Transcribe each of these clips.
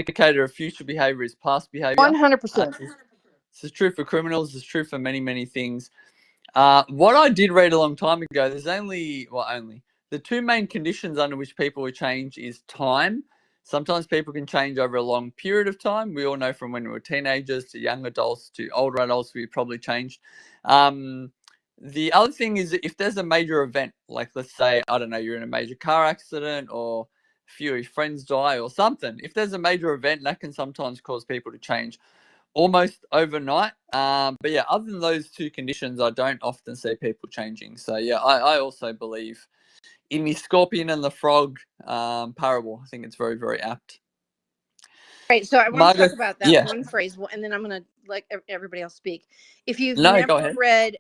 indicator of future behavior is past behavior. 100%. This is true for criminals. It's true for many, many things. What I did read a long time ago, there's only the two main conditions under which people will change is time. Sometimes people can change over a long period of time. We all know from when we were teenagers to young adults to older adults, we probably changed. The other thing is if there's a major event, like let's say, I don't know, you're in a major car accident or a few of your friends die or something. If there's a major event, that can sometimes cause people to change almost overnight. But yeah, other than those two conditions, I don't often see people changing. So yeah, I also believe in the scorpion and the frog parable. I think it's very, very apt. Right. So I want to talk about that one phrase, and then I'm going to let everybody else speak. If you've never read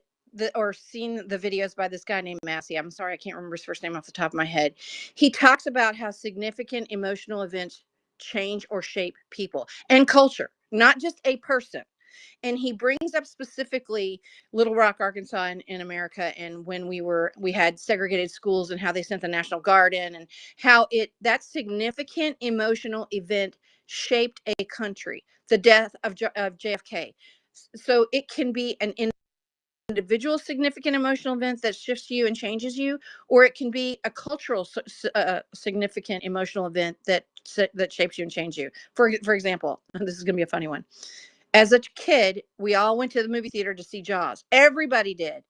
or seen the videos by this guy named Massey, I'm sorry, I can't remember his first name off the top of my head. He talks about how significant emotional events change or shape people and culture, not just a person. And he brings up specifically Little Rock, Arkansas in America, and when we had segregated schools and how they sent the National Guard in, and how that significant emotional event shaped a country, the death of JFK. So it can be an individual significant emotional event that shifts you and changes you, or it can be a cultural significant emotional event that shapes you and changes you. For example, this is going to be a funny one. As a kid, we all went to the movie theater to see Jaws. Everybody did.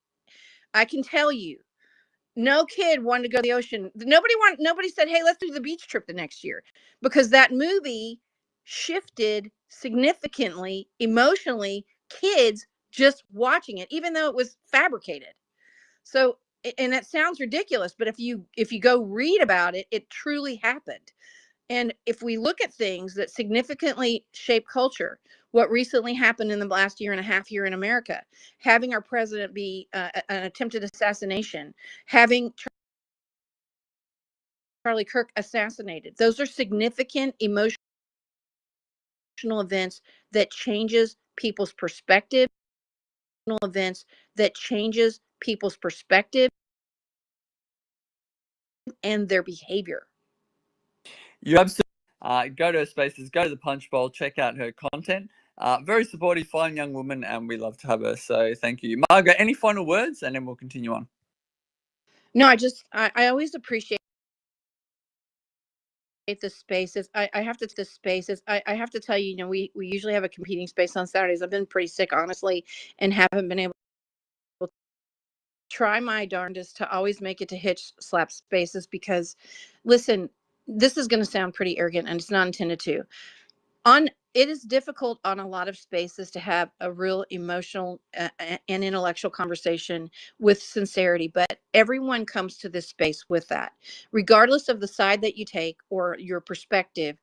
I can tell you, no kid wanted to go to the ocean. Nobody said, hey, let's do the beach trip the next year, because that movie shifted significantly emotionally kids just watching it, even though it was fabricated. So, and that sounds ridiculous, but if you go read about it, it truly happened. And if we look at things that significantly shape culture, what recently happened in the last year and a half here in America, having our president be an attempted assassination, having Charlie Kirk assassinated, those are significant emotional events that changes people's perspective, events that changes people's perspective and their behavior. You absolutely go to her spaces, go to the Punch Bowl, check out her content. Very supportive, fine young woman, and we love to have her. So thank you. Margaret, any final words? And then we'll continue on. No, I always appreciate the spaces. I have to tell you, we usually have a competing space on Saturdays. I've been pretty sick, honestly, and haven't been able to try my darndest to always make it to Hitch Slap spaces, because listen, this is going to sound pretty arrogant, and it's not intended to. It is difficult on a lot of spaces to have a real emotional and intellectual conversation with sincerity, but everyone comes to this space with that, regardless of the side that you take or your perspective.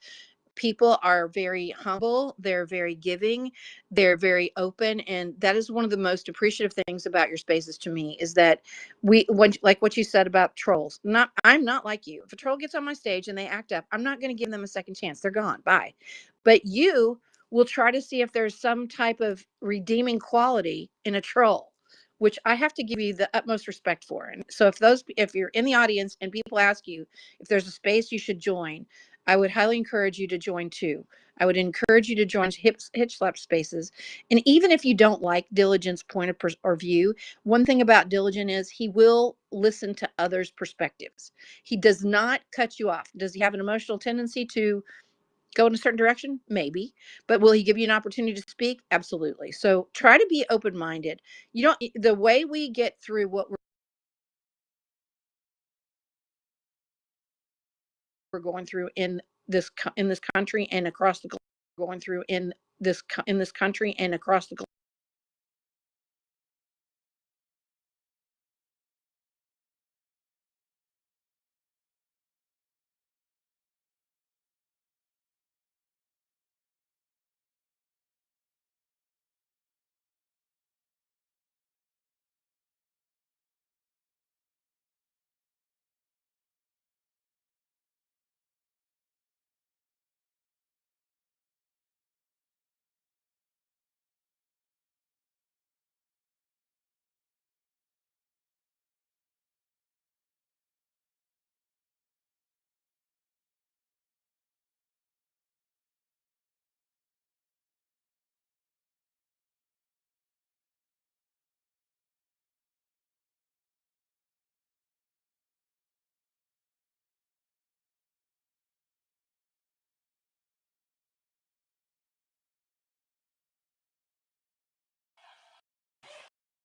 People are very humble, they're very giving, they're very open, and that is one of the most appreciative things about your spaces to me, is that like what you said about trolls. I'm not like you. If a troll gets on my stage and they act up, I'm not going to give them a second chance. They're gone. Bye. But you will try to see if there's some type of redeeming quality in a troll, which I have to give you the utmost respect for. And so if you're in the audience and people ask you if there's a space you should join, I would highly encourage you to join too. I would encourage you to join Hitch Slap spaces. And even if you don't like Diligent's point of view, one thing about Diligent is he will listen to others' perspectives. He does not cut you off. Does he have an emotional tendency to go in a certain direction? Maybe. But will he give you an opportunity to speak? Absolutely. So try to be open-minded. The way we get through what we're going through in this country and across the globe,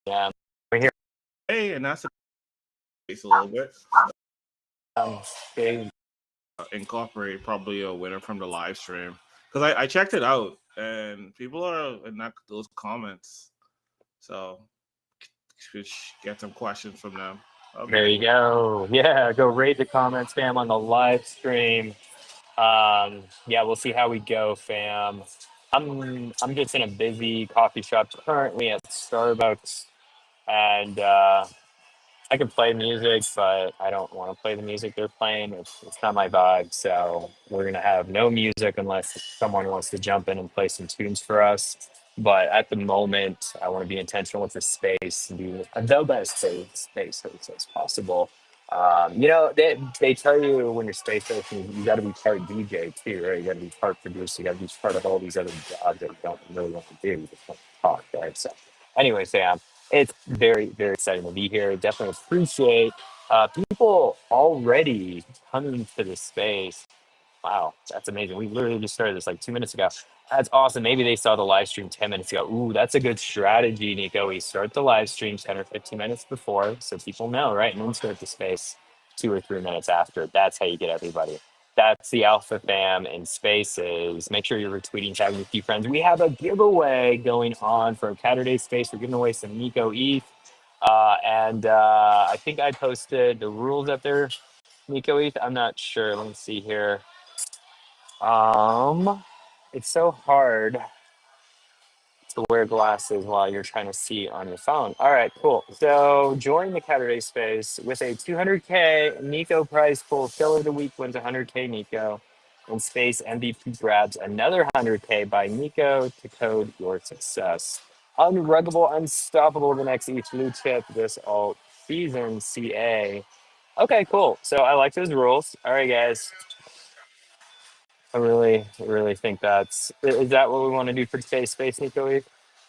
Yeah, we're here. Hey, and that's a little bit. Big. Incorporate probably a winner from the live stream because I checked it out and people are in those comments, so should get some questions from them. There you go. Yeah, go rate the comments, fam, on the live stream. Yeah, we'll see how we go, fam. I'm just in a busy coffee shop currently at Starbucks, and I can play music, but I don't want to play the music they're playing. It's not my vibe. So we're gonna have no music unless someone wants to jump in and play some tunes for us. But at the moment, I want to be intentional with the space and do the best space host as possible. They tell you when you're space hosting, you got to be part DJ too, right? You got to be part producer. You got to be part of all these other jobs that you don't really want to do. You just want to talk, right? So, anyway, Sam, it's very, very exciting to be here. Definitely appreciate people already coming to the space. Wow, that's amazing. We literally just started this like 2 minutes ago. That's awesome. Maybe they saw the live stream 10 minutes ago. Ooh, that's a good strategy, Nico. We start the live stream 10 or 15 minutes before so people know, right? And then start the space 2 or 3 minutes after. That's how you get everybody. That's the Alpha Fam in Spaces. Make sure you're retweeting, tagging a few friends. We have a giveaway going on for Caturday Space. We're giving away some NEKO ETH. I think I posted the rules up there, NEKO ETH. I'm not sure. Let me see here. It's so hard to wear glasses while you're trying to see on your phone. All right, cool. So join the Caturday space with a 200K NEKO prize pool. Killer of the week wins 100K NEKO. And space MVP grabs another 100K by NEKO to code your success. Unruggable, unstoppable, the next each blue chip this alt season CA. Okay, cool. So I like those rules. All right, guys. I really think is that what we want to do for today's Space NEKO Week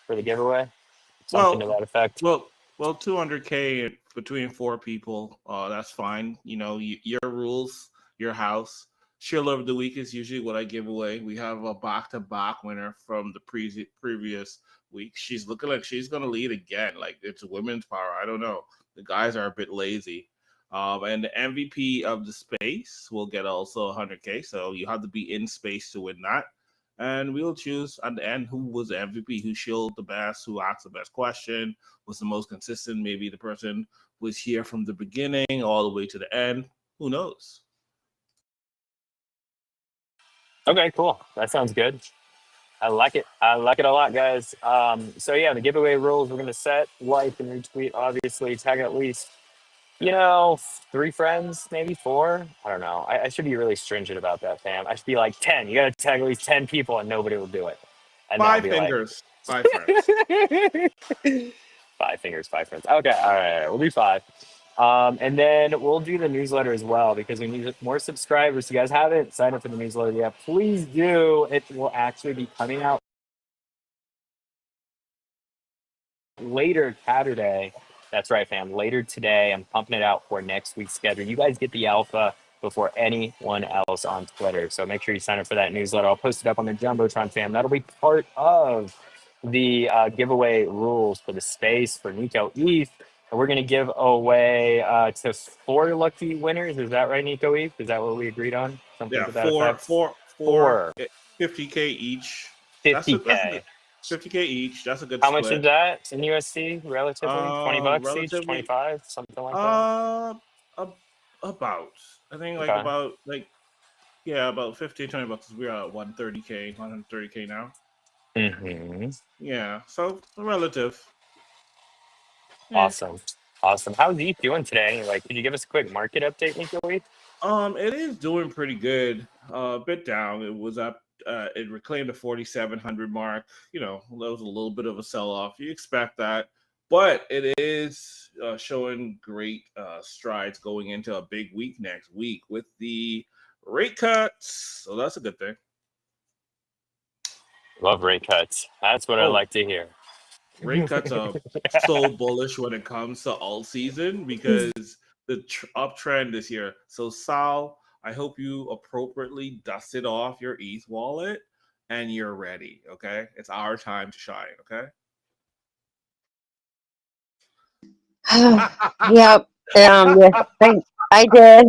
for the giveaway? Something to Well, that effect. well, 200K between 4 people. That's fine. You know, your rules, your house. Chill of the week is usually what I give away. We have a back-to-back winner from the previous week. She's looking like she's gonna lead again. Like it's women's power. I don't know. The guys are a bit lazy. And the MVP of the space will get also 100K. So you have to be in space to win that. And we'll choose at the end who was the MVP, who showed the best, who asked the best question, was the most consistent. Maybe the person was here from the beginning all the way to the end. Who knows? Okay, cool. That sounds good. I like it. I like it a lot, guys. So yeah, the giveaway rules we're gonna set, like and retweet, obviously, tag at least, 3 friends, maybe 4. I don't know. I should be really stringent about that, fam. I should be like 10. You gotta tag at least 10 people and nobody will do it. And then I'll 5 be fingers, 5 friends. like 5 fingers, 5 friends. Okay, all right, we'll do 5. And then we'll do the newsletter as well because we need more subscribers. If you guys haven't signed up for the newsletter yet, please do. It will actually be coming out later Saturday. That's right, fam. Later today. I'm pumping it out for next week's schedule. You guys get the alpha before anyone else on Twitter. So make sure you sign up for that newsletter. I'll post it up on the Jumbotron, fam. That'll be part of the giveaway rules for the space for NEKO ETH. And we're going to give away to 4 lucky winners. Is that right, NEKO ETH? Is that what we agreed on? Something Yeah, to that effect? 4, 50K each. 50K. 50K each. That's a good How much split. is that in USD relatively? 20 bucks each, Relatively, 25, something like that. About. I think like Okay. about 15, 20 bucks. We're at 130K, 130K now. Mm-hmm. Yeah, so relative. Yeah. Awesome. How's ETH doing today? Like, could you give us a quick market update, Nico? It is doing pretty good. A bit down. It was up. It reclaimed the 4,700 mark. You know, that was a little bit of a sell-off. You expect that, but it is showing great strides going into a big week next week with the rate cuts. So that's a good thing. Love rate cuts. That's what I like to hear. Rate cuts are so bullish when it comes to all season because the uptrend is here. So Sal, I hope you appropriately dusted off your ETH wallet and you're ready. Okay, it's our time to shine. Okay. Yep. Yes, I did.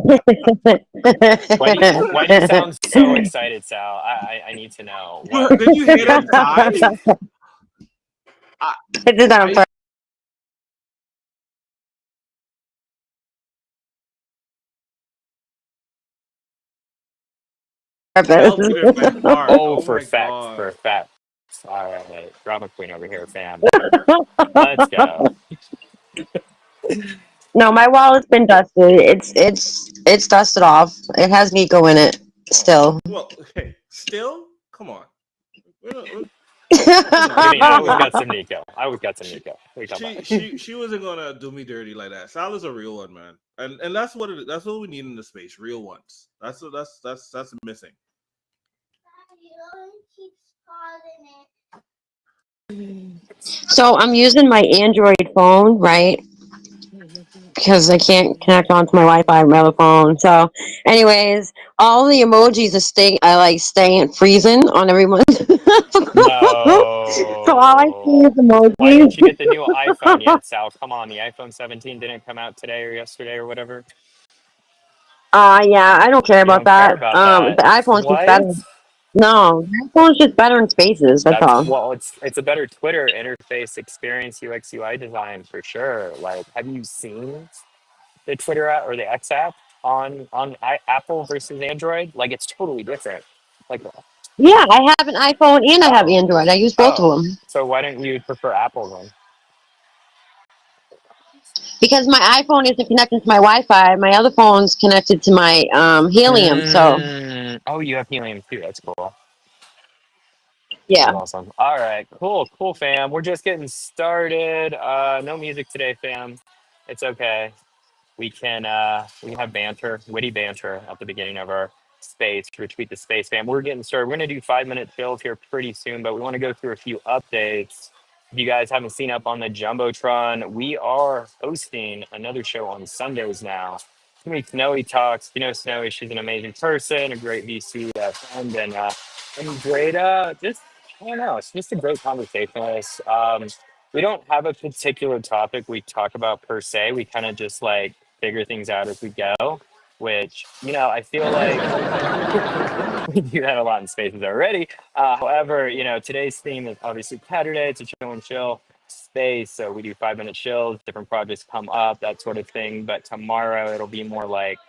Why do you sound so excited, Sal? I need to know. What Did you hit on five? I did that on Tell purpose. me this went hard. Oh, Oh for my facts, god. for facts. All right, drama queen over here, fam. Let's go. No, my wallet's been dusted. It's dusted off. It has NEKO in it still. Well, okay. Still? Come on. I mean, I always got some NEKO. I always got some NEKO. She wasn't gonna do me dirty like that. Sal is a real one, man, and that's what that's what we need in the space. Real ones. That's missing. So I'm using my Android phone, right? Because I can't connect onto my Wi-Fi on my other phone. So, anyways, all the emojis are staying freezing on everyone. So all I see is No. Why emojis. didn't you get the new iPhone yet, Sal? Come on, the iPhone 17 didn't come out today or yesterday or whatever. Yeah, I don't care You about don't care that. about that. The iPhone's just What? better. No, the iPhone's just better in spaces. That's That's all. well, it's a better Twitter interface experience, UX UI design for sure. Like, have you seen the Twitter app or the X app on Apple versus Android? Like, it's totally different. Like, Yeah, I have an iPhone and I have oh, Android. I use both oh. of them So why don't you prefer Apple then? because my iPhone isn't connected to my Wi-Fi. My other phone's connected to my Helium. So Oh, you have Helium too. That's cool. yeah. That's awesome. All right, cool, fam. We're just getting started. No music today, fam. It's okay. We have banter, witty banter at the beginning of our space, retweet the space, fam. We're getting started. We're gonna do 5 minute fills here pretty soon, but we want to go through a few updates. If you guys haven't seen up on the Jumbotron, we are hosting another show on Sundays now. It's gonna be Snowy Talks. You know Snowy, she's an amazing person, a great VC friend, and great just I don't know, it's just a great conversationalist. We don't have a particular topic we talk about per se. We kind of just like figure things out as we go, which, I feel like we do that a lot in spaces already. However, today's theme is obviously Caturday. It's a chill and chill space. So we do 5 minute chills, different projects come up, that sort of thing. But tomorrow it'll be more like,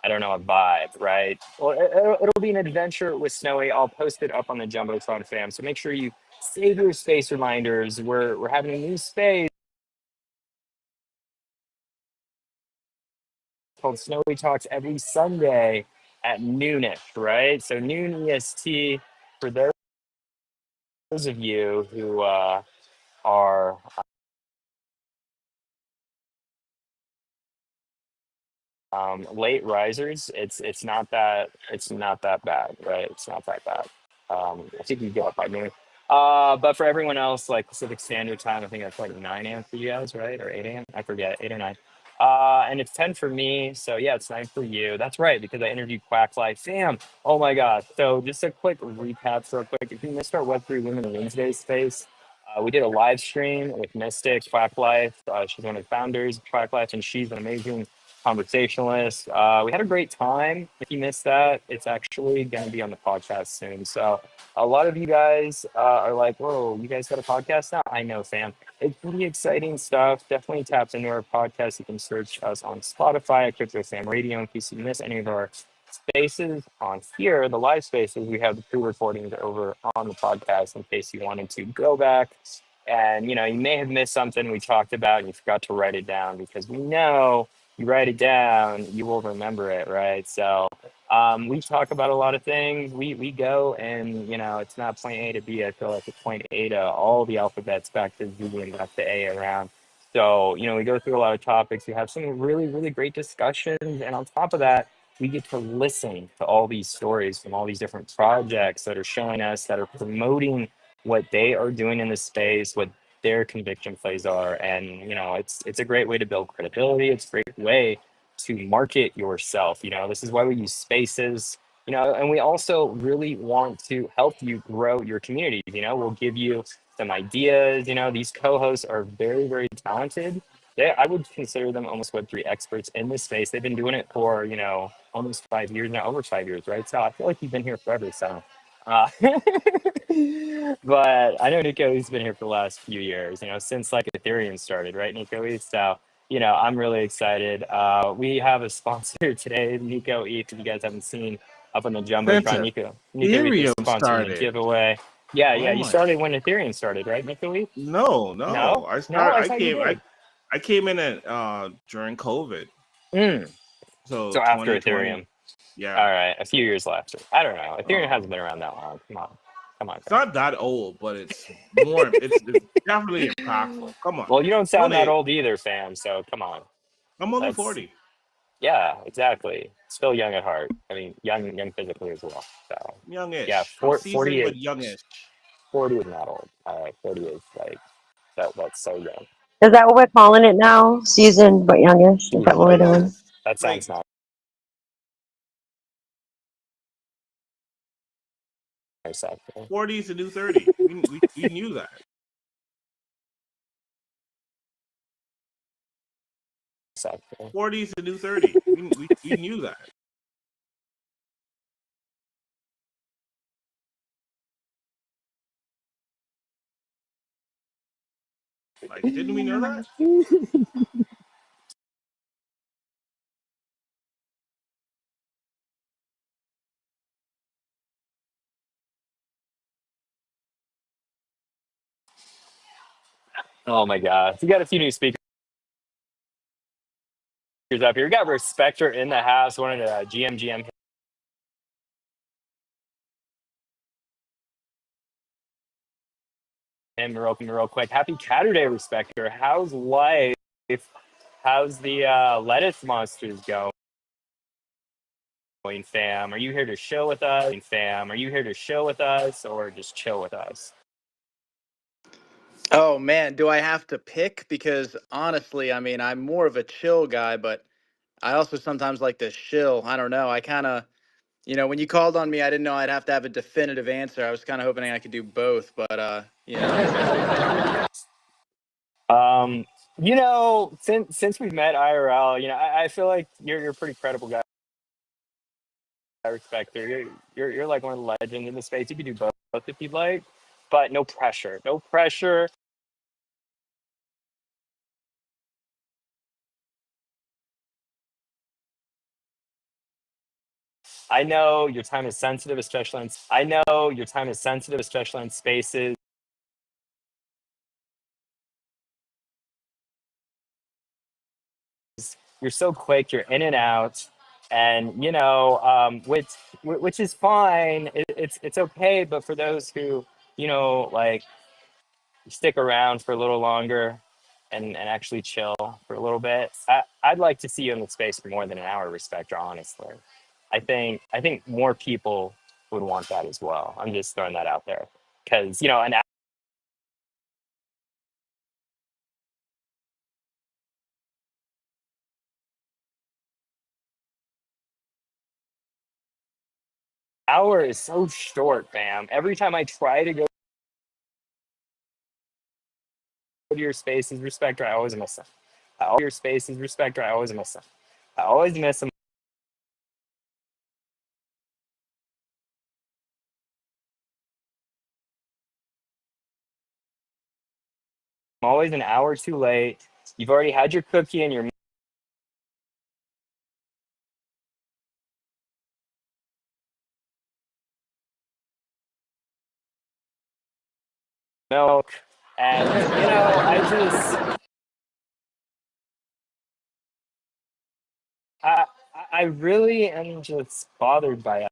I don't know, a vibe, right? Well, it'll be an adventure with Snowy. I'll post it up on the Jumbotron fam. So make sure you save your space reminders. We're having a new space called Snowy Talks every Sunday at noonish, right? So noon EST for those of you who are late risers. It's not that bad, right? It's not that bad. I think you get up by noon. But for everyone else, like Pacific Standard Time, I think that's like 9 a.m. for you guys, right? Or 8 a.m. I forget, 8 or 9. And it's 10 for me. So yeah, it's 9 for you. That's right, because I interviewed Quackfly. Sam, oh my God. So just a quick recap, real quick. If you missed our Web3 Women Wednesday space, we did a live stream with Mystic, Quacklife. She's one of the founders of Quacklife, and she's an amazing conversationalist. We had a great time. If you missed that, it's actually going to be on the podcast soon. So a lot of you guys are like, whoa, you guys got a podcast now? I know, fam. It's pretty exciting stuff. Definitely tap into our podcast. You can search us on Spotify at Crypto Sam Radio. In case you miss any of our spaces on here, the live spaces, we have the pre-recordings over on the podcast in case you wanted to go back. And, you may have missed something we talked about and you forgot to write it down because we know you write it down, you will remember it, right? So we talk about a lot of things. We go and, it's not point A to B. I feel like it's point A to all the alphabets back to Z and back to A around. So, we go through a lot of topics. We have some really, really great discussions. And on top of that, we get to listen to all these stories from all these different projects that are showing us, that are promoting what they are doing in the space, what their conviction plays are. And, it's a great way to build credibility. It's a great way to market yourself. This is why we use spaces, and we also really want to help you grow your community. We'll give you some ideas. These co-hosts are very, very talented. I would consider them almost Web3 experts in this space. They've been doing it for, you know, almost 5 years now, over 5 years, right? So I feel like you've been here forever. So, uh, but I know NEKO's been here for the last few years, you know, since like Ethereum started, right, NEKO? So, you know, I'm really excited. We have a sponsor today, NEKO ETH, if you guys haven't seen up on the Jumbotron. NEKO ETH is sponsoring a giveaway. Yeah, yeah, you started when Ethereum started, right, NEKO ETH? No, I thought you did. I came in at during COVID. So after Ethereum. Yeah. All right, a few years left. I don't know. Ethereum hasn't been around that long. Come on. It's not that old, but it's more. it's definitely impactful. Come on. Well, you don't sound that old either, fam. So come on. I'm only 40. Yeah, exactly. Still young at heart. I mean, young physically as well. So youngish. Yeah, 40 is youngish. 40 is not old. 40 is like that's so young. Is that what we're calling it now? Seasoned but youngish? Is that what we're doing? That sounds nice. 40 is the new 30. We knew that. 40 is the new 30. We knew that. Like, didn't we know that? Oh my God. We got a few new speakers up here. We got Respecter in the house, one of the GM. And real quick. Happy Caturday, Respecter. How's life? How's the lettuce monsters going, fam? Are you here to chill with us? Or just chill with us? Oh man, do I have to pick? Because honestly, I mean, I'm more of a chill guy, but I also sometimes like to shill. I don't know. I kind of, when you called on me, I didn't know I'd have to have a definitive answer. I was kind of hoping I could do both, but Since we've met IRL, I feel like you're a pretty credible guy. I respect her. You're like one of the legends in the space. You can do both if you'd like, but no pressure. No pressure. I know your time is sensitive, especially in spaces. You're so quick. You're in and out, and which is fine. It's okay. But for those who like stick around for a little longer and actually chill for a little bit, I'd like to see you in the space for more than an hour, Respecter, honestly. I think more people would want that as well. I'm just throwing that out there because an hour is so short, fam. Every time I try to go to your spaces, Respecter, I always miss them. I always miss them. I'm always an hour too late. You've already had your cookie and your milk, and I really am just bothered by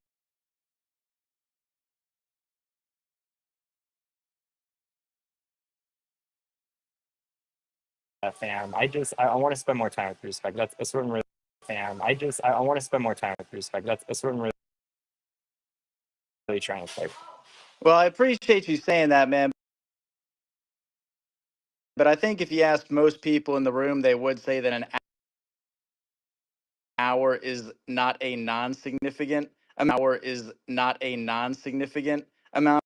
fam. I want to spend more time with Respect. That's what I'm really fam. I want to spend more time with Respect. That's what I'm really trying to say. well, I appreciate you saying that, man. But I think if you asked most people in the room, they would say that an hour is not a non-significant amount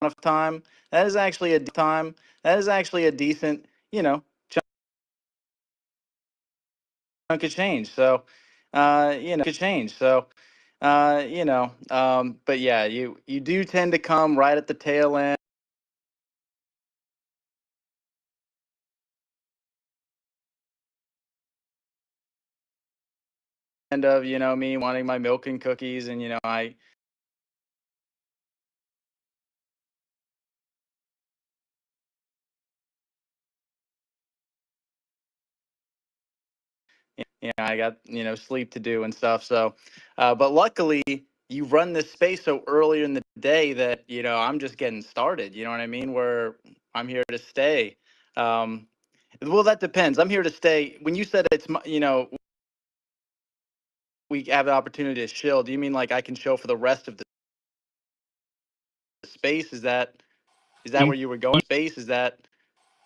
of time. That is actually a decent, could change. So, but yeah, you do tend to come right at the tail end of, me wanting my milk and cookies, and, I got, sleep to do and stuff. So, but luckily you run this space so earlier in the day that, I'm just getting started, you know what I mean? Where I'm here to stay. Well, that depends. I'm here to stay. When you said it's, we have an opportunity to chill, do you mean like I can chill for the rest of the space? Is that You, where you were going? Space? Is that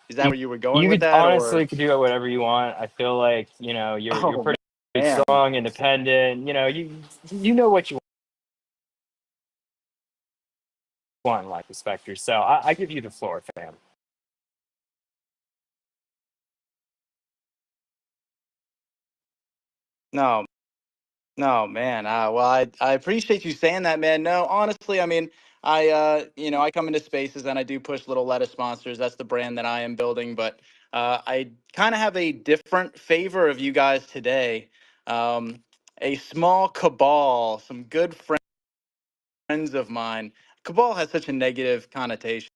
you, where you were going you with could that, or? honestly could do whatever you want. I feel like, you're Oh pretty man. strong, independent. You know what you want in life, Spectre. So I give you the floor, fam. No, no, man. Well, I appreciate you saying that, man. No, honestly, I mean, I come into spaces and I do push little lettuce monsters. That's the brand that I am building, but I kind of have a different favor of you guys today. Um, a small cabal, some good friends of mine. Cabal has such a negative connotation.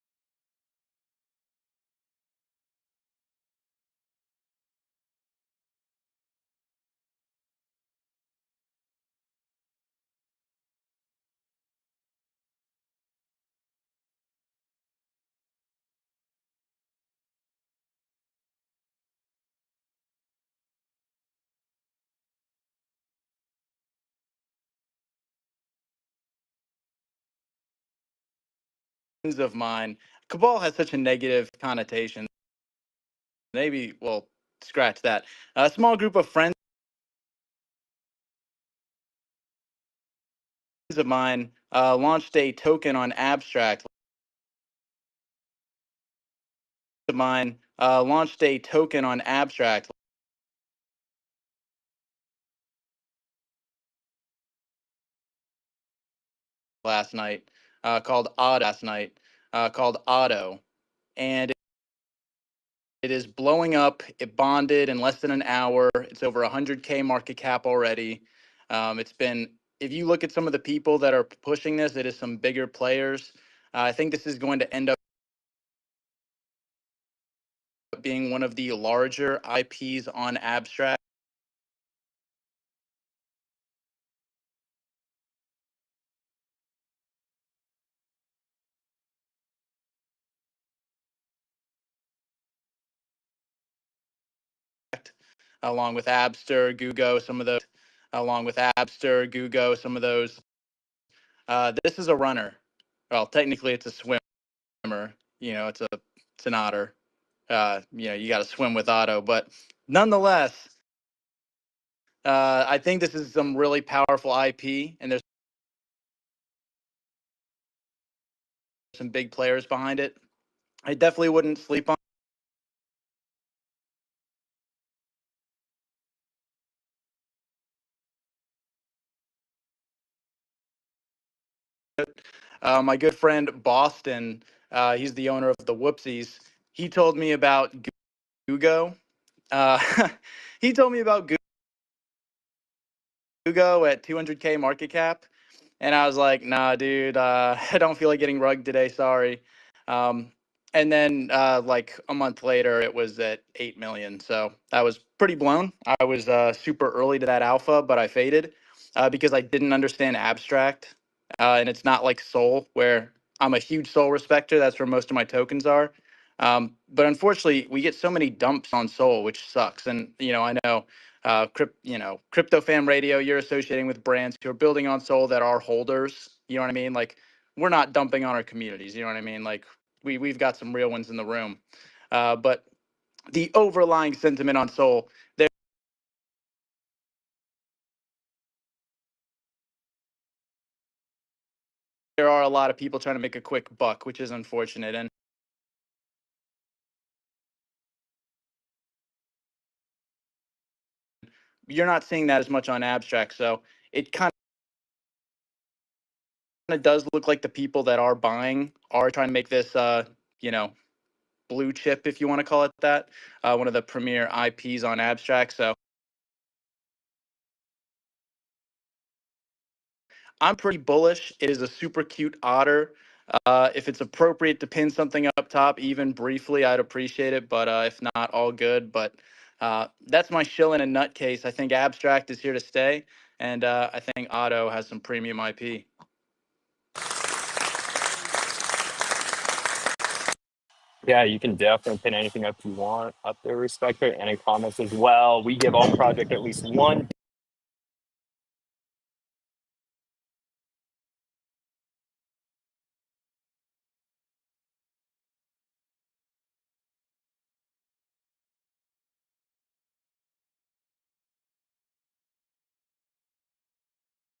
Of mine. Cabal has such a negative connotation. Maybe, well, scratch that. A small group of friends of mine launched a token on Abstract. Last night, called Auto, and it is blowing up. It bonded in less than an hour. It's over 100K market cap already. It's been, if you look at some of the people that are pushing this, it is some bigger players. I think this is going to end up being one of the larger IPs on Abstract. Along with Abster, Gugo, some of those. This is a runner. Well, technically it's a swimmer. It's an otter. You got to swim with Otto, but nonetheless, I think this is some really powerful IP, and there's some big players behind it. I definitely wouldn't sleep on it. My good friend Boston, he's the owner of the Whoopsies. He told me about Gugo. He told me about Gugo at 200K market cap. And I was like, nah, dude, I don't feel like getting rugged today. Sorry. And then like a month later, it was at 8 million. So I was pretty blown. I was super early to that alpha, but I faded because I didn't understand Abstract. And it's not like Sol, where I'm a huge Sol respecter. That's where most of my tokens are. But unfortunately, we get so many dumps on Sol, which sucks. And, I know Crypto Fam Radio, you're associating with brands who are building on Sol that are holders. You know what I mean? Like, we're not dumping on our communities. You know what I mean? Like, we've got some real ones in the room. But the overlying sentiment on Sol, there are a lot of people trying to make a quick buck, which is unfortunate. And you're not seeing that as much on abstract. So it kind of does look like the people that are buying are trying to make this, you know, blue chip, if you want to call it that, one of the premier IPs on abstract. So I'm pretty bullish. It is a super cute otter. If it's appropriate to pin something up top, even briefly, I'd appreciate it. But if not, all good. But that's my shill in a nutcase. I think abstract is here to stay, and I think Otto has some premium IP. Yeah, you can definitely pin anything up you want up there, Respector, and in comments as well. We give all project at least one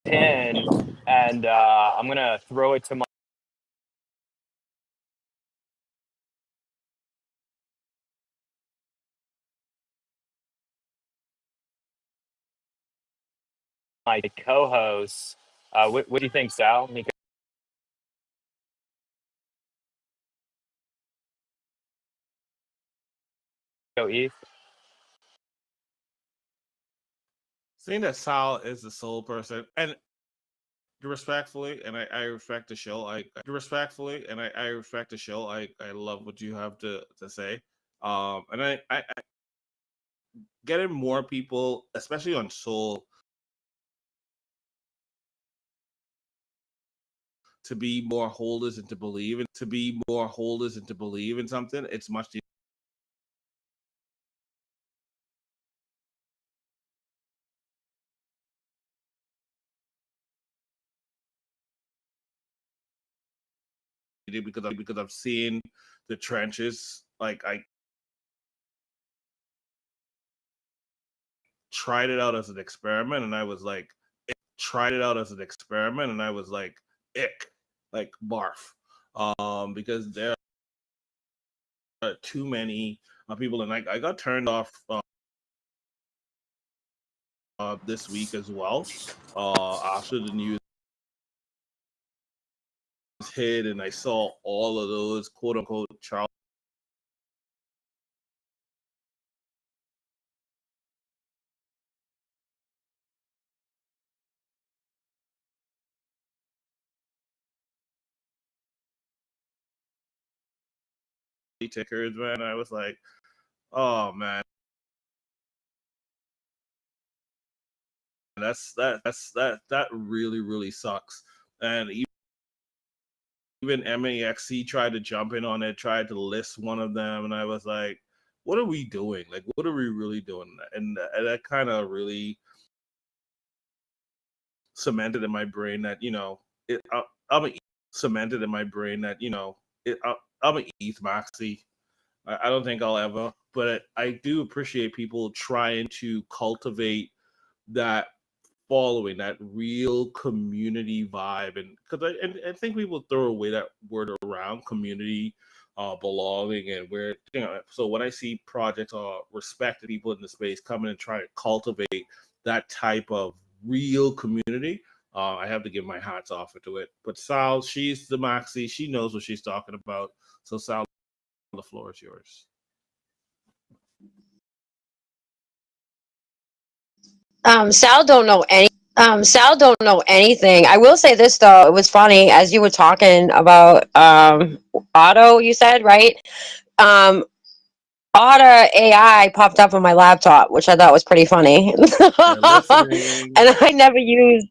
pin, and I'm gonna throw it to my co-host. What do you think, Sal? Nico E? Seeing that Sal is the sole person, and respectfully, and I respect the show. I respectfully, and I respect the show. I love what you have to say. And I getting more people, especially on Soul, to be more holders and to believe in something. It's much easier because I've seen the trenches. Like I tried it out as an experiment, and I was like, ick, like barf, because there are too many people, and I got turned off this week as well, after the news hit, and I saw all of those quote unquote Charlie tickers, man. I was like, oh man, that really sucks. And even MEXC tried to jump in on it, tried to list one of them, and I was like, what are we doing? Like, what are we really doing? And that kind of really cemented in my brain that, you know, I'm cemented in my brain that, you know, I'm an ETH maxi. I don't think I'll ever, but I do appreciate people trying to cultivate that following, that real community vibe. And because I think people throw away that word around, community, belonging, and where, you know, so when I see projects or respected people in the space coming and trying to cultivate that type of real community, I have to give my hats off to it. But Sal, she's the maxi, she knows what she's talking about. So Sal, the floor is yours. Sal don't know anything. I will say this though, it was funny as you were talking about Otto, you said, right? Otter AI popped up on my laptop, which I thought was pretty funny. And I never used.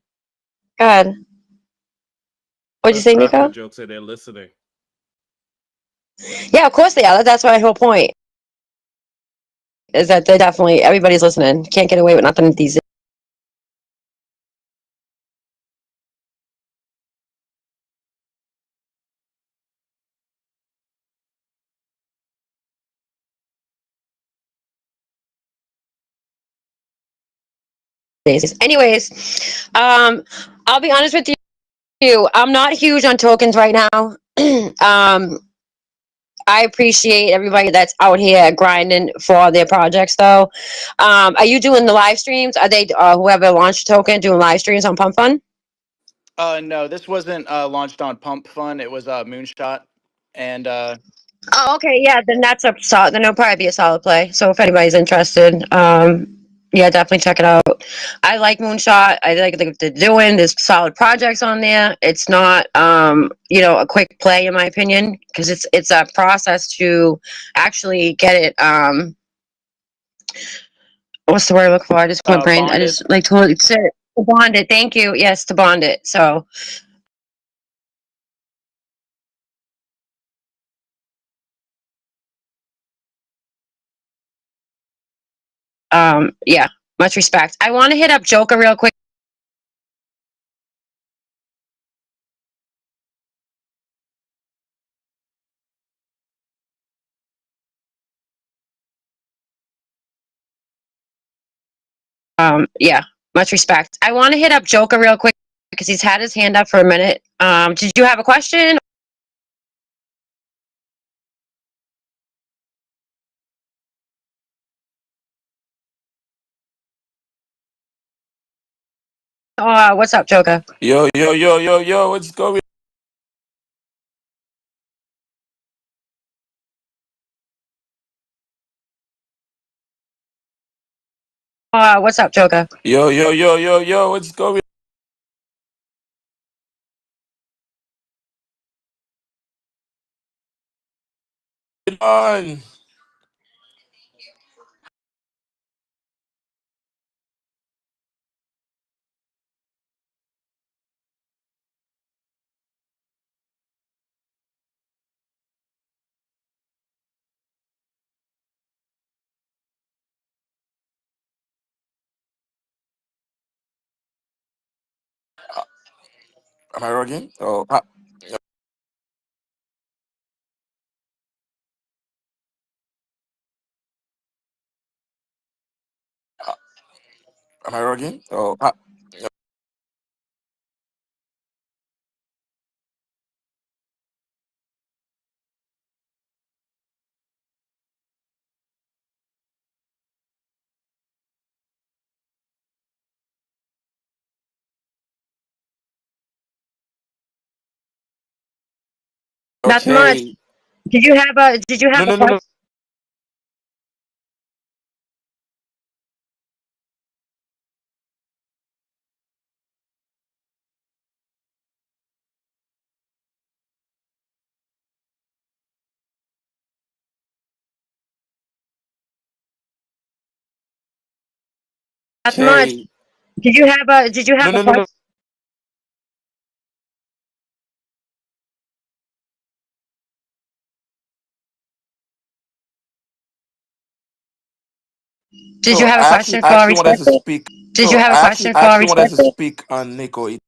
God, what'd you say, Nico? Joke say they're listening. Yeah, of course they are. That's my whole point. Is that they're definitely, everybody's listening. Can't get away with nothing these days. Anyways, I'll be honest with you. I'm not huge on tokens right now. I appreciate everybody that's out here grinding for their projects, though. Are you doing the live streams? Are they whoever launched the token doing live streams on Pump Fun? No, this wasn't launched on Pump Fun. It was Moonshot, and Oh, okay, yeah. Then that's a solid. Then it'll probably be a solid play. So if anybody's interested, yeah, definitely check it out. I like Moonshot. I like what they're doing. There's solid projects on there. It's not, a quick play in my opinion, because it's a process to actually get it. What's the word I look for? I just went brain. I bonded. just like totally to bond it. Thank you. Yes, to bond it. So. Yeah, much respect. I want to hit up Joker real quick. Yeah, much respect. I want to hit up Joker real quick because he's had his hand up for a minute. Did you have a question? What's up, Joker? Yo, yo, yo, yo, yo, what's going What's up, Joker? Yo, yo, yo, yo, yo, what's going on? Am I working? Oh, am I working? Oh, Nothing much. okay. Did you have a No, no, no, question? no. Nothing much. Okay. Did you have No, a no, no, question? no. Did you have a question I for actually wanted to respected? speak. Did you have a question I for actually wanted to respected? speak on NEKO.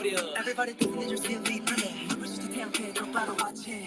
Everybody thinking they just feel me. We're just a damn kid, don't bother watching.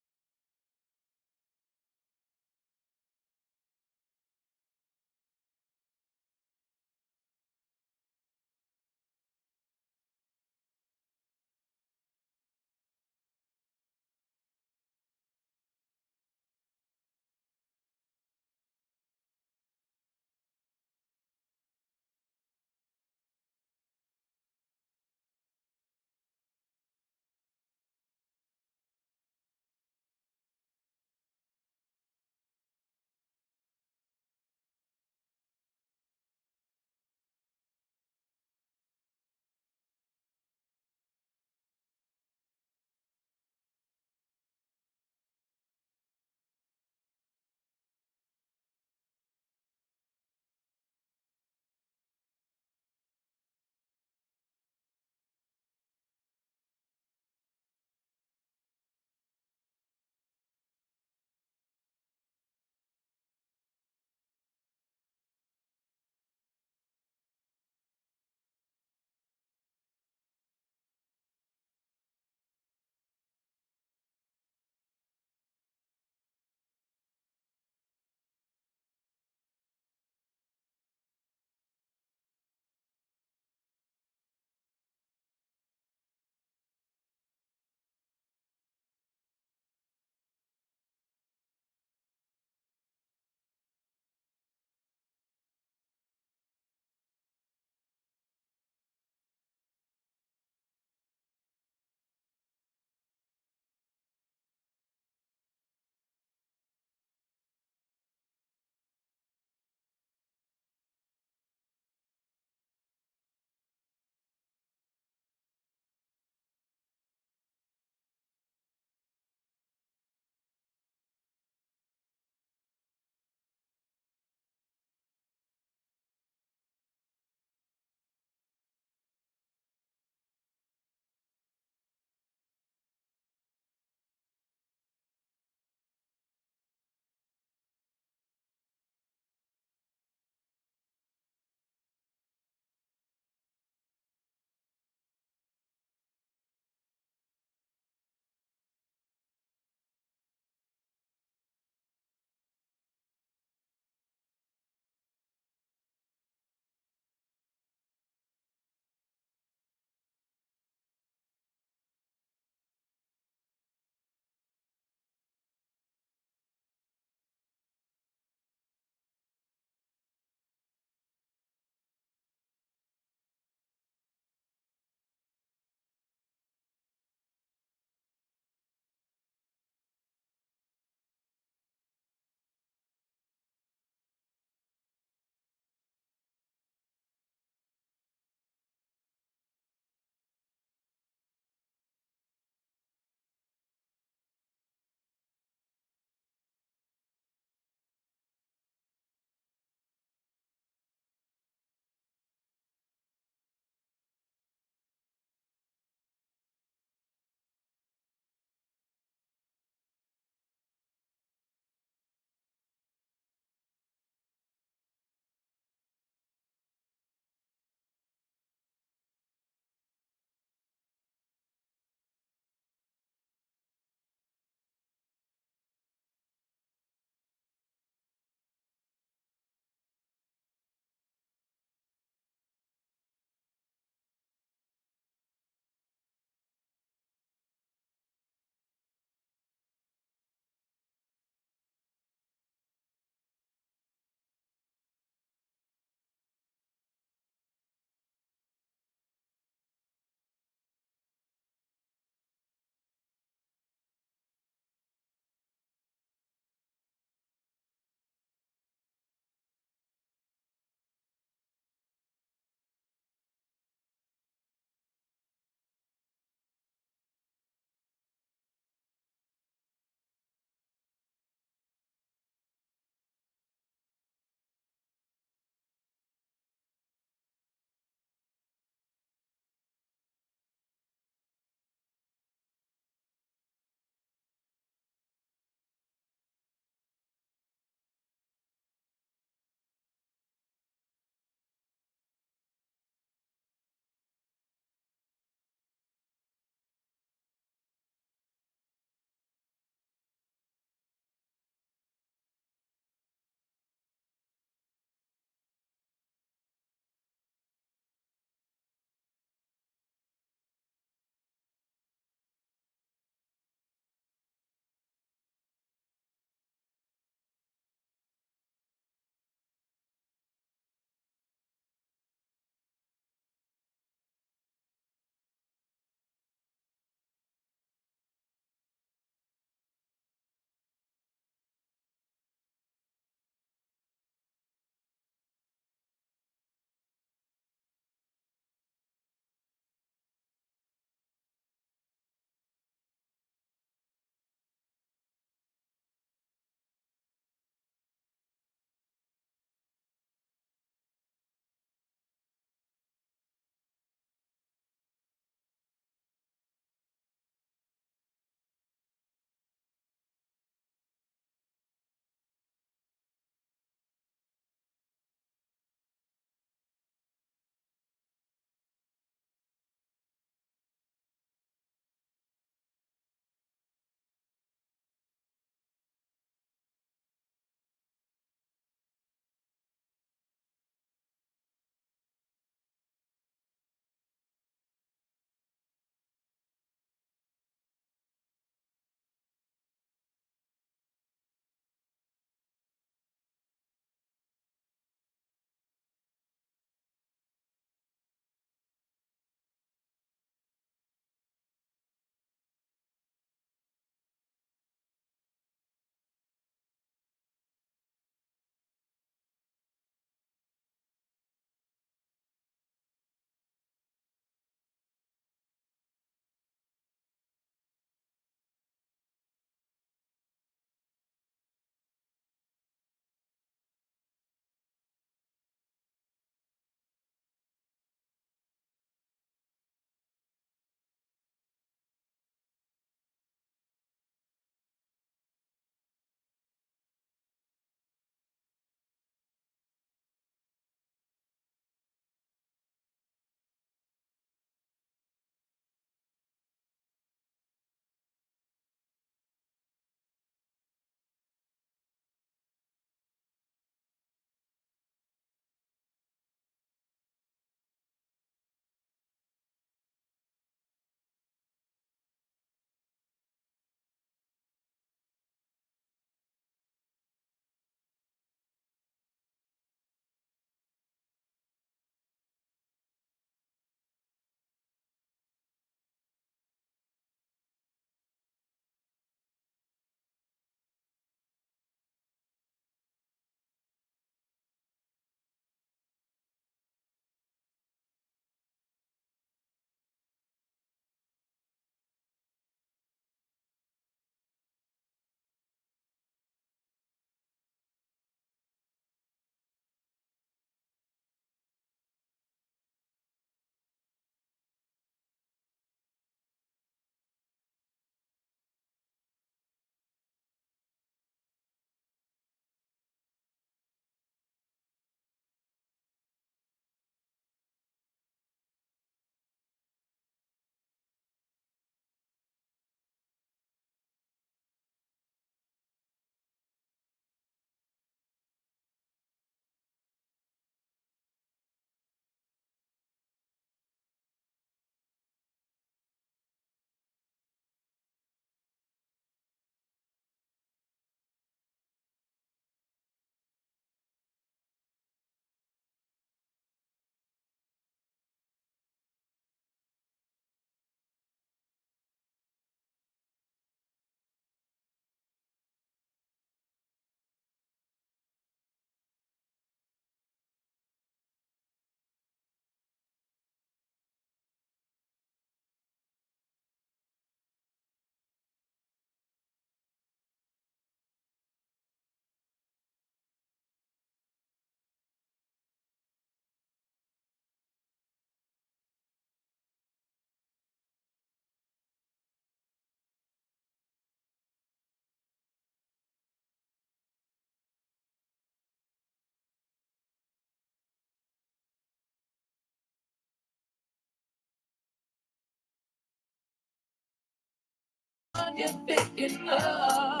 you're thinking of.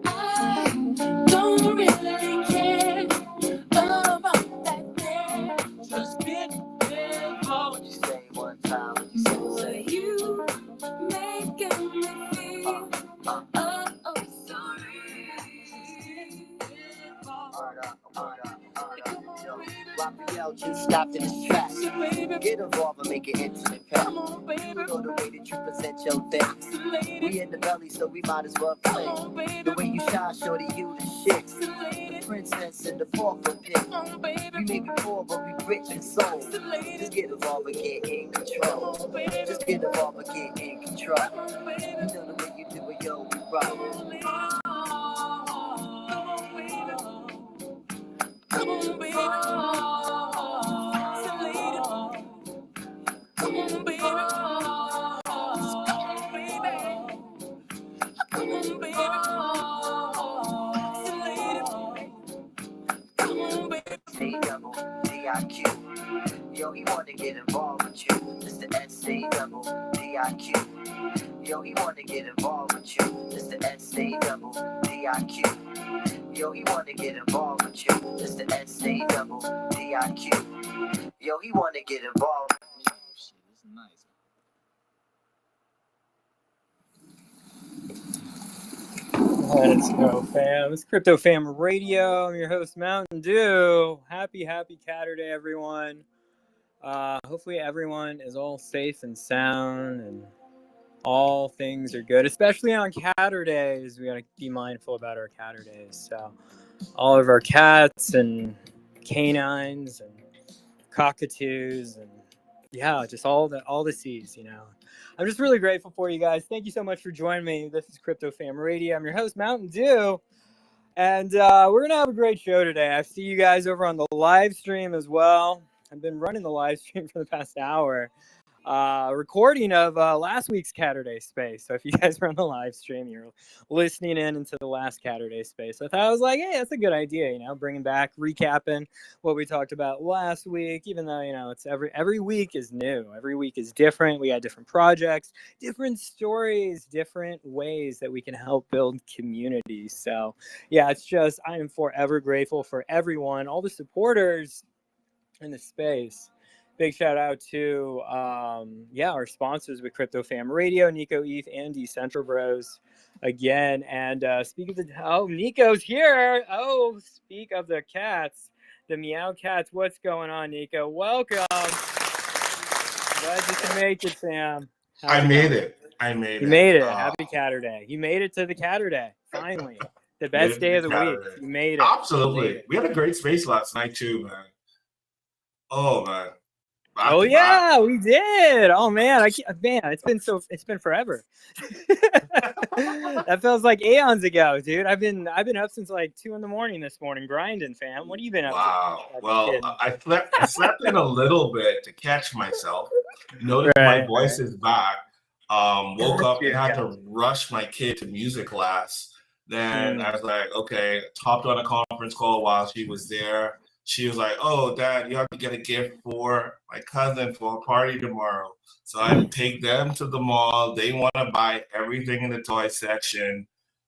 I don't really care about that thing. Just get involved. What you say one time? What you say? You making me feel sorry. Yo, Raphael just stopped in his tracks. Get involved and make it intimate, pal. You know the way that you present your things. We in the belly, so we might as well play. The way you shine, shorty, you the shit. The princess and the pauper pick. We may be poor, but we rich in soul. Just get involved and get in control. Just get involved and get in control. You know the way you do it, yo, we rock. Come on, baby. Come on, baby. Come on, baby. Come on, baby. C-double-D-I-Q. Yo, he wanna get involved with you. Mr. S-C-double-D-I-Q. Yo, he wanna get involved with you. Mr. S-C-double-D-I-Q. Yo, he wanna get involved with you. Mr. S-C-double-D-I-Q. Yo, he wanna get involved. Shit, this is nice. Let's go, fam. It's Crypto Fam Radio. I'm your host, Mountain Dew. Happy Caturday, everyone. Hopefully everyone is all safe and sound and all things are good, especially on Caturdays. We got to be mindful about our Caturdays. So all of our cats and canines and cockatoos and yeah, just all the C's, you know. I'm just really grateful for you guys. Thank you so much for joining me. This is Crypto Fam Radio. I'm your host, Mountain Dew. And we're going to have a great show today. I see you guys over on the live stream as well. I've been running the live stream for the past hour. Recording of last week's Caturday space. So if you guys were on the live stream, you're listening into the last Caturday space. I thought I was like, hey, that's a good idea, you know, bringing back, recapping what we talked about last week, even though, you know, it's every week is new. Every week is different. We got different projects, different stories, different ways that we can help build communities. So yeah, it's just, I am forever grateful for everyone, all the supporters in the space. Big shout out to our sponsors with Crypto Fam Radio, NEKO, ETH, and Decentral Bros again. And speak of the NEKO's here. Oh, speak of the cats, the meow cats. What's going on, NEKO? Welcome. Glad you can make it, Sam. I made it. You made it. Happy Caturday. You made it to the Caturday. Finally, the best day of the week. You made it. Absolutely. We had a great space last night too, man. Oh man. Oh yeah, we did. Oh man, it's been forever. That feels like aeons ago, dude. I've been up since like 2 a.m. this morning grinding, fam. What have you been up to? Wow. Well, I slept in a little bit to catch myself. Noticed my voice is back. Woke up and had to rush my kid to music class. Then I was like, okay, hopped on a conference call while she was there. She was like, oh, Dad, you have to get a gift for my cousin for a party tomorrow. So I take them to the mall. They want to buy everything in the toy section.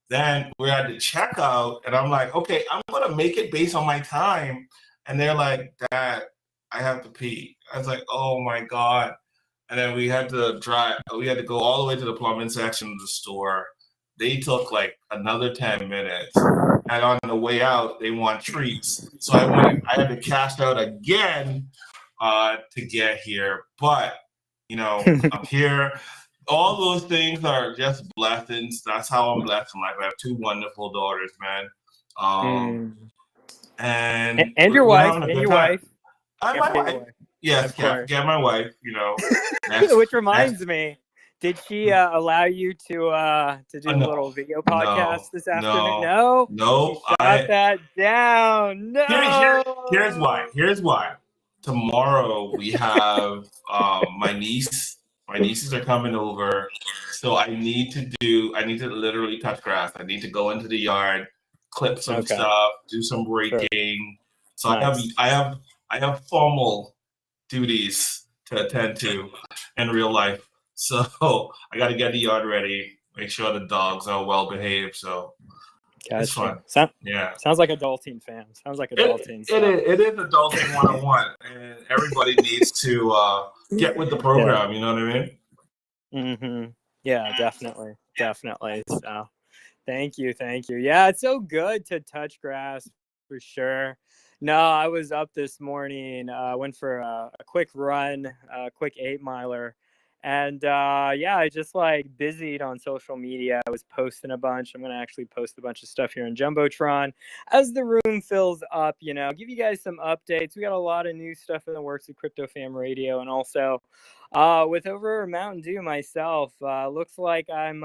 Then we're at the checkout, and I'm like, okay, I'm going to make it based on my time. And they're like, Dad, I have to pee. I was like, oh, my God. And then we had to go all the way to the plumbing section of the store. They took like another 10 minutes. And on the way out, they want treats. So I had to cash out again to get here. But, you know, I'm here. All those things are just blessings. That's how I'm blessed in life. I have 2 wonderful daughters, man. And your wife. And your wife. And my wife. Yes, get my wife, you know. Which reminds me. Did she allow you to do a little video podcast this afternoon? No. She shot that down. No. Here's why. Tomorrow we have my niece. My nieces are coming over, so I need to literally touch grass. I need to go into the yard, clip some stuff, do some raking. So nice. I have formal duties to attend to in real life. So I got to get the yard ready, make sure the dogs are well behaved. So it's fun. Yeah. Sounds like adulting, fam. Sounds like adulting. It is adulting 101, and everybody needs to get with the program. Yeah. You know what I mean? Mm-hmm. Yeah, definitely. So thank you. Yeah, it's so good to touch grass for sure. No, I was up this morning, went for a quick run, a quick 8-miler. And yeah, I just like busied on social media. I was posting a bunch. I'm going to actually post a bunch of stuff here in Jumbotron as the room fills up, give you guys some updates. We got a lot of new stuff in the works with Crypto Fam Radio, and also with over Mountain Dew myself. Looks like I'm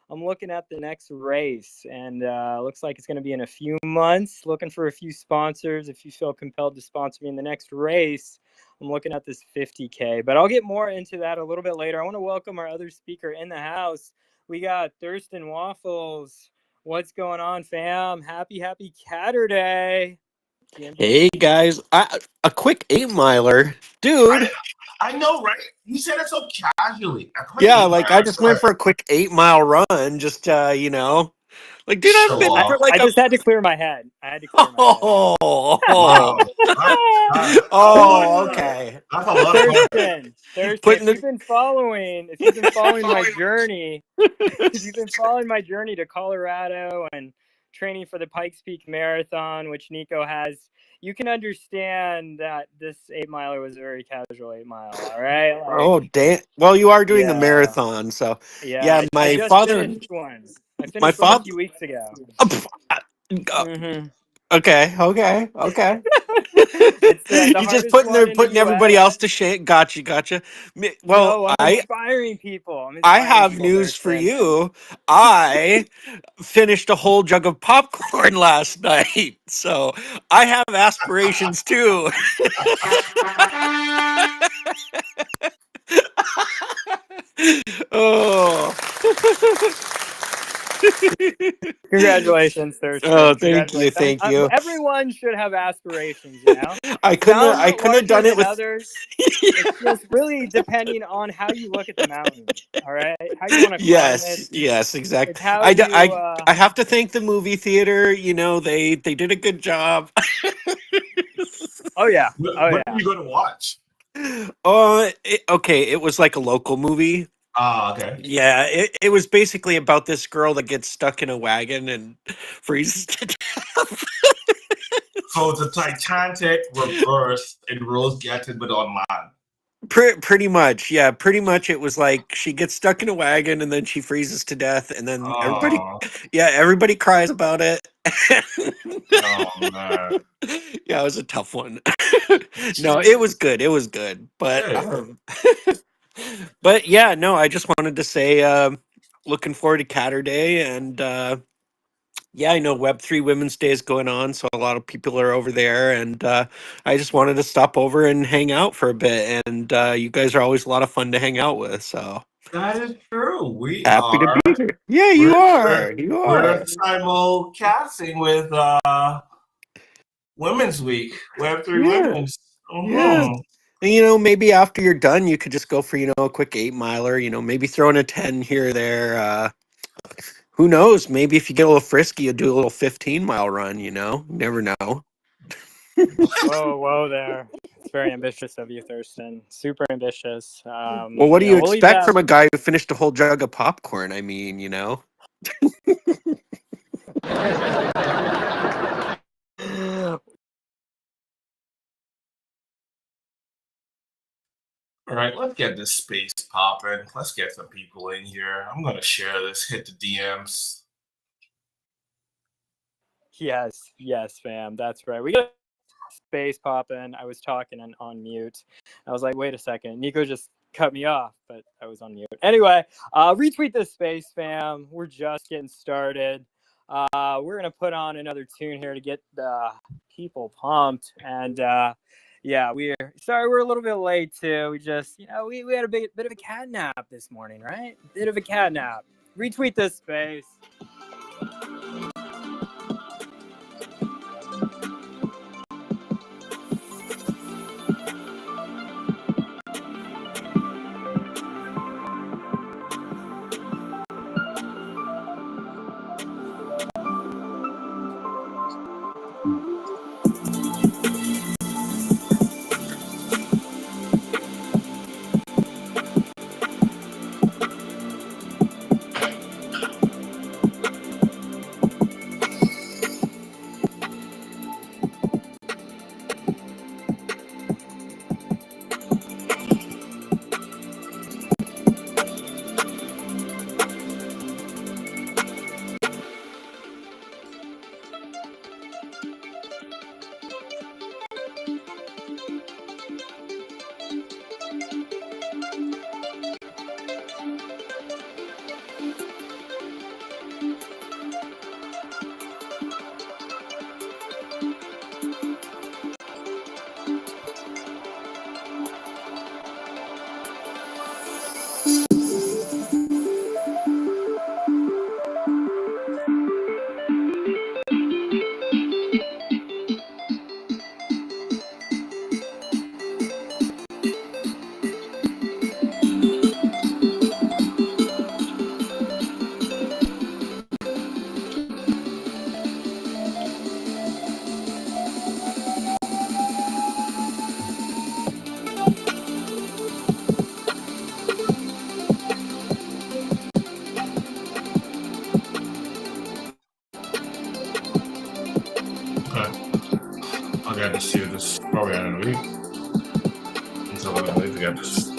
looking at the next race, and looks like it's going to be in a few months. Looking for a few sponsors. If you feel compelled to sponsor me in the next race, I'm looking at this 50K, but I'll get more into that a little bit later. I want to welcome our other speaker in the house. We got Thurston Waffles. What's going on, fam? Happy Caturday. Hey guys, a quick 8-miler, dude. I know, right? You said it so casually. Yeah, like I just went for a quick 8-mile run, just like, dude, I've been for like I just had to clear my head. Oh, okay. That's a lot of Thurston, if you've been following my journey, to Colorado and training for the Pikes Peak Marathon, which NEKO has, you can understand that this 8-miler was a very casual 8-mile. All right. Oh, damn. Well, you are doing the marathon, so yeah. my father. finished one a few weeks ago. Okay. You're just putting everybody else to shame. Gotcha. Well, no, I'm inspiring people. I have news for you. I finished a whole jug of popcorn last night, so I have aspirations too. Oh. Congratulations, Thurston. Oh, thank you. Everyone should have aspirations, I couldn't have done it with others. It's just really depending on how you look at the mountain. All right, how you want to climb it. Yes, exactly. I have to thank the movie theater. They did a good job. Oh yeah. What are you going to watch? Okay, it was like a local movie. Okay. Yeah, it was basically about this girl that gets stuck in a wagon and freezes to death. So it's a Titanic reverse in Rose Getting but on land. Pretty much, yeah. Pretty much, it was like she gets stuck in a wagon and then she freezes to death, and then everybody cries about it. Oh man. Yeah, it was a tough one. No, it was good. But but yeah, no, I just wanted to say looking forward to Caturday, and yeah, I know Web3 Women's Day is going on, so a lot of people are over there, and I just wanted to stop over and hang out for a bit, and you guys are always a lot of fun to hang out with, so. That is true. We happy are. To be here. Yeah, you are. We're simulcasting with Women's Week, Web3 Women's. Yeah. And, maybe after you're done, you could just go for, a quick 8-miler, maybe throw in a 10 here or there. Who knows? Maybe if you get a little frisky, you'll do a little 15-mile run, Never know. Whoa there. It's very ambitious of you, Thurston. Super ambitious. Well, what do you expect from a guy who finished a whole jug of popcorn? I mean, All right, let's get this space popping. Let's get some people in here. I'm going to share this, hit the DMs. Yes, fam. That's right. We got space popping. I was talking and on mute. I was like, wait a second. NEKO just cut me off, but I was on mute. Anyway, retweet this space, fam. We're just getting started. We're going to put on another tune here to get the people pumped. And yeah, we're sorry we're a little bit late too. We just, we had a bit of a cat nap this morning, right? Bit of a cat nap. Retweet this space. I got to see this probably end of the week. So I'm going to get this.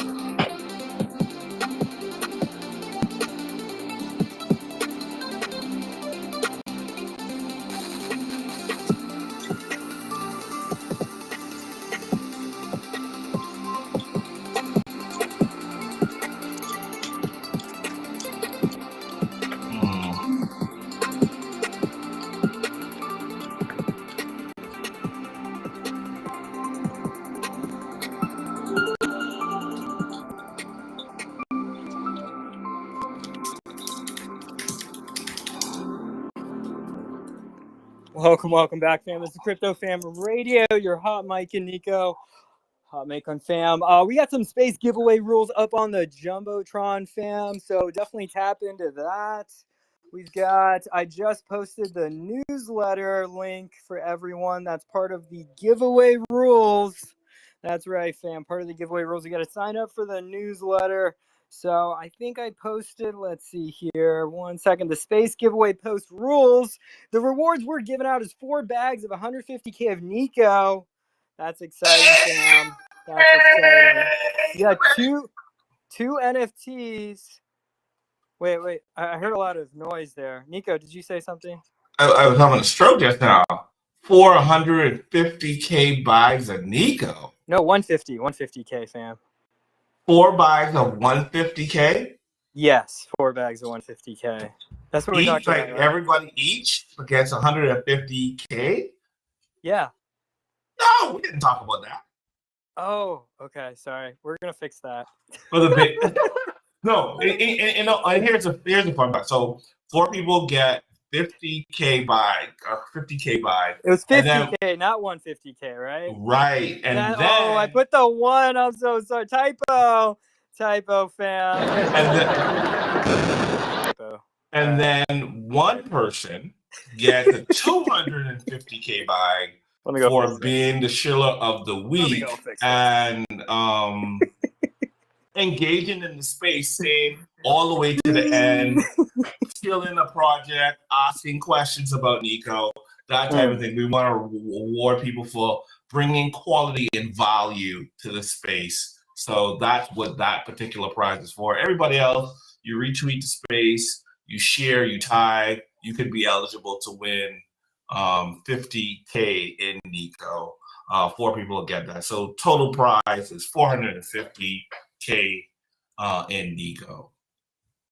Welcome back, fam. This is Crypto Fam Radio, your hot mic and NEKO. Hot mic on fam. We got some space giveaway rules up on the Jumbotron, fam, so definitely tap into that. I just posted the newsletter link for everyone. That's part of the giveaway rules. That's right, fam. Part of the giveaway rules. You got to sign up for the newsletter. So I think I posted, let's see here, 1 second, the space giveaway post rules. The rewards we're giving out is 4 bags of 150K of NEKO. That's exciting, fam. That's exciting. You got two NFTs. Wait. I heard a lot of noise there. NEKO, did you say something? I was having a stroke just now. 450K bags of NEKO. No, 150K, fam. 4 bags of 150K? Yes, 4 bags of 150K. That's what we're talking about. Right? Everybody each gets 150K? Yeah. No, we didn't talk about that. Oh, okay. Sorry. We're going to fix that. For the big... No, and here's the fun part. So 4 people get 50K bag or 50K bag. It was 50K, not 150K, right? Right. And then I put the 1. I'm so sorry. Typo, fam. And then one person gets a 250K bag for being the Shiller of the week and engaging in the space, staying all the way to the end, killing a project, asking questions about NEKO, that type of thing. We want to reward people for bringing quality and value to the space. So that's what that particular prize is for. Everybody else, you retweet the space, you share, you tag, you could be eligible to win 50K in NEKO. 4 people will get that. So total prize is 450K in NEKO.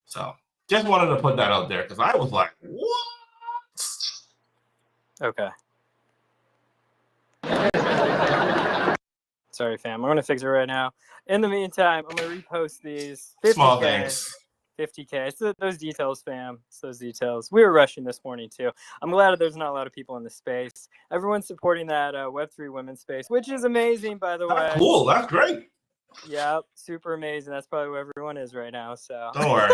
So just wanted to put that out there because I was like, what? Okay. Sorry, fam. I'm going to fix it right now. In the meantime, I'm going to repost these. 50K. Small things. 50K. It's those details, fam. It's those details. We were rushing this morning, too. I'm glad that there's not a lot of people in the space. Everyone's supporting that Web3 women's space, which is amazing, by the way. Cool. That's great. Yep. Super amazing. That's probably where everyone is right now. So don't worry.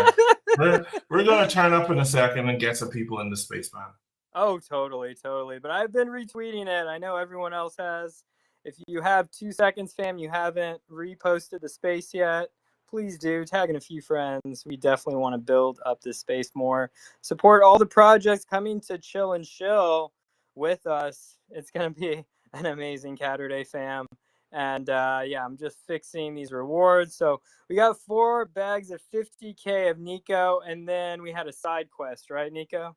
we're going to turn up in a second and get some people in the space, man. Oh, totally. But I've been retweeting it. I know everyone else has. If you have 2 seconds, fam, you haven't reposted the space yet, please do. Tag in a few friends. We definitely want to build up this space more. Support all the projects coming to ChillnShill with us. It's going to be an amazing Caturday, fam. And yeah, I'm just fixing these rewards. So we got 4 bags of 50K of NEKO, and then we had a side quest, right, NEKO?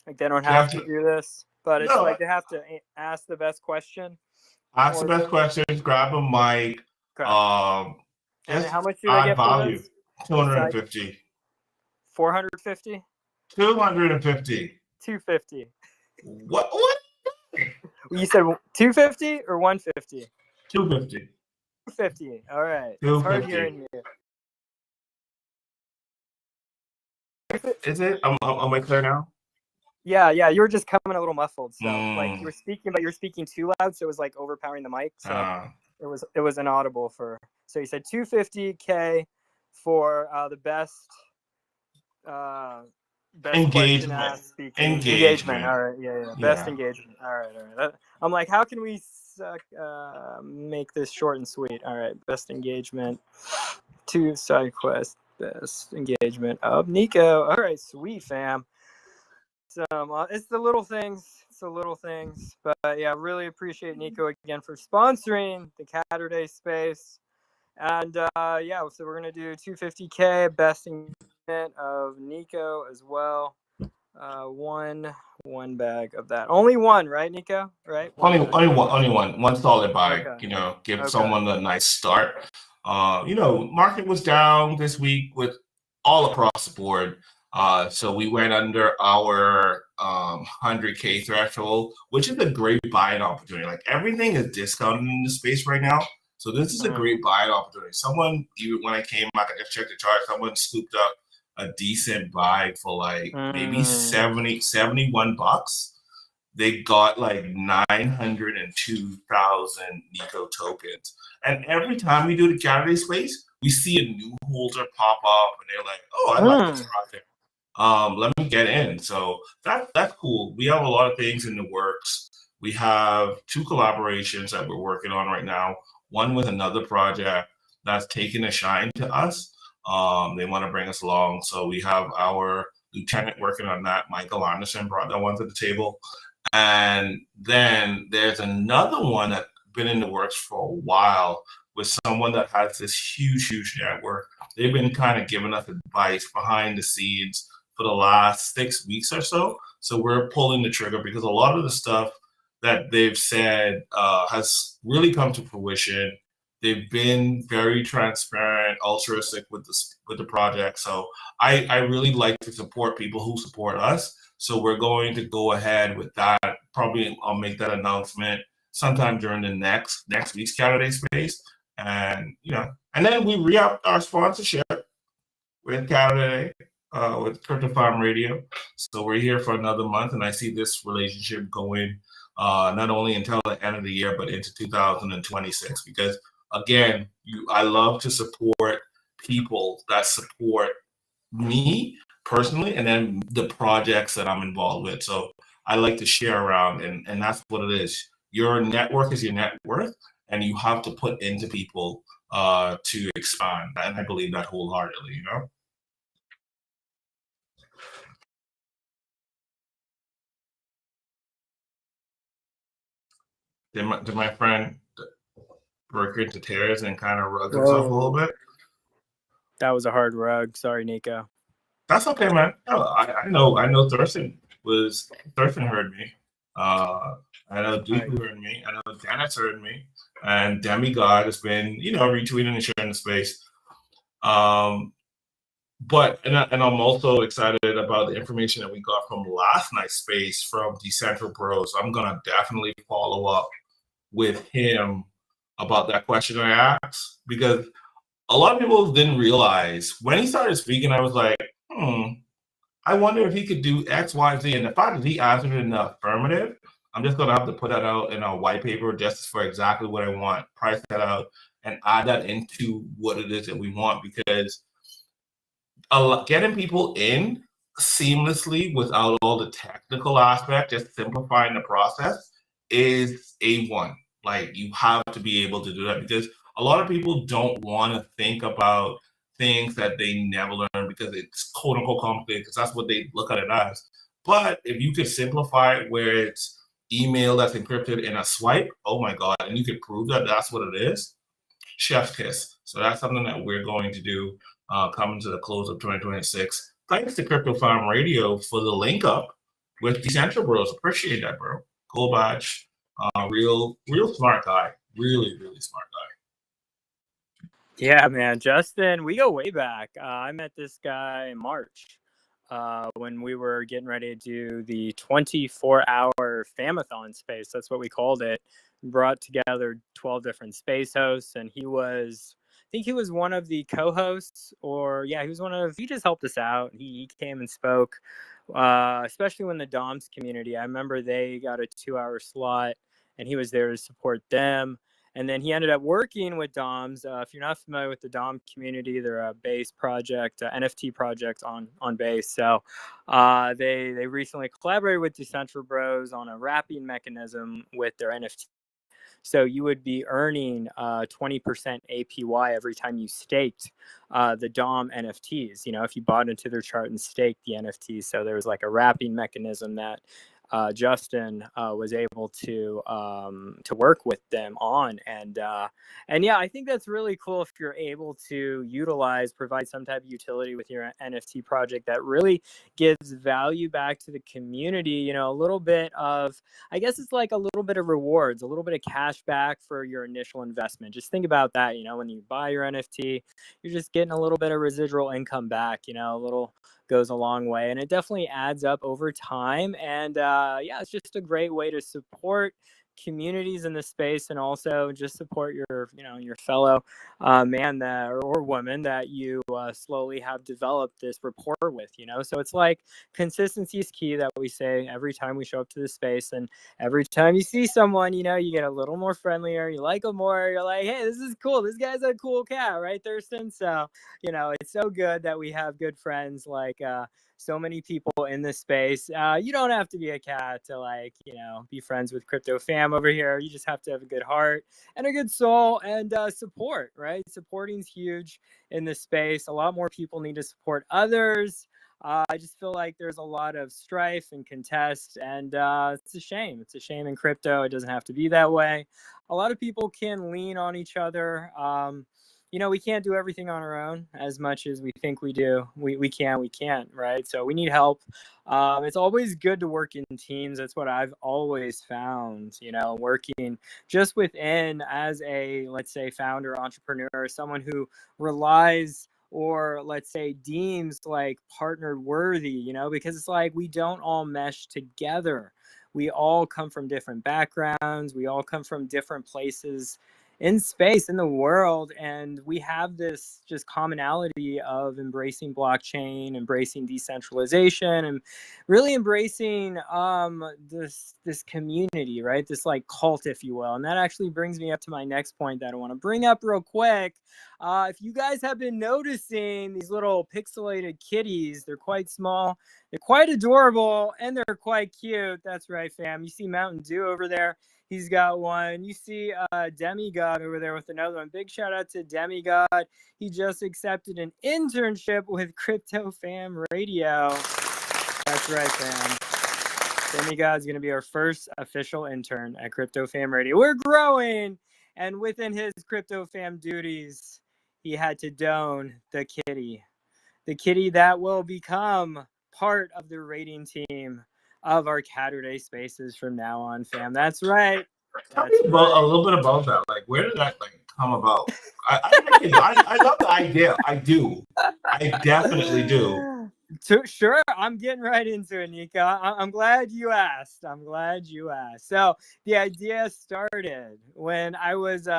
Like they don't have to do this, but it's like they have to ask the best question. Ask the best questions, grab a mic. And how much do they get value? for this? 250. 450? 250. 250. What? You said 250 or 150? 250. 250. All right. It's hard hearing you. Is it? Am I clear now? Yeah. You were just coming a little muffled. So like you were speaking, but you're speaking too loud, so it was like overpowering the mic. So it was inaudible for. So you said 250K for the best engagement. Engagement. All right. Yeah. Best engagement. All right. I'm like, how can we make this short and sweet? All right. Best engagement. 2 side quests. Best engagement of NEKO. All right. Sweet, fam. awesome. It's the little things. It's the little things. But yeah, really appreciate NEKO again for sponsoring the Caturday space. And yeah, so we're gonna do 250K best engagement of NEKO as well. One bag of that. Only one, right, NEKO? Right? One solid buy. Okay. You know, give someone a nice start. You know, market was down this week with all across the board. So we went under our 100K threshold, which is a great buying opportunity. Like everything is discounted in the space right now. So this is a great buying opportunity. Someone, even when I came back, I just checked the chart, someone scooped up a decent buy for like maybe 71 bucks. They got like 902,000 NEKO tokens. And every time we do the Caturday space, we see a new holder pop up and they're like, oh, I like this project. Let me get in. So that's cool. We have a lot of things in the works. We have 2 collaborations that we're working on right now. One with another project that's taking a shine to us. They want to bring us along. So we have our lieutenant working on that. Michael Anderson brought that one to the table. And then there's another one that's been in the works for a while with someone that has this huge network. They've been kind of giving us advice behind the scenes for the last 6 weeks or so. So we're pulling the trigger because a lot of the stuff that they've said has really come to fruition. They've been very transparent, altruistic with the project. So I really like to support people who support us. So we're going to go ahead with that. Probably I'll make that announcement sometime during the next week's Caturday space. And you know, and then we re-upped our sponsorship with Caturday, with Crypto Farm Radio. So we're here for another month, and I see this relationship going not only until the end of the year, but into 2026. Because again, I love to support people that support me personally, and then the projects that I'm involved with. So I like to share around, and that's what it is. Your network is your net worth, and you have to put into people to expand. And I believe that wholeheartedly, you know? Did my friend break into tears and kind of rug himself a little bit? That was a hard rug. Sorry, NEKO. That's okay, man. No, I know Thurston heard me. I know Duke heard me. I know Dennis heard me. And Demigod has been, you know, retweeting and sharing the space. But I'm also excited about the information that we got from last night's space from Decentral Bros. I'm gonna definitely follow up with him about that question I asked, because a lot of people didn't realize when he started speaking, I was like, I wonder if he could do X, Y, Z. And the fact that he answered in the affirmative, I'm just gonna have to put that out in a white paper just for exactly what I want, price that out, and add that into what it is that we want, because getting people in seamlessly without all the technical aspect, just simplifying the process is A1. Like, you have to be able to do that, because a lot of people don't want to think about things that they never learn because it's quote unquote complicated, because that's what they look at it as. But if you could simplify it where it's email that's encrypted in a swipe, oh my God, and you could prove that that's what it is, chef's kiss. So that's something that we're going to do coming to the close of 2026. Thanks to Crypto Farm Radio for the link up with Decentral Bros. Appreciate that, bro. Cool badge. Real smart guy. Really smart guy. Yeah, man. Justin, we go way back. I met this guy in March when we were getting ready to do the 24-hour Famathon space. That's what we called it. We brought together 12 different space hosts, and he think he was one of the co-hosts, or yeah, he just helped us out. He came and spoke, especially when the DOMS community, I remember they got a 2-hour slot and he was there to support them. And then he ended up working with DOMS. If you're not familiar with the DOM community, they're a Base project, NFT project on Base. So they recently collaborated with Decentral Bros on a wrapping mechanism with their NFT. So you would be earning 20% APY every time you staked the DOM NFTs, if you bought into their chart and staked the NFTs. So there was like a wrapping mechanism that Justin was able to work with them on, and yeah, I think that's really cool if you're able to provide some type of utility with your NFT project that really gives value back to the community. A little bit of, I guess it's like a little bit of rewards, a little bit of cash back for your initial investment. Just think about that. When you buy your NFT, you're just getting a little bit of residual income back. A little goes a long way, and it definitely adds up over time. And yeah, it's just a great way to support communities in the space, and also just support your fellow man or woman that you slowly have developed this rapport with. So it's like consistency is key, that we say every time we show up to the space, and every time you see someone, you get a little more friendlier, you like them more, you're like, hey, this is cool, this guy's a cool cat, right, Thurston? So it's so good that we have good friends like so many people in this space. You don't have to be a cat to be friends with Crypto Fam over here. You just have to have a good heart and a good soul, and support, right? Supporting's huge in this space. A lot more people need to support others. I just feel like there's a lot of strife and contest, and it's a shame. It's a shame in crypto. It doesn't have to be that way. A lot of people can lean on each other. We can't do everything on our own as much as we think we do. We can't, right? So we need help. It's always good to work in teams. That's what I've always found, working just within as a, let's say, founder, entrepreneur, someone who relies or, let's say, deems like partner worthy, because it's like we don't all mesh together. We all come from different backgrounds. We all come from different places in space, in the world, and we have this just commonality of embracing blockchain, embracing decentralization, and really embracing this community, right? This like cult, if you will. And that actually brings me up to my next point that I want to bring up real quick. If you guys have been noticing these little pixelated kitties, they're quite small, they're quite adorable, and they're quite cute. That's right, fam. You see Mountain Dew over there. He's got one. You see Demigod over there with another one. Big shout out to Demigod. He just accepted an internship with Crypto Fam Radio. That's right, fam. Demigod's going to be our first official intern at Crypto Fam Radio. We're growing. And within his Crypto Fam duties, he had to don the kitty. The kitty that will become part of the rating team of our Caturday spaces from now on, fam. That's right. Tell me about a little bit about that. Like, where did that come about? I love the idea. I do. I definitely do. Sure, I'm getting right into it, Nika. I'm glad you asked. So the idea started when I was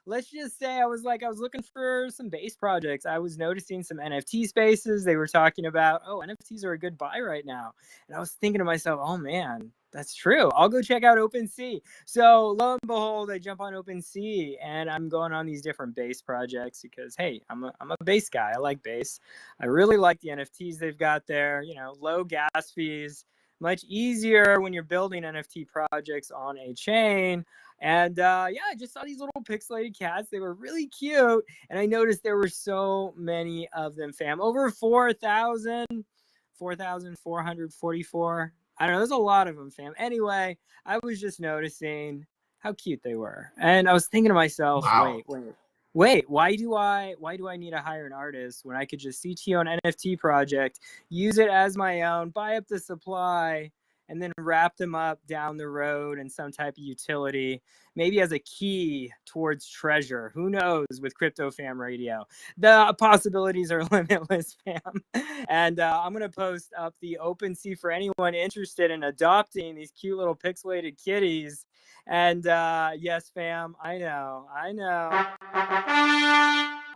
let's just say I was looking for some base projects. I was noticing some NFT spaces. They were talking about, oh, NFTs are a good buy right now. And I was thinking to myself, oh man, that's true. I'll go check out OpenSea. So lo and behold, I jump on OpenSea and I'm going on these different base projects because, hey, I'm a base guy. I like base. I really like the NFTs they've got there. Low gas fees, much easier when you're building NFT projects on a chain. And yeah, I just saw these little pixelated cats. They were really cute. And I noticed there were so many of them, fam. Over 4,444. I don't know. There's a lot of them, fam. Anyway, I was just noticing how cute they were. And I was thinking to myself, wow. Wait, why do I need to hire an artist when I could just CTO an NFT project, use it as my own, buy up the supply, and then wrap them up down the road in some type of utility, maybe as a key towards treasure. Who knows with Crypto Fam Radio? The possibilities are limitless, fam. And I'm going to post up the OpenSea for anyone interested in adopting these cute little pixelated kitties. And yes, fam, I know.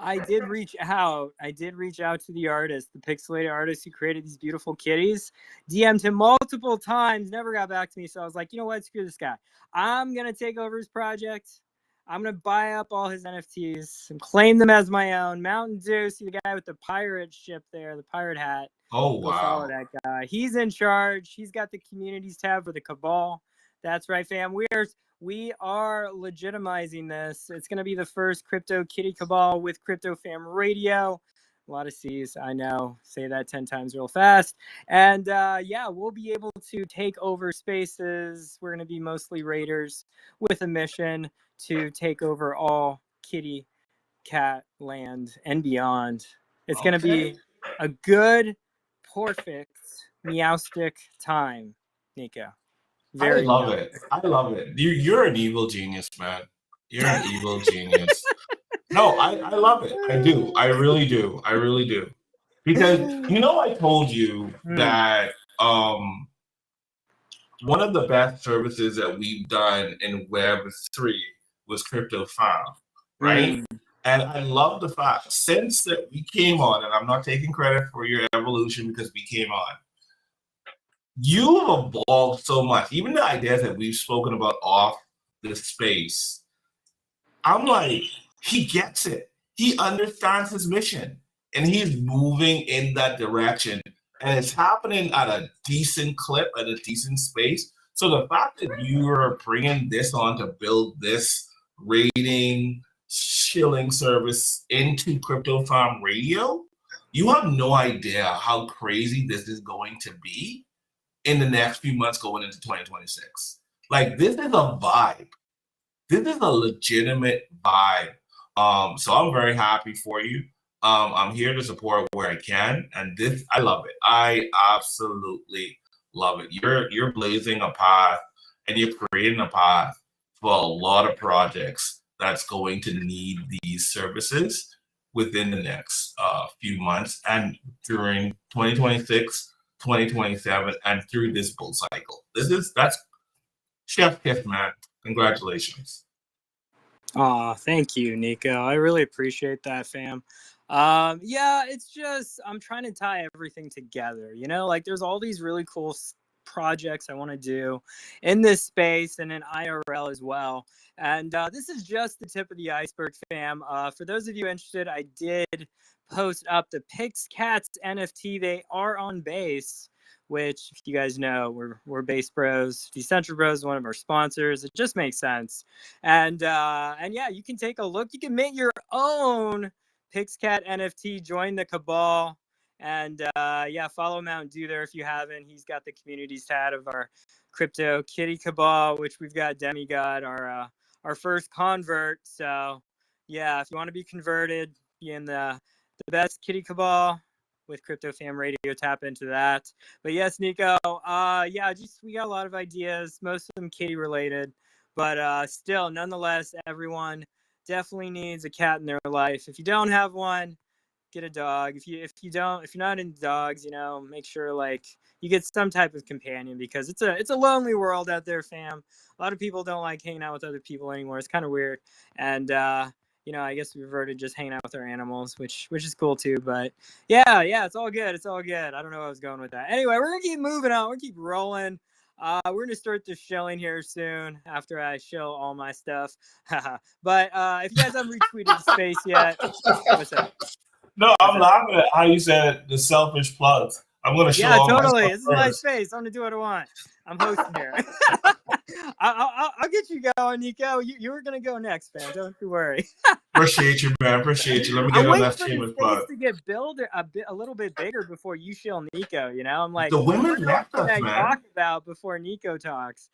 I did reach out to the artist, the pixelated artist who created these beautiful kitties. DM'd him multiple times, never got back to me. So I was like, you know what? Screw this guy. I'm going to take over his project. I'm going to buy up all his NFTs and claim them as my own. Mountain Dew, see the guy with the pirate ship there, the pirate hat. Oh, Go follow that guy. He's in charge. He's got the communities tab for the Cabal. That's right, fam. We are legitimizing this. It's going to be the first Crypto Kitty Cabal with Crypto Fam Radio. A lot of C's, I know. Say that 10 times real fast. And yeah, we'll be able to take over spaces. We're going to be mostly raiders with a mission to take over all kitty cat land and beyond. It's going to be a good, perfect, meowstic time, NEKO. I love it. I love it. You're an evil genius, man. You're an evil genius. No, I love it. I do. I really do. I really do. Because I told you that one of the best services that we've done in Web3 was Crypto Farm, right? And I love the fact since that we came on, and I'm not taking credit for your evolution because we came on. You've evolved so much. Even the ideas that we've spoken about off the space, I'm like, he gets it. He understands his mission, and he's moving in that direction. And it's happening at a decent clip, at a decent space. So the fact that you are bringing this on to build this rating, shilling service into Crypto Farm Radio, you have no idea how crazy this is going to be in the next few months going into 2026. Like, this is a vibe. This is a legitimate vibe. So I'm very happy for you. I'm here to support where I can, and this, I love it. I absolutely love it. You're blazing a path, and you're creating a path for a lot of projects that's going to need these services within the next few months and during 2026, 2027, and through this bull cycle. That's chef kiss, man. Congratulations. Aw, thank you, NEKO. I really appreciate that, fam. Yeah, it's just I'm trying to tie everything together. Like there's all these really cool projects I want to do in this space and in IRL as well. And this is just the tip of the iceberg, fam. For those of you interested, I did post up the PixCatsNFT. They are on base, which, if you guys know, we're Base Bros. Decentral Bros is one of our sponsors. It just makes sense. And yeah, you can take a look. You can make your own PixCatNFT. Join the cabal. And yeah, follow Mountain Dew there if you haven't. He's got the communities tab of our Crypto Kitty Cabal, which we've got Demigod, our first convert. So yeah, if you want to be converted, be in the best Kitty Cabal with Crypto Fam Radio, tap into that. But yes, NEKO, yeah, we got a lot of ideas, most of them kitty related, but still, nonetheless, everyone definitely needs a cat in their life. If you don't have one, get a dog. If you're not into dogs, make sure like you get some type of companion, because it's a lonely world out there, fam. A lot of people don't like hanging out with other people anymore. It's kind of weird. And I guess we reverted just hanging out with our animals, which is cool too. But yeah, it's all good. It's all good. I don't know where I was going with that. Anyway, we're gonna keep moving on. We're gonna keep rolling. We're gonna start the shilling here soon after I shill all my stuff. But if you guys haven't retweeted the space yet, what's up? No, I'm laughing at how you said the selfish plugs. I'm gonna show all totally. my This is my space. I'm gonna do what I want. I'm hosting here. I'll get you going, NEKO. You were gonna go next, man. Don't you worry. Appreciate you, man. Appreciate you. Let me get on that shameless plug. To get built a little bit bigger before you shill NEKO. I'm like, the women left us, man. Talk about before NEKO talks.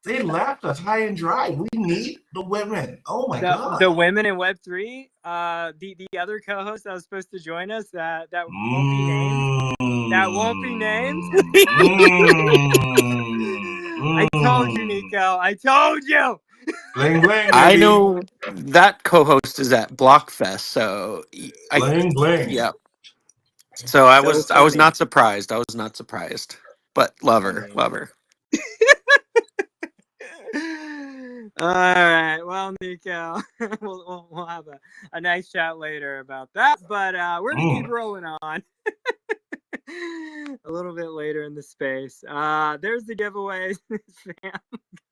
They left us high and dry. We need the women. Oh my god. The women in Web3. The other co-host that was supposed to join us that won't be named. That won't be named. I told you, NEKO. I told you. Bling bling. Baby. I know that co-host is at Blockfest, so bling bling. Yeah. So I was not surprised. But love her. All right, well, NEKO, we'll have a nice chat later about that, but we're gonna keep rolling on. A little bit later in the space. There's the giveaways, fam.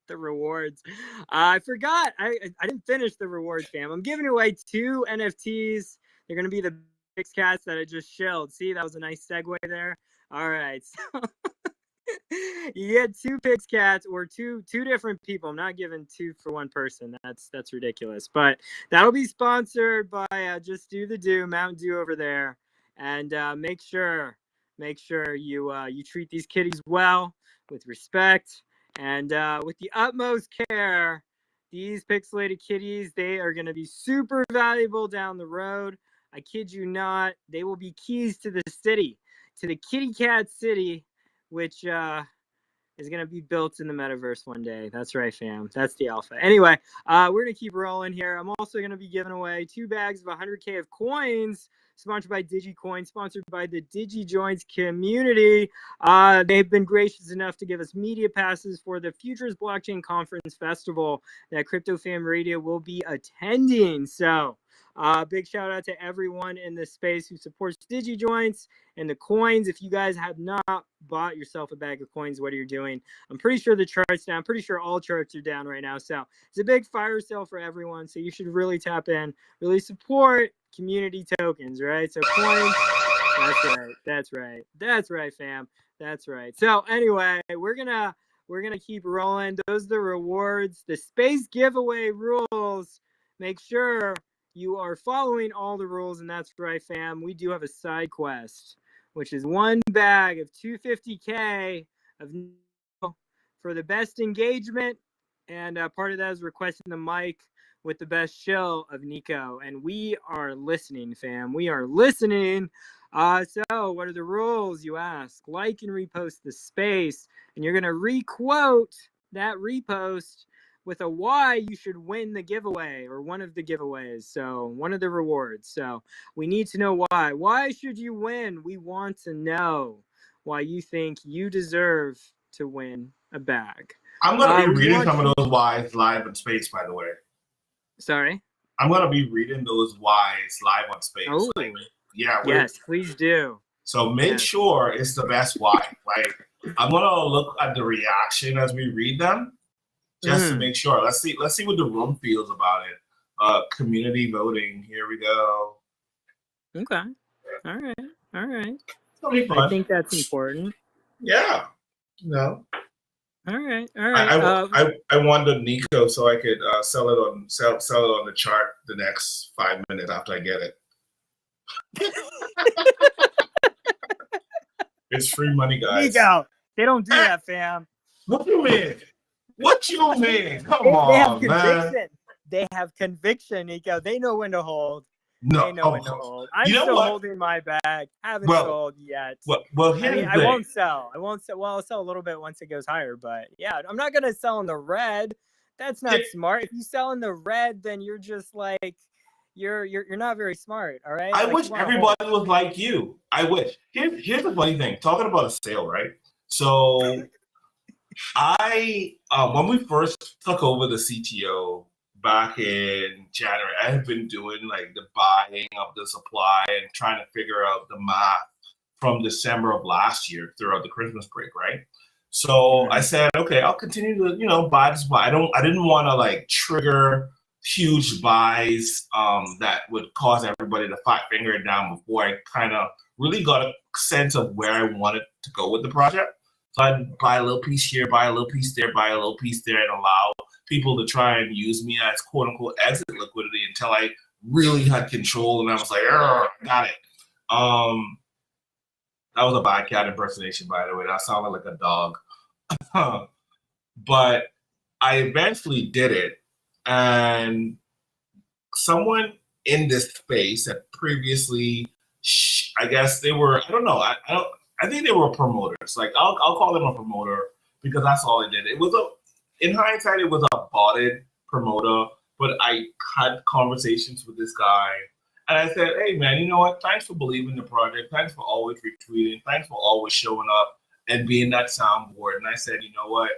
The rewards. I forgot. I didn't finish the rewards, fam. I'm giving away 2 NFTs. They're gonna be the PixCats that I just shilled. See, that was a nice segue there. All right. So You get 2 PixCats or two different people. I'm not giving 2 for one person. That's ridiculous. But that'll be sponsored by Just Do the Do, Mountain Dew over there. And make sure you treat these kitties well, with respect, and with the utmost care. These pixelated kitties, they are going to be super valuable down the road. I kid you not. They will be keys to the city, to the Kitty Cat City, which is going to be built in the metaverse one day. That's right, fam. That's the alpha. Anyway, we're going to keep rolling here. I'm also going to be giving away 2 bags of 100K of coins, sponsored by DigiCoin, sponsored by the DigiJoins community. They've been gracious enough to give us media passes for the Futures Blockchain Conference Festival that Crypto Fam Radio will be attending. So, big shout out to everyone in this space who supports DigiJoins and the coins. If you guys have not bought yourself a bag of coins, what are you doing? I'm pretty sure the chart's down. I'm pretty sure all charts are down right now. So it's a big fire sale for everyone. So you should really tap in, really support community tokens, right? So coins, that's right, fam. That's right. So anyway, we're gonna keep rolling. Those are the rewards, the space giveaway rules. Make sure you are following all the rules, and that's right, fam. We do have a side quest, which is 1 bag of 250K of for the best engagement, and part of that is requesting the mic with the best shill of NEKO, and we are listening, fam. We are listening. So what are the rules, you ask? Like and repost the space, and you're gonna requote that repost with a why you should win the giveaway, or one of the giveaways. So one of the rewards. So we need to know why. Why should you win? We want to know why you think you deserve to win a bag. I'm going to be reading some of those whys live on space, by the way. Sorry? I'm going to be reading those whys live on space. Oh, like, yeah. Yes, please do. So make sure it's the best why. Like, I'm going to look at the reaction as we read them, just to make sure. Let's see what the room feels about it. Community voting. Here we go. Okay. All right. It'll be fun. I think that's important. Yeah. No. All right. I won the NEKO so I could sell it on the chart the next 5 minutes after I get it. It's free money, guys. NEKO. They don't do that, fam. What you mean? Come on, man. They have conviction, NEKO. They know when to hold. No, they know when to hold. I'm still holding my bag. Haven't sold yet. Well, here's the thing. I won't sell. Well, I'll sell a little bit once it goes higher. But yeah, I'm not gonna sell in the red. That's not smart. If you sell in the red, then you're just like you're not very smart. All right. I wish everybody was like you. I wish. Here's the funny thing. Talking about a sale, right? So I when we first took over the CTO back in January, I had been doing like the buying of the supply and trying to figure out the math from December of last year throughout the Christmas break, right? So I said, okay, I'll continue to, buy this. I didn't want to like trigger huge buys that would cause everybody to finger it down before I kind of really got a sense of where I wanted to go with the project. So I'd buy a little piece here, buy a little piece there, buy a little piece there, and allow people to try and use me as quote unquote exit liquidity until I really had control and I was like, got it. That was a bad cat impersonation, by the way. That sounded like a dog. But I eventually did it. And someone in this space that previously, I guess they were, I don't know. I think they were promoters. Like I'll call them a promoter because that's all I did. It was in hindsight, it was a botted promoter, but I had conversations with this guy and I said, hey man, you know what? Thanks for believing the project. Thanks for always retweeting. Thanks for always showing up and being that soundboard. And I said, you know what?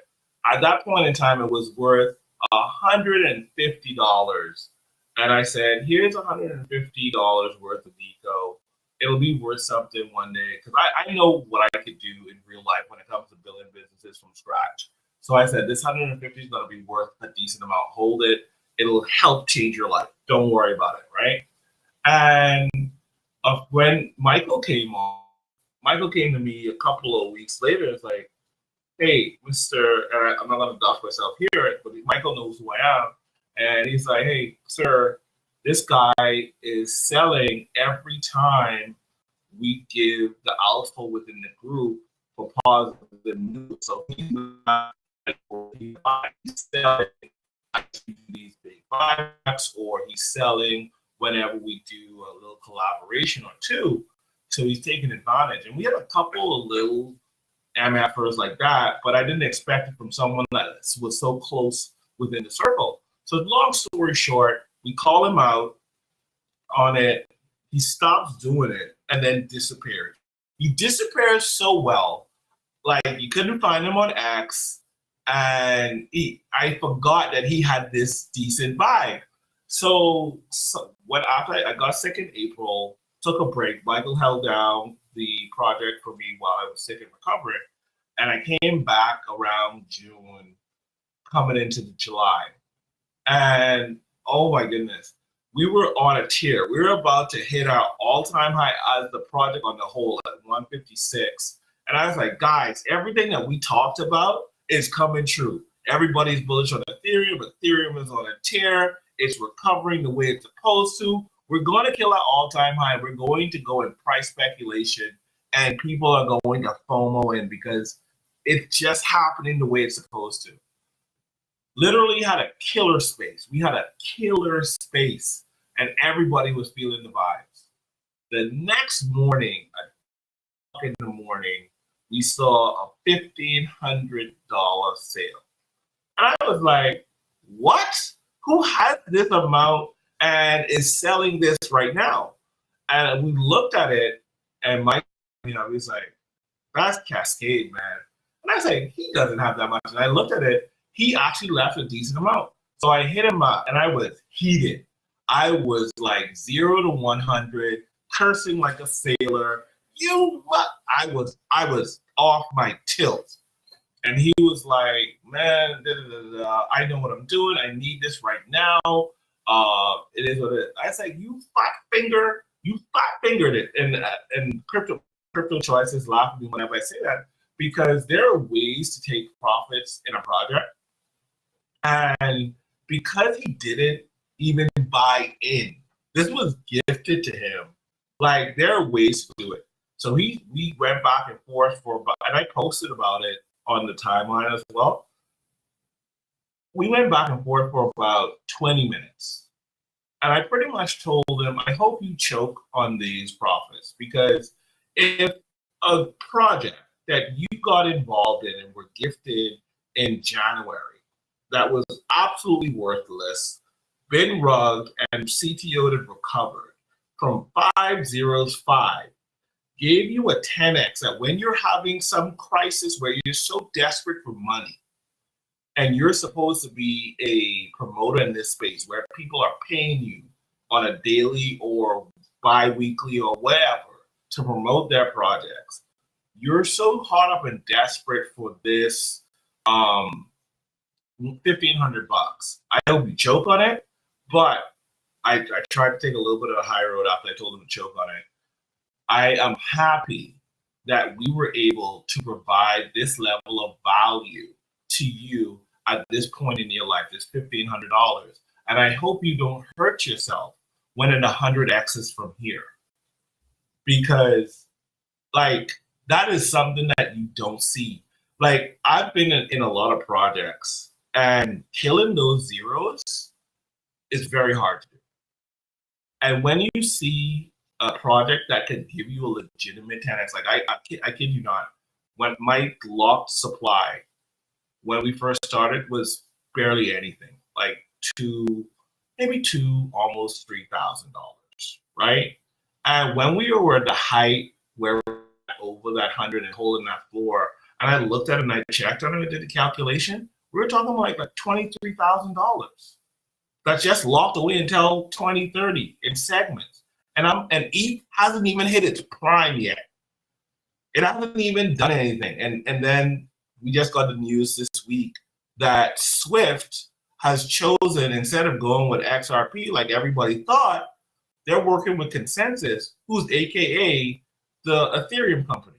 At that point in time, it was worth $150. And I said, here's $150 worth of NEKO. It'll be worth something one day because I know what I could do in real life when it comes to building businesses from scratch. So I said, this 150 is going to be worth a decent amount. Hold it. It'll help change your life. Don't worry about it, right? And when Michael came to me a couple of weeks later. It's like, hey, Mr. I'm not going to dox myself here, but Michael knows who I am. And he's like, hey, sir, this guy is selling every time we give the alpha within the group for positive news. So he's not he's selling these big buybacks, or he's selling whenever we do a little collaboration or two. So he's taking advantage. And we had a couple of little MFers like that, but I didn't expect it from someone that was so close within the circle. So long story short, we call him out on it. He stops doing it and then disappeared. He disappears so well, like you couldn't find him on X, and I forgot that he had this decent vibe. So when after I got sick in April, took a break. Michael held down the project for me while I was sick and recovering, and I came back around June, coming into July, and oh my goodness, we were on a tear. We were about to hit our all-time high as the project on the whole at 156. And I was like, guys, everything that we talked about is coming true. Everybody's bullish on Ethereum. Ethereum is on a tear. It's recovering the way it's supposed to. We're going to kill our all-time high. We're going to go in price speculation, and people are going to FOMO in because it's just happening the way it's supposed to. Literally had a killer space. We had a killer space, and everybody was feeling the vibes. The next morning, in the morning, we saw a $1,500 sale. And I was like, what? Who has this amount and is selling this right now? And we looked at it, and Mike, he was like, that's Cascade, man. And I was like, he doesn't have that much. And I looked at it, he actually left a decent amount. So I hit him up, and I was heated. I was like 0 to 100, cursing like a sailor. You what? I was off my tilt. And he was like, man, I know what I'm doing. I need this right now. It is what it is. I was like, you fat-fingered it. And crypto choices laugh at me whenever I say that, because there are ways to take profits in a project. And because he didn't even buy in, this was gifted to him. Like, there are ways to do it. So we went back and forth and I posted about it on the timeline as well. We went back and forth for about 20 minutes. And I pretty much told him, I hope you choke on these profits, because if a project that you got involved in and were gifted in January that was absolutely worthless, been rugged, and CTO'd and recovered from 505, gave you a 10x, that when you're having some crisis where you're so desperate for money, and you're supposed to be a promoter in this space where people are paying you on a daily or bi-weekly or whatever to promote their projects, you're so caught up and desperate for this $1,500. I hope you choke on it, but I tried to take a little bit of a high road after I told him to choke on it. I am happy that we were able to provide this level of value to you at this point in your life, this $1,500. And I hope you don't hurt yourself when it 100x's from here. Because, like, that is something that you don't see. Like, I've been in a lot of projects, and killing those zeros is very hard to do. And when you see a project that can give you a legitimate 10x, like I kid you not, when my locked supply, when we first started, was barely anything, like maybe almost $3,000, right? And when we were at the height where we were over that 100 and holding that floor, and I looked at it and I checked on it and did the calculation, we were talking like $23,000. That's just locked away until 2030 in segments. And ETH hasn't even hit its prime yet. It hasn't even done anything. And then we just got the news this week that Swift has chosen, instead of going with XRP like everybody thought, they're working with Consensus, who's AKA the Ethereum company.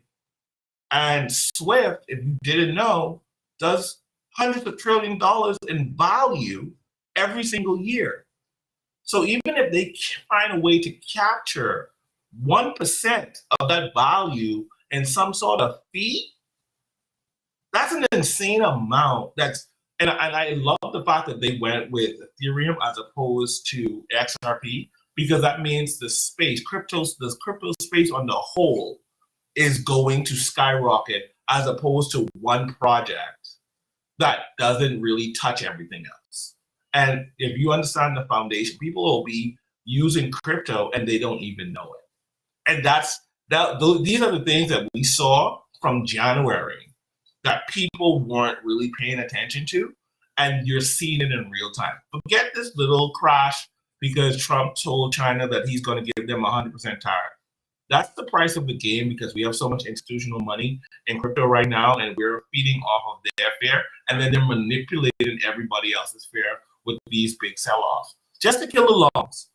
And Swift, if you didn't know, does hundreds of trillions of dollars in value every single year. So even if they find a way to capture 1% of that value in some sort of fee, that's an insane amount. And I love the fact that they went with Ethereum as opposed to XRP, because that means the crypto space on the whole is going to skyrocket as opposed to one project that doesn't really touch everything else. And if you understand the foundation, people will be using crypto and they don't even know it. And these are the things that we saw from January that people weren't really paying attention to, and you're seeing it in real time. Forget this little crash because Trump told China that he's going to give them 100% tariff. That's the price of the game, because we have so much institutional money in crypto right now, and we're feeding off of their fare, and then they're manipulating everybody else's fare with these big sell-offs just to kill the longs.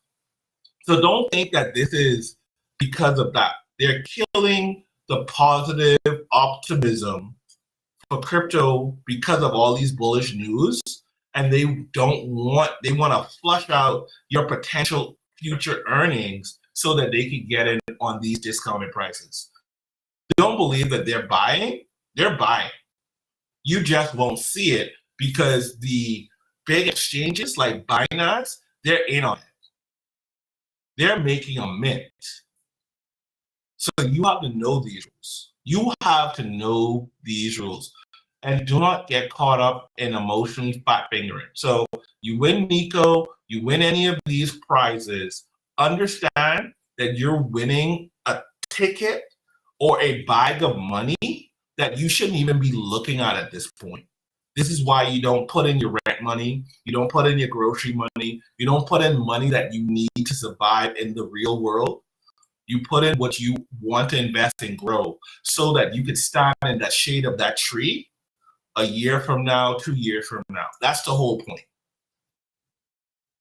So don't think that this is because of that. They're killing the positive optimism for crypto because of all these bullish news, and they want to flush out your potential future earnings so that they can get in on these discounted prices. Don't believe that they're buying. They're buying. You just won't see it because the big exchanges like Binance, they're in on it. They're making a mint. So you have to know these rules. You have to know these rules. And do not get caught up in emotionally fat fingering. So you win NEKO, you win any of these prizes, understand that you're winning a ticket or a bag of money that you shouldn't even be looking at this point. This is why you don't put in your rent money, you don't put in your grocery money, you don't put in money that you need to survive in the real world. You put in what you want to invest and grow so that you can stand in that shade of that tree a year from now, 2 years from now. That's the whole point.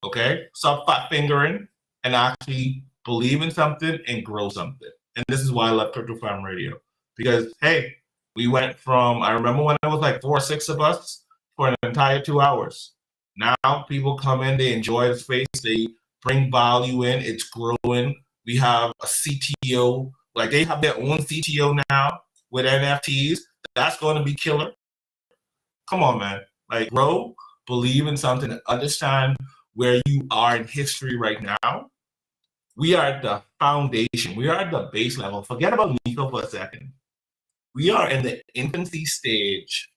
Okay? Stop fat fingering and actually believe in something and grow something. And this is why I love Crypto Farm Radio. Because, hey, we went from, I remember when it was like 4 or 6 of us for an entire 2 hours. Now people come in, they enjoy the space, they bring value in, it's growing. We have a CTO, like they have their own CTO now with NFTs. That's going to be killer. Come on, man. Like, grow, believe in something, understand where you are in history right now. We are at the foundation. We are at the base level. Forget about NEKO for a second. We are in the infancy stage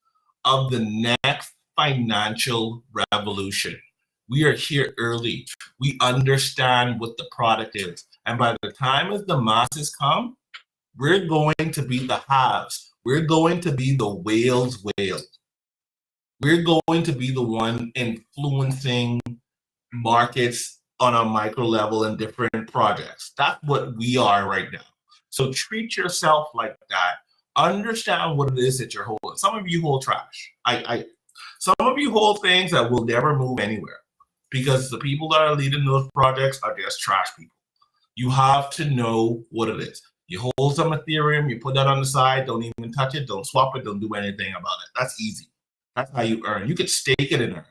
of the next financial revolution. We are here early. We understand what the product is. And by the time as the masses come, we're going to be the haves. We're going to be the whale's whale. We're going to be the one influencing markets on a micro level in different projects. That's what we are right now. So treat yourself like that. Understand what it is that you're holding. Some of you hold trash. Some of you hold things that will never move anywhere because the people that are leading those projects are just trash people. You have to know what it is. You hold some Ethereum, you put that on the side, don't even touch it, don't swap it, don't do anything about it. That's easy. That's how you earn. You could stake it and earn.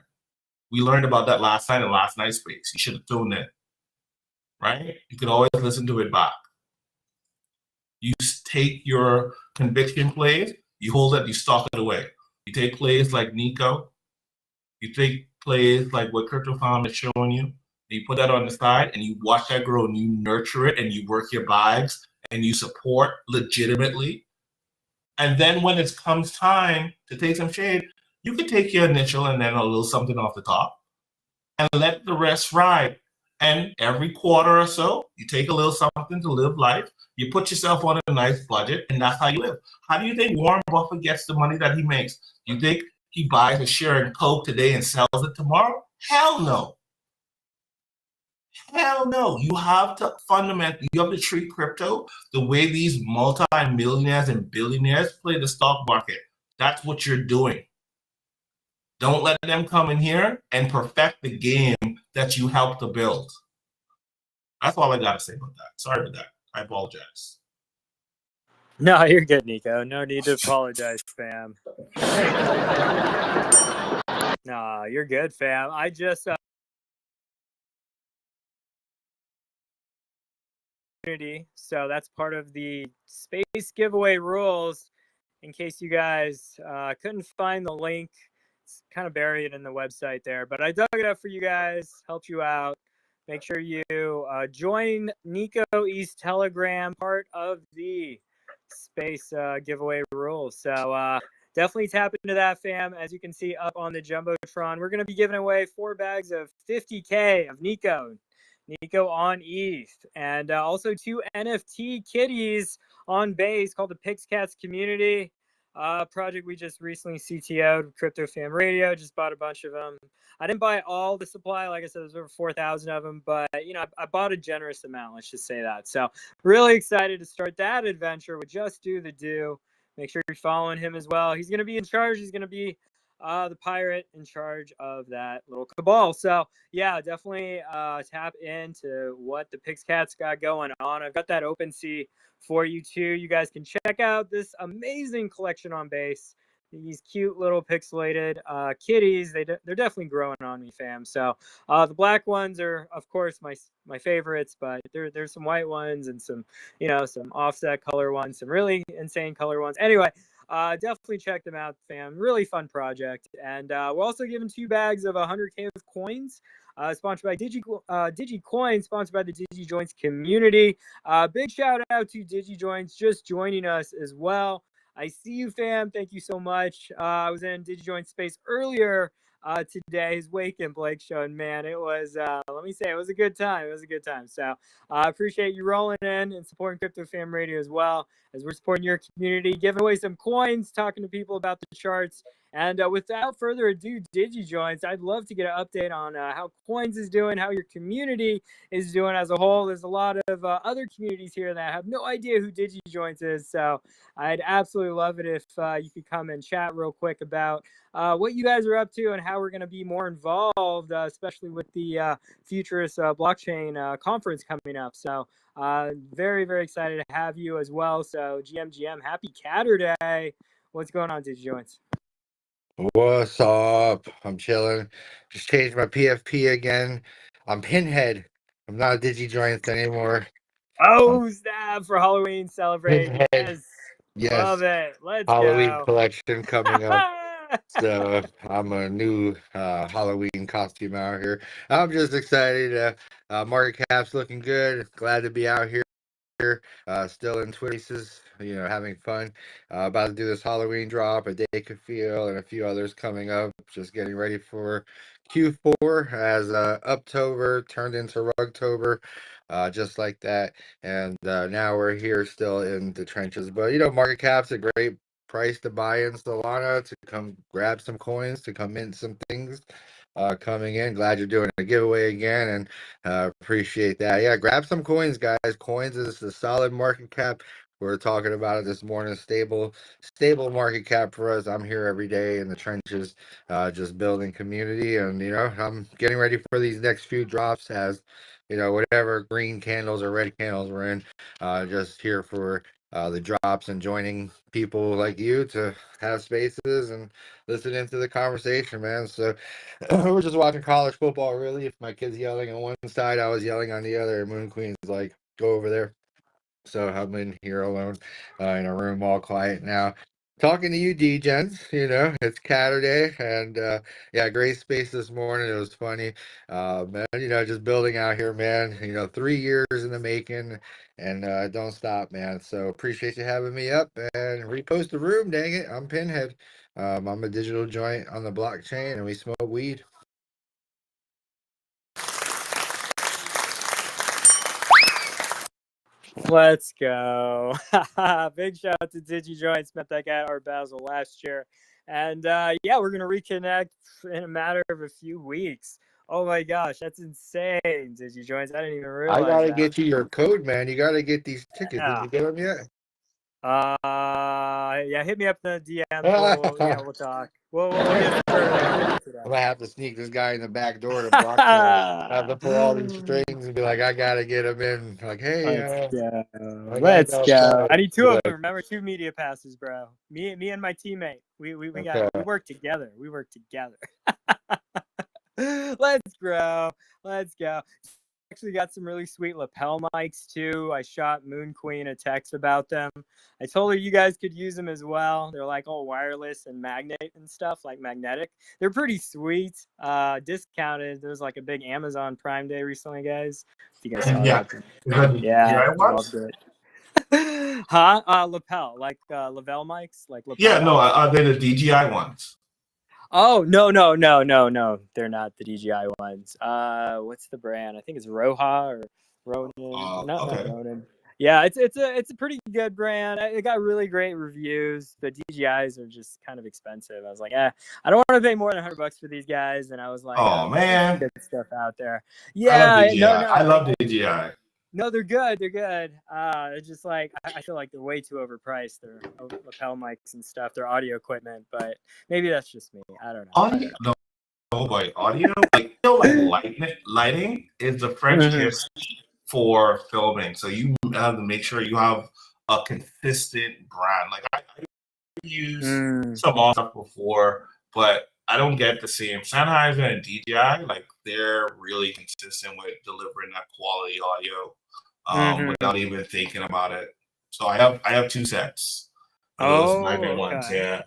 We learned about that last night in last night's space. You should have tuned in, right? You could always listen to it back. You take your conviction plays, you hold it, you stock it away. You take plays like NEKO, you take plays like what Crypto Farm is showing you, and you put that on the side and you watch that grow and you nurture it and you work your bags and you support legitimately. And then when it comes time to take some shade, you can take your initial and then a little something off the top and let the rest ride. And every quarter or so, you take a little something to live life. You put yourself on a nice budget, and that's how you live. How do you think Warren Buffett gets the money that he makes? You think he buys a share in Coke today and sells it tomorrow? Hell no. Hell no. You have to treat crypto the way these multi-millionaires and billionaires play the stock market. That's what you're doing. Don't let them come in here and perfect the game that you helped to build. That's all I got to say about that. Sorry about that. I apologize. No, you're good, Nico. No need to apologize, fam. Nah, you're good, fam. I just so that's part of the space giveaway rules. In case you guys couldn't find the link, it's kind of buried in the website there, but I dug it up for you guys, helped you out. Make sure you join NEKO East Telegram, part of the space giveaway rules. So definitely tap into that, fam. As you can see up on the Jumbotron, we're going to be giving away 4 bags of 50K of NEKO on ETH, and also 2 NFT kitties on base called the PixCats Community project we just recently CTO'd. Crypto Fam Radio just bought a bunch of them. I didn't buy all the supply. Like I said, there's over 4,000 of them, but you know, I bought a generous amount. Let's just say that. So really excited to start that adventure with Just Do the Do. Make sure you're following him as well. He's going to be in charge. He's going to be the pirate in charge of that little cabal. So yeah, definitely tap into what the PixCats got going on. I've got that OpenSea for you too. You guys can check out this amazing collection on base. These cute little pixelated kitties. They're definitely growing on me, fam. So the black ones are, of course, my favorites, but there's some white ones and some, you know, some offset color ones, some really insane color ones. Anyway, definitely check them out, fam. Really fun project. And we're also giving 2 bags of 100K of coins. Sponsored by DigiCoin, sponsored by the DigiJoints community. Big shout out to DigiJoints just joining us as well. I see you, fam. Thank you so much. I was in DigiJoint space earlier today, his Wake and Blake show, and man, it was, let me say, it was a good time. It was a good time. So I appreciate you rolling in and supporting Crypto Fam Radio as well, as we're supporting your community, giving away some coins, talking to people about the charts. And without further ado, DigiJoints, I'd love to get an update on how KOINZ is doing, how your community is doing as a whole. There's a lot of other communities here that have no idea who DigiJoints is. So I'd absolutely love it if you could come and chat real quick about what you guys are up to and how we're going to be more involved, especially with the Futurist Blockchain Conference coming up. So very, very excited to have you as well. So GM, happy Caturday. What's going on, DigiJoints? What's up? I'm chilling. Just changed my PFP again. I'm Pinhead. I'm not a DigiJoints anymore. Oh, snap for Halloween celebrate. Pinhead. Yes. Love it. Let's Halloween go. collection coming up. So I'm a new Halloween costume out here. I'm just excited. Market cap's looking good. Glad to be out here. Still in Twices, you know, having fun. About to do this Halloween drop, a Feel, and a few others coming up. Just getting ready for Q4 as Uptober turned into Rugtober, just like that. And now we're here still in the trenches. But you know, market cap's a great price to buy in Solana, to come grab some coins, to come in some things. Coming in. Glad you're doing a giveaway again, and appreciate that. Yeah, grab some coins, guys. KOINZ is a solid market cap. We're talking about it this morning. Stable market cap for us. I'm here every day in the trenches, just building community, and you know, I'm getting ready for these next few drops. As you know, whatever green candles or red candles we're in, just here for the drops and joining people like you to have spaces and listen into the conversation, man. So we're just watching college football, really. If my kid's yelling on one side, I was yelling on the other. Moon Queen's like, go over there. So I'm in here alone in a room, all quiet now. Talking to you, D-Gens, you know, it's Caturday, and yeah, great space this morning. It was funny, man, you know, just building out here, man, you know, 3 years in the making, and don't stop, man. So appreciate you having me up, and repost the room, dang it. I'm Pinhead. I'm a digital joint on the blockchain, and we smoke weed. Let's go. Big shout out to DigiJoints. Met that guy at Art Basel last year. And yeah, we're going to reconnect in a matter of a few weeks. Oh my gosh, that's insane, DigiJoints. I didn't even realize I gotta that. get you your code, man. You gotta get these tickets. Yeah. Did you get them yet? Yeah, hit me up in the DM. We'll talk. We'll get started later today. I'm gonna have to sneak this guy in the back door to Bronx. Have to pull all these strings and be like, I gotta get him in. Like, hey, let's go. I need 2 of them. Remember, 2 media passes, bro. Me and my teammate. We work together. We work together. Let's go. Let's go. Actually got some really sweet lapel mics too. I shot Moon Queen a text about them. I told her you guys could use them as well. They're like all wireless and magnet and stuff, like magnetic. They're pretty sweet. Discounted. There was like a big Amazon Prime Day recently, guys. If you guys saw that. Yeah, loved it. Huh? Lapel, like Lavelle mics, like lapel. Yeah, no, are they the DJI ones? Oh, no. They're not the DJI ones. What's the brand? I think it's Roha or Ronin. Not Ronin. Yeah, it's a pretty good brand. It got really great reviews. The DJIs are just kind of expensive. I was like, I don't want to pay more than $100 for these guys. And I was like, oh man, good stuff out there. Yeah, I love DJI. No, they're good. They're good. It's just like I feel like they're way too overpriced. Their lapel mics and stuff. Their audio equipment, but maybe that's just me. I don't know. Audio, lighting is the French kiss for filming. So you have to make sure you have a consistent brand. Like I used some stuff before, but I don't get the same. Sennheiser and DJI, like they're really consistent with delivering that quality audio without even thinking about it. So I have 2 sets. Those magnet ones, yeah.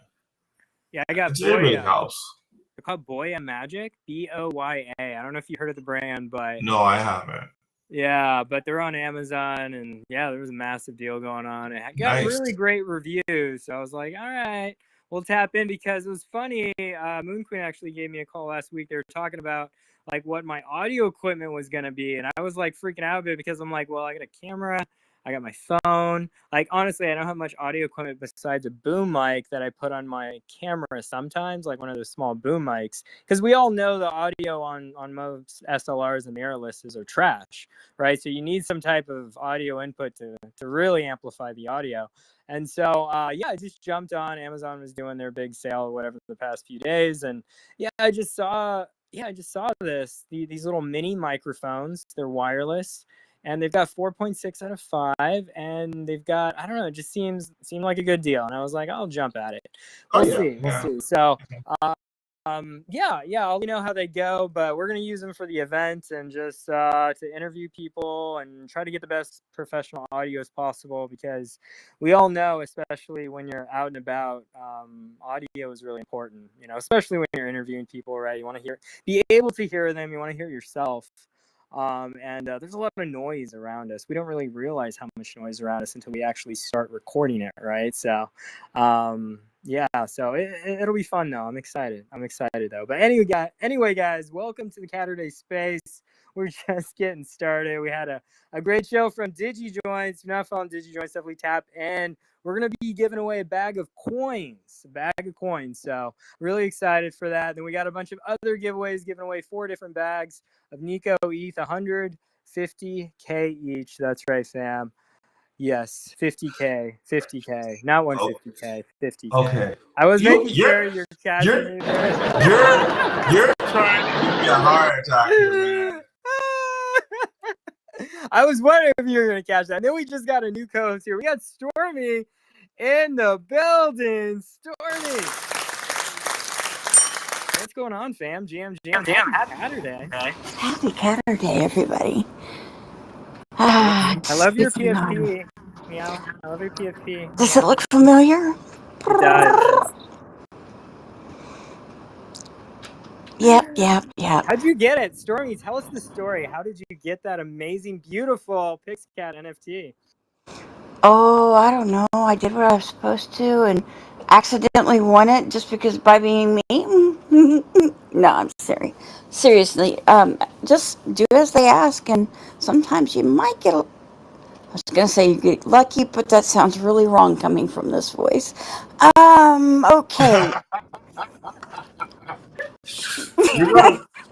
Yeah, I got it really helps. They're called Boya Magic, BOYA. I don't know if you heard of the brand, but no, I haven't. Yeah, but they're on Amazon, and yeah, there was a massive deal going on. It got really great reviews, so I was like, all right, we'll tap in, because it was funny. Moon Queen actually gave me a call last week. They were talking about like what my audio equipment was going to be, and I was like freaking out a bit, because I'm like, well, I got a camera, I got my phone. Like, honestly, I don't have much audio equipment besides a boom mic that I put on my camera sometimes, like one of those small boom mics, because we all know the audio on most SLRs and mirrorlesses are trash, right? So you need some type of audio input to really amplify the audio. And so, yeah, I just jumped on. Amazon was doing their big sale or whatever the past few days. And yeah, I just saw these little mini microphones. They're wireless. And they've got 4.6 out of 5, and they've got, I don't know, it just seemed like a good deal. And I was like, I'll jump at it. We'll see. So, yeah, I'll let you know how they go, but we're going to use them for the event and just to interview people and try to get the best professional audio as possible, because we all know, especially when you're out and about, audio is really important, especially when you're interviewing people, right? You want to be able to hear them. You want to hear yourself. And there's a lot of noise around us. We don't really realize how much noise around us until we actually start recording it, right? So, yeah, so it'll be fun though. I'm excited though. But anyway, guys, welcome to the Caturday space. We're just getting started. We had a great show from DigiJoints. If you're not following DigiJoints, definitely tap in. We're going to be giving away a bag of coins. So really excited for that. Then we got a bunch of other giveaways, giving away 4 different bags of NEKO ETH, 150K each. That's right, fam. Yes, 50K, not 150K, 50K. Okay. I was making sure you're catching me there. You're trying to give me a heart attack here, man. I was wondering if you were going to catch that. And then we just got a new co-host here. We got Stormy in the building. Stormy. What's going on, fam? Jam. Happy Caturday. Happy Caturday, everybody. I love your PFP. Meow. I love your PFP. Does it look familiar? It does. Yep. How'd you get it? Stormy, tell us the story. How did you get that amazing, beautiful PixCatNFT? Oh, I don't know. I did what I was supposed to and accidentally won it just because by being me. No, I'm serious. Seriously, just do as they ask, and sometimes you might get I was going to say you get lucky, but that sounds really wrong coming from this voice. Okay.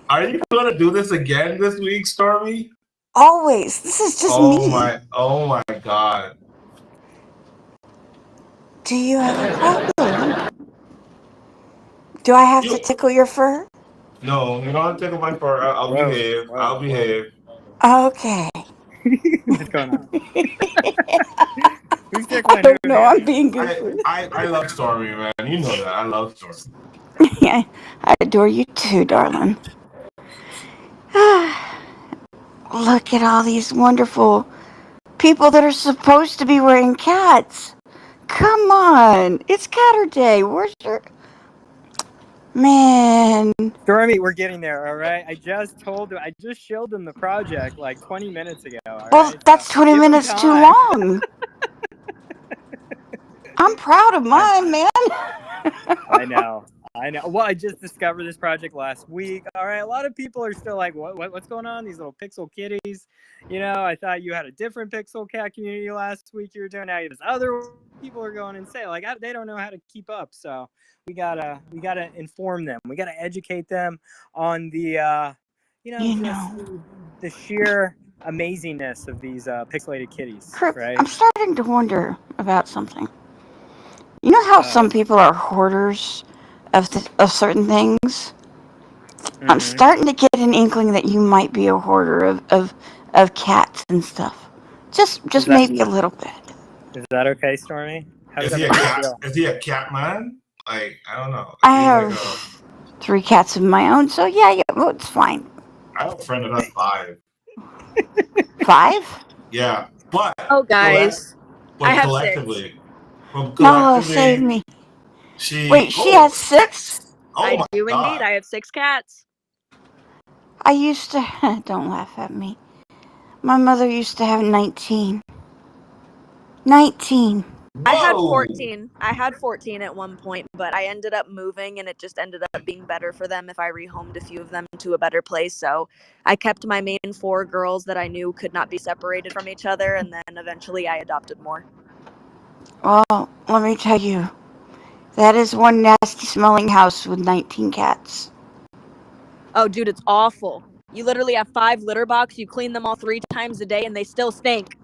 Are you gonna do this again this week, Stormy? Always. This is just me. Oh my God. Do you have a problem? Do I have to tickle your fur? No, you don't have to tickle my fur. I'll behave. I'll behave. Okay. What's going on? Who's tickling I who don't know. here? I'm being goofy. I love Stormy, man. You know that. I love Stormy. Yeah, I adore you too, darling. Look at all these wonderful people that are supposed to be wearing cats. Come on. It's Caturday. Where's your... Man. Stormy, we're getting there, all right? I just shilled him the project like 20 minutes ago, all Well, right? So that's 20 give him minutes too time. long. I'm proud of mine, man. I know. Well, I just discovered this project last week. All right, a lot of people are still like, what's going on? These little pixel kitties. You know, I thought you had a different pixel cat community last week. You were doing now. This other people are going insane. Like they don't know how to keep up. So we gotta inform them. We gotta educate them on the the sheer amazingness of these pixelated kitties. Crip, Right? I'm starting to wonder about something. You know how some people are hoarders of certain things? I'm starting to get an inkling that you might be a hoarder of cats and stuff. Just maybe a little bit. Is that okay, Stormy? How does Is that he a make you cat? feel? Is he a cat man? Like, I don't know. Is I he like have 3 cats of my own, so yeah, well, it's fine. I have a friend that has 5. 5? Yeah, but Oh, guys, I have 6. collectively, from Nala, save collectively, me. Wait, she she has 6? Oh I my do indeed. god. I have 6 cats. I used to... Don't laugh at me. My mother used to have 19. 19. I had Whoa. 14. I had 14 at one point, but I ended up moving and it just ended up being better for them if I rehomed a few of them to a better place. So I kept my main 4 girls that I knew could not be separated from each other, and then eventually I adopted more. Well, let me tell you, that is one nasty smelling house with 19 cats. Oh, dude, it's awful. You literally have 5 litter boxes, you clean them all 3 times a day, and they still stink.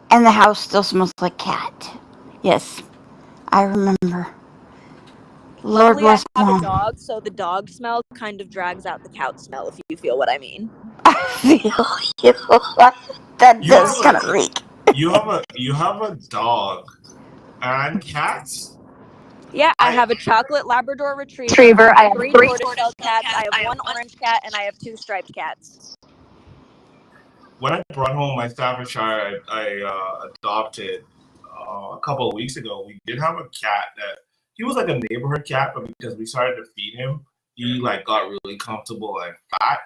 And the house still smells like cat. Yes, I remember. Lord Luckily, I bless have a Mom. dog, so the dog smell kind of drags out the cat smell, if you feel what I mean. I feel you. That does kind of reek. You have a dog and cats? Yeah, I have a chocolate Labrador Retriever. I have 3 tortoiseshell cats. I have 1 orange cat, and I have 2 striped cats. When I brought home my Staffordshire, I adopted a couple of weeks ago. We did have a cat that he was like a neighborhood cat, but because we started to feed him, he like got really comfortable and fat.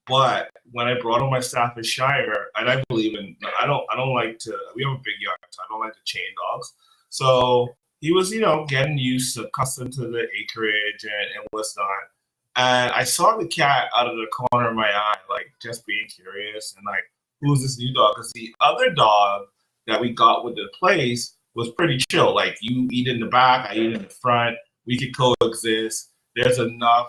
But when I brought him my Staffordshire, and I believe in, I don't like to. We have a big yard, so I don't like to chain dogs. So he was, getting used to, accustomed to the acreage and what's not. And I saw the cat out of the corner of my eye, like just being curious and like, who's this new dog? Because the other dog that we got with the place was pretty chill. Like, you eat in the back, I eat in the front. We could coexist. There's enough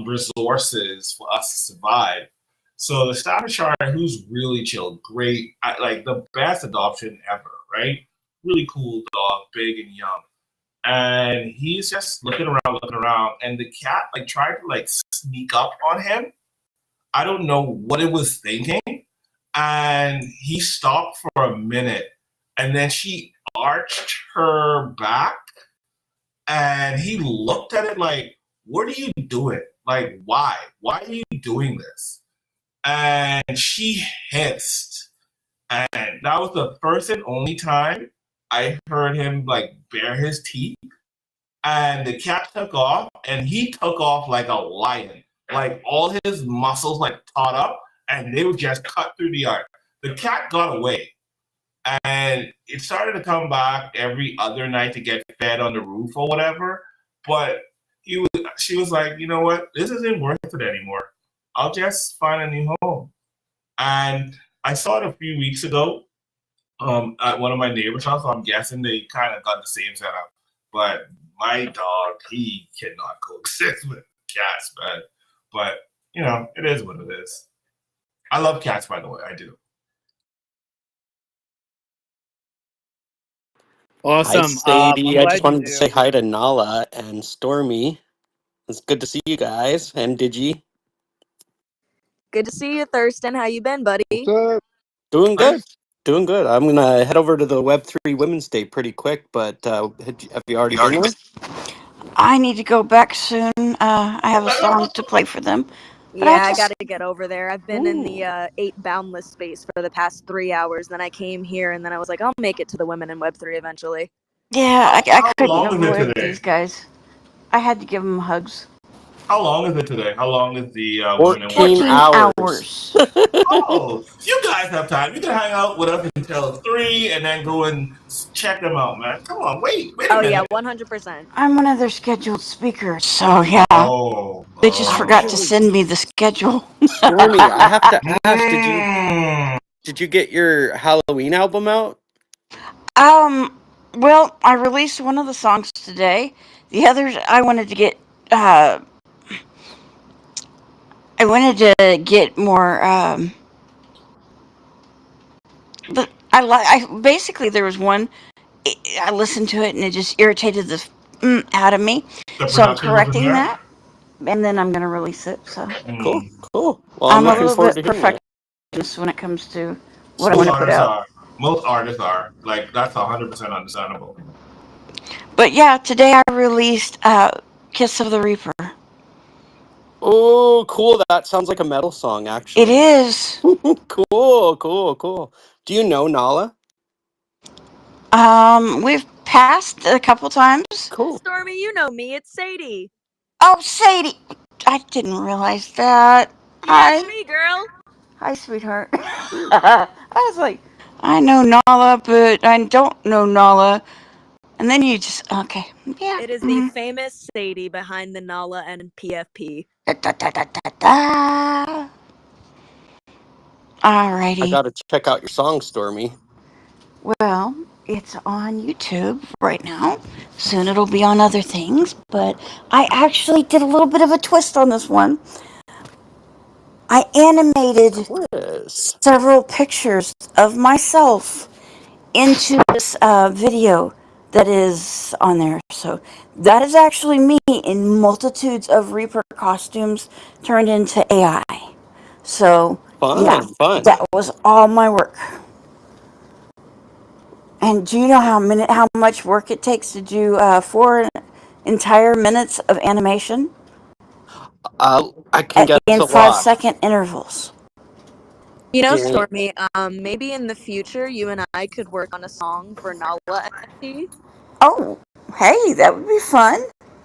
resources for us to survive. So the Staffordshire, who's really chill, great, like the best adoption ever, right? Really cool dog, big and young. And he's just looking around, and the cat like tried to like sneak up on him. I don't know what it was thinking, and he stopped for a minute, and then she arched her back, and he looked at it like, "What are you doing? Like, why? Why are you doing this?" And she hissed, and that was the first and only time I heard him like bare his teeth. And the cat took off, and he took off like a lion. Like, all his muscles like taut up, and they would just cut through the yard. The cat got away, and it started to come back every other night to get fed on the roof or whatever. But she was like, you know what? This isn't worth it anymore. I'll just find a new home. And I saw it a few weeks ago at one of my neighbors' house. So I'm guessing they kind of got the same setup. But my dog, he cannot coexist with cats, man. But, it is what it is. I love cats, by the way. I do. Awesome. Hi, Sadie. I just Glad you wanted to say do. hi to Nala and Stormy. It's good to see you guys. And Digi. Good to see you, Thurston. How you been, buddy? What's up? Doing good. Nice. Doing good. I'm going to head over to the Web3 Women's Day pretty quick, but have you already been there? I need to go back soon. I have a song to play for them. But Yeah, I got to get over there. I've been in the 8 Boundless space for the past 3 hours. Then I came here, and then I was like, I'll make it to the Women in Web3 eventually. Yeah, I How couldn't long is it avoid today? these guys. I had to give them hugs. How long is it today? How long is the Women in Web 14 3? 14 hours. hours. Oh, you guys have time. You can hang out with us until 3 and then go and check them out, man. Come on, wait a Oh, yeah, minute. 100%. I'm one of their scheduled speakers, so yeah. Oh, They just forgot to Actually, send me the schedule. Stormy, I have to ask, Mm. did you get your Halloween album out? Well, I released one of the songs today. The others, I wanted to get. I wanted to get more. But I basically there was one. I listened to it and it just irritated the out of me. The So I'm production wasn't correcting there? that, and then I'm gonna release it. So Cool, Mm. cool. Well, I'm I'm a looking little forward bit to hearing it. perfectionist when it comes to what I Most want to put artists out. are. Most artists are. Like, that's 100% understandable. But yeah, today I released "Kiss of the Reaper." Oh, cool. That sounds like a metal song, It actually. is. Cool. Do you know Nala? We've passed a couple times. Cool. Stormy, you know me. It's Sadie. Oh, Sadie, I didn't realize that. Yeah, it's me, girl. Hi, sweetheart. I was like, I know Nala, but I don't know Nala. And then you just, okay, yeah. It is the famous Sadie behind the Nala and PFP. Da, da, da, da, da, da. I Alrighty. gotta check out your song, Stormy. Well, it's on YouTube right now. Soon it'll be on other things, but I actually did a little bit of a twist on this one. I animated several pictures of myself into this video that is on there. So that is actually me in multitudes of Reaper costumes turned into AI. So yeah, Fun. that was all my work. And do you know how much work it takes to do 4 entire minutes of animation? I can guess In a 5 lot. second intervals. You know, Dang. Stormy, maybe in the future you and I could work on a song for Nala NFT. Oh, hey, that would be fun.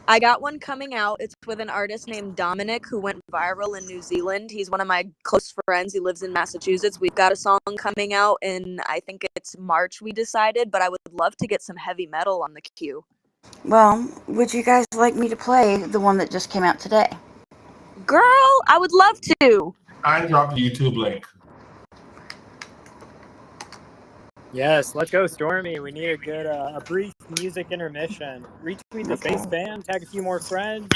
I got one coming out. It's with an artist named Dominic who went viral in New Zealand. He's one of my close friends. He lives in Massachusetts. We've got a song coming out in, I think it's March, we decided, but I would love to get some heavy metal on the queue. Well, would you guys like me to play the one that just came out today? Girl, I would love to. I dropped the YouTube link. Yes, let's go, Stormy. We need a good, a brief music intermission. Retweet the space fam, tag a few more friends.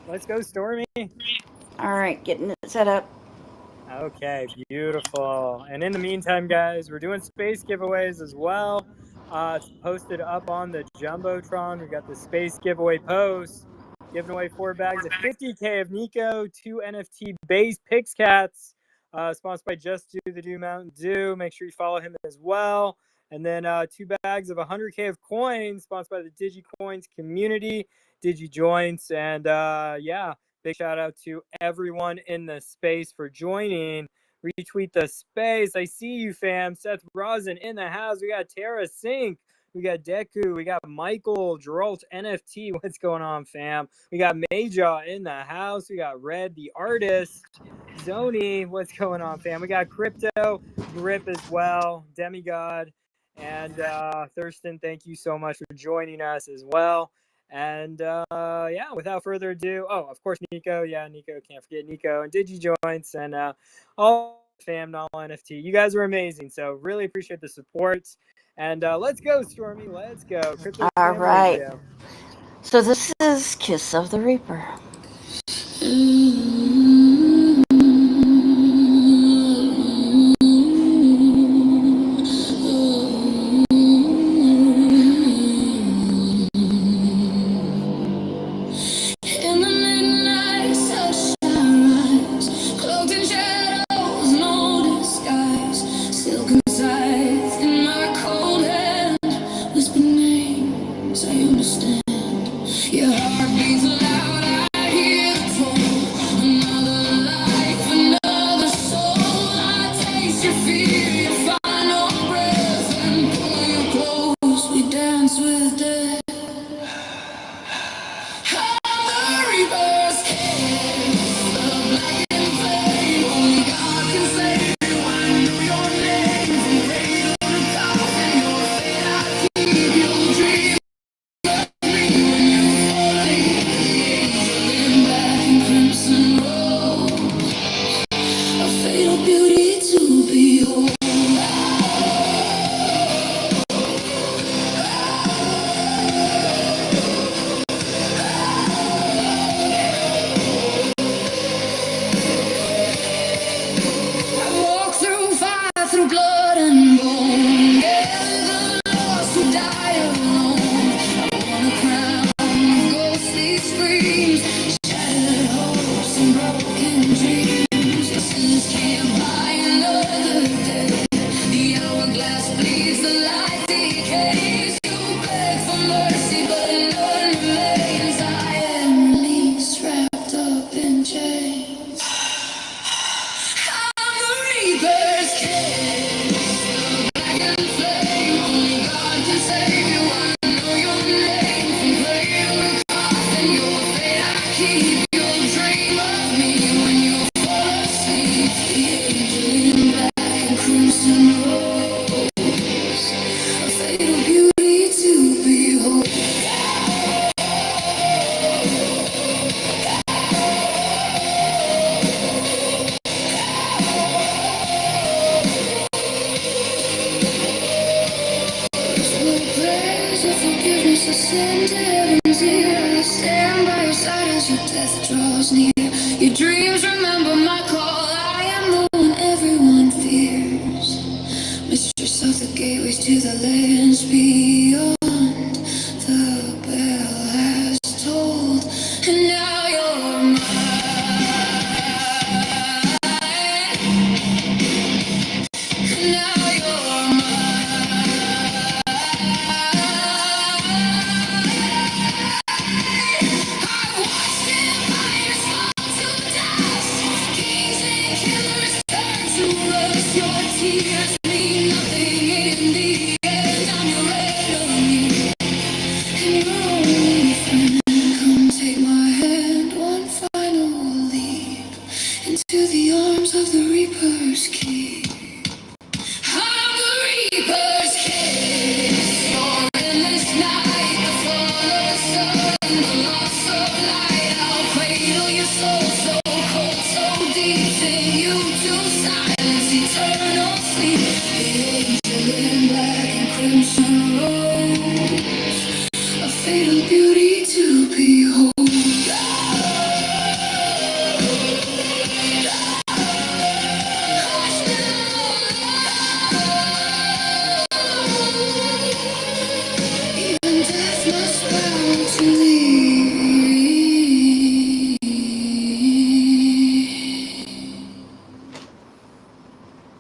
Let's go, Stormy. All right, getting it set up. Okay, beautiful. And in the meantime, guys, we're doing space giveaways as well. It's posted up on the Jumbotron. We've got the space giveaway post. Giving away 4 bags of 50K of NEKO, 2 NFT base PixCats. Sponsored by Just Do the Do Mountain Dew. Make sure you follow him as well. And then 2 bags of 100K of coins, sponsored by the DigiCoins community, DigiJoints. And yeah, big shout out to everyone in the space for joining. Retweet the space. I see you, fam. Seth Rosin in the house. We got Tara Sink. We got Deku. We got Michael, Geralt NFT. What's going on, fam? We got Major in the house. We got Red, the artist. Zoni, what's going on, fam? We got Crypto, Grip as well, Demigod, and Thurston. Thank you so much for joining us as well. And yeah, without further ado, oh, of course, NEKO. Yeah, NEKO. Can't forget NEKO and DigiJoints and all fam, Null NFT. You guys are amazing. So really appreciate the support. And let's go, Stormy. Let's go. Crypto All Fam right. Radio. So this is Kiss of the Reaper.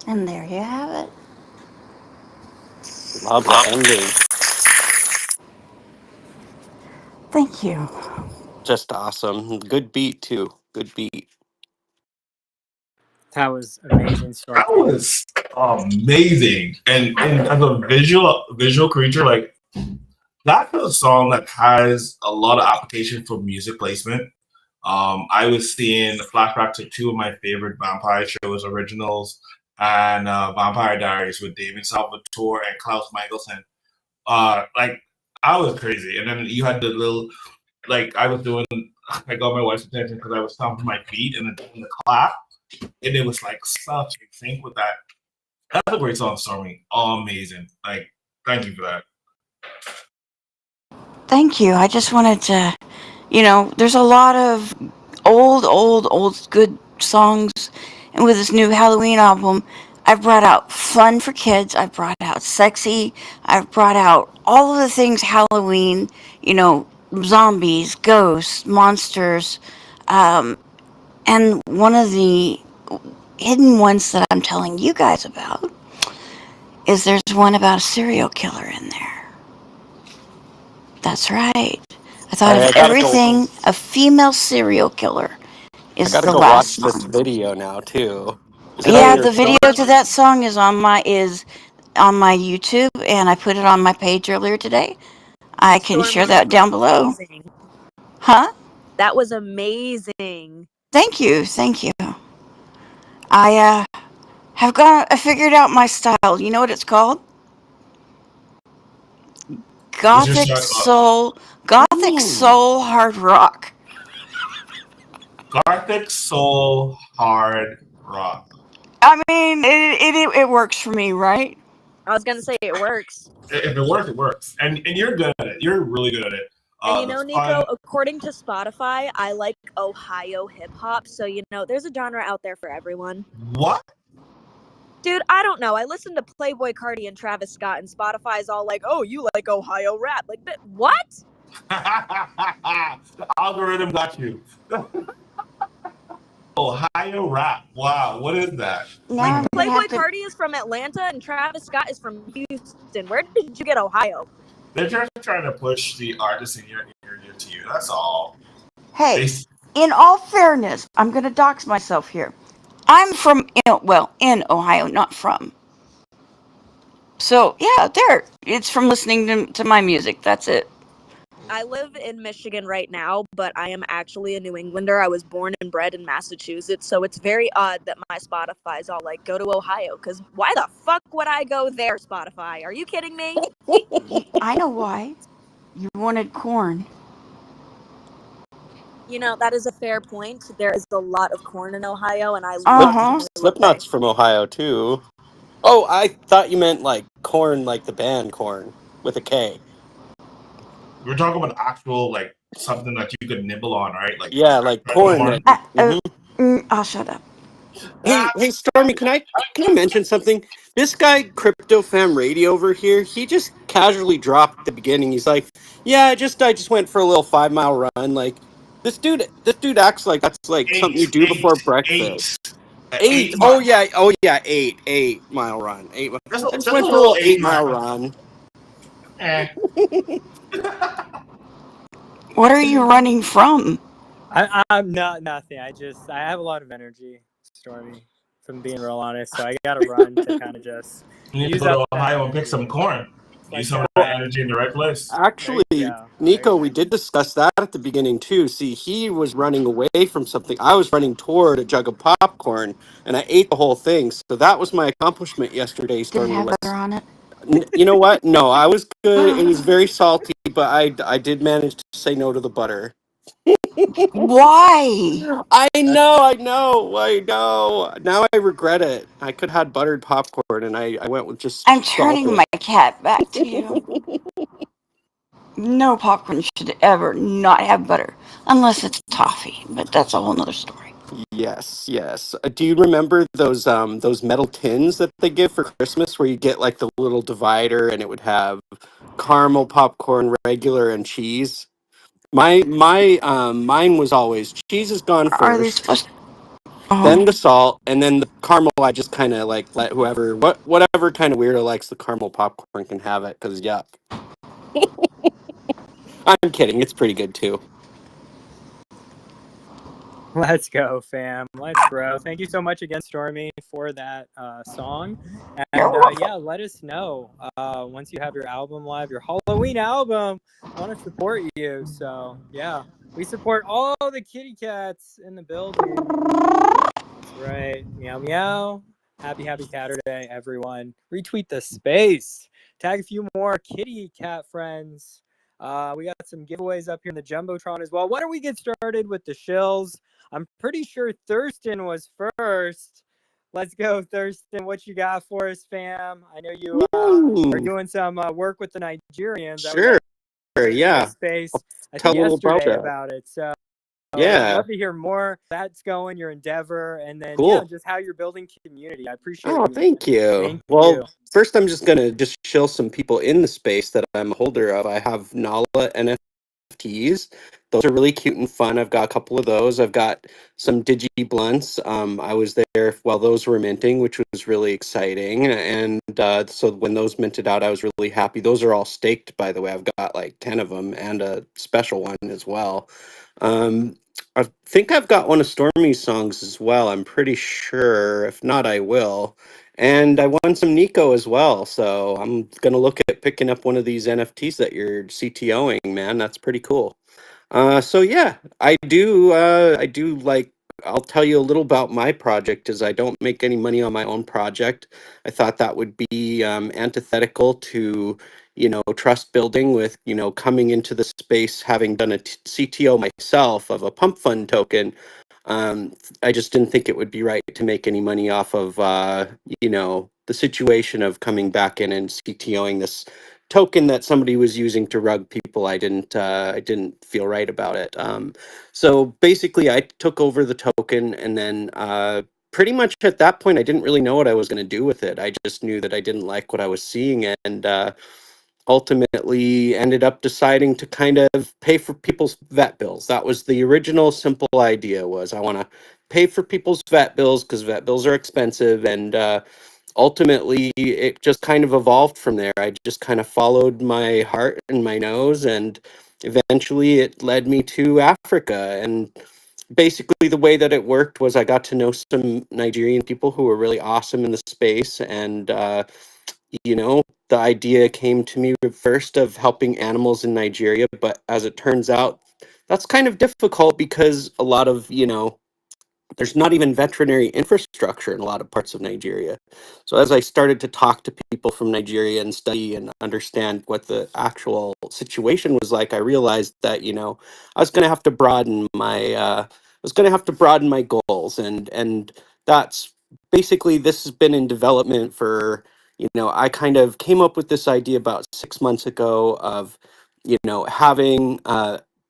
And there you have it. Love the ending. Thank you. Just awesome. Good beat too. Good beat. That was amazing That stuff. was amazing. And as a visual creature, like that's a song that has a lot of application for music placement. I was seeing flashbacks to two of my favorite vampire shows originals and Vampire Diaries with David Salvatore and Klaus Michelson. Like I was crazy, and then you had the little like I was doing. I got my wife's attention because I was stomping my feet and then doing the clap, and it was like such in sync with that. That's a great song, Stormy. Amazing. Like, thank you for that. Thank you. I just wanted to, there's a lot of old good songs. And with this new Halloween album, I've brought out fun for kids. I've brought out sexy. I've brought out all of the things Halloween, zombies, ghosts, monsters. And one of the hidden ones that I'm telling you guys about is there's one about a serial killer in there. That's right. I thought of gotta go. everything a female serial killer I is gotta the go last watch this song. video now too. Is it on Yeah, your the video channel? to that song is on my YouTube, and I put it on my page earlier today. I can share Stormy, that that was down below. amazing. Huh? That was amazing. Thank you, thank you. I figured out my style. You know what it's called? What's your Gothic style? soul, gothic Ooh. soul hard rock. Gothic soul hard rock. I mean, it works for me, right? I was gonna say it works. If it works, it works, and you're good at it. You're really good at it. And you The know, Nico, fun. according to Spotify, I like Ohio hip hop. So you know, there's a genre out there for everyone. What? Dude, I don't know. I listened to Playboy Cardi and Travis Scott, and Spotify's all like, "Oh, you like Ohio rap?" Like, what? The algorithm got you. Ohio rap. Wow, what is that? Now I'm gonna Playboy have to. Cardi is from Atlanta, and Travis Scott is from Houston. Where did you get Ohio? They're just trying to push the artist in your ear to you. That's all. Hey, in all fairness, I'm gonna dox myself here. I'm from in Ohio, not from. So yeah, there. It's from listening to my music. That's it. I live in Michigan right now, but I am actually a New Englander. I was born and bred in Massachusetts, so it's very odd that my Spotify's all like, go to Ohio, because why the fuck would I go there, Spotify? Are you kidding me? I know why. You wanted corn. You know, that is a fair point. There is a lot of corn in Ohio, and I love Slipknot's from Ohio too. Oh, I thought you meant like corn, like the band Corn with a K. We're talking about actual, like, something that you could nibble on, right? Like, Yeah, like corn. That, I'll shut up. Hey, Stormy, can I mention something? This guy, Crypto Fam Radio over here, he just casually dropped at the beginning. He's like, "Yeah, I just went for a little 5 mile run." Like this dude acts like that's like something you do before breakfast. Eight. Oh yeah. 8 mile run. I just Just a went for a little little 8 mile. 8 mile run. What are you running from? I'm not nothing. I have a lot of energy, Stormy, from being real honest. So I gotta run to kind of just You need to use go up to that Ohio and pick energy. some corn. Use some of that energy in the right place. Actually, Nico, we did discuss that at the beginning too. See, he was running away from something. I was running toward a jug of popcorn, and I ate the whole thing. So that was my accomplishment yesterday. Did it Stormy have was. butter on it? You know what? No, I was good. It was very salty, but I did manage to say no to the butter. Why? I know. Now I regret it. I could have had buttered popcorn, and I went with just I'm turning salted. my cat back to you. No popcorn should ever not have butter, unless it's toffee, but that's a whole nother story. Yes. Do you remember those metal tins that they give for Christmas, where you get like the little divider, and it would have caramel popcorn, regular, and cheese? Mine was always cheese is gone Are they first, supposed? then the salt, and then the caramel. I just kind of like let whatever kind of weirdo likes the caramel popcorn can have it, because yuck. I'm kidding. It's pretty good too. Let's go, fam. Let's grow. Thank you so much again, Stormy, for that song. And yeah, let us know once you have your album live, your Halloween album. I want to support you. So yeah, we support all the kitty cats in the building. That's right. Meow meow. Happy Caturday, everyone. Retweet the space. Tag a few more kitty cat friends. We got some giveaways up here in the Jumbotron as well. Why don't we get started with the shills? I'm pretty sure Thurston was first. Let's go, Thurston. What you got for us, fam? I know you are doing some work with the Nigerians. Sure. Yeah. Space. I Tell think a little yesterday about that. about it. So yeah, I'd love to hear more. That's going your endeavor, and then cool. just how you're building community. I appreciate. Oh, thank you. First, I'm just gonna shill some people in the space that I'm a holder of. I have Nala NFT NFTs. Those are really cute and fun. I've got a couple of those. I've got some digi blunts. I was there while those were minting, which was really exciting. And so when those minted out, I was really happy. Those are all staked, by the way. I've got like 10 of them and a special one as well. I think I've got one of Stormy's songs as well. I'm pretty sure. If not, I will. And I won some NEKO as well. So I'm going to look at picking up one of these NFTs that you're CTOing, man. That's pretty cool. So yeah, I do like, I'll tell you a little about my project as I don't make any money on my own project. I thought that would be antithetical to, trust building with, coming into the space, having done a CTO myself of a pump fund token. I just didn't think it would be right to make any money off of, the situation of coming back in and CTOing this token that somebody was using to rug people. I didn't feel right about it. So basically, I took over the token, and then pretty much at that point, I didn't really know what I was going to do with it. I just knew that I didn't like what I was seeing, and ultimately ended up deciding to kind of pay for people's vet bills. That was the original simple idea. Was I want to pay for people's vet bills because vet bills are expensive, and ultimately it just kind of evolved from there. I just kind of followed my heart and my nose, and eventually it led me to Africa. And basically the way that it worked was I got to know some Nigerian people who were really awesome in the space, and the idea came to me first of helping animals in Nigeria, but as it turns out, that's kind of difficult because a lot of, there's not even veterinary infrastructure in a lot of parts of Nigeria. So as I started to talk to people from Nigeria and study and understand what the actual situation was like, I realized that, I was going to have to broaden my goals, and that's basically, this has been in development for, I kind of came up with this idea about 6 months ago of, having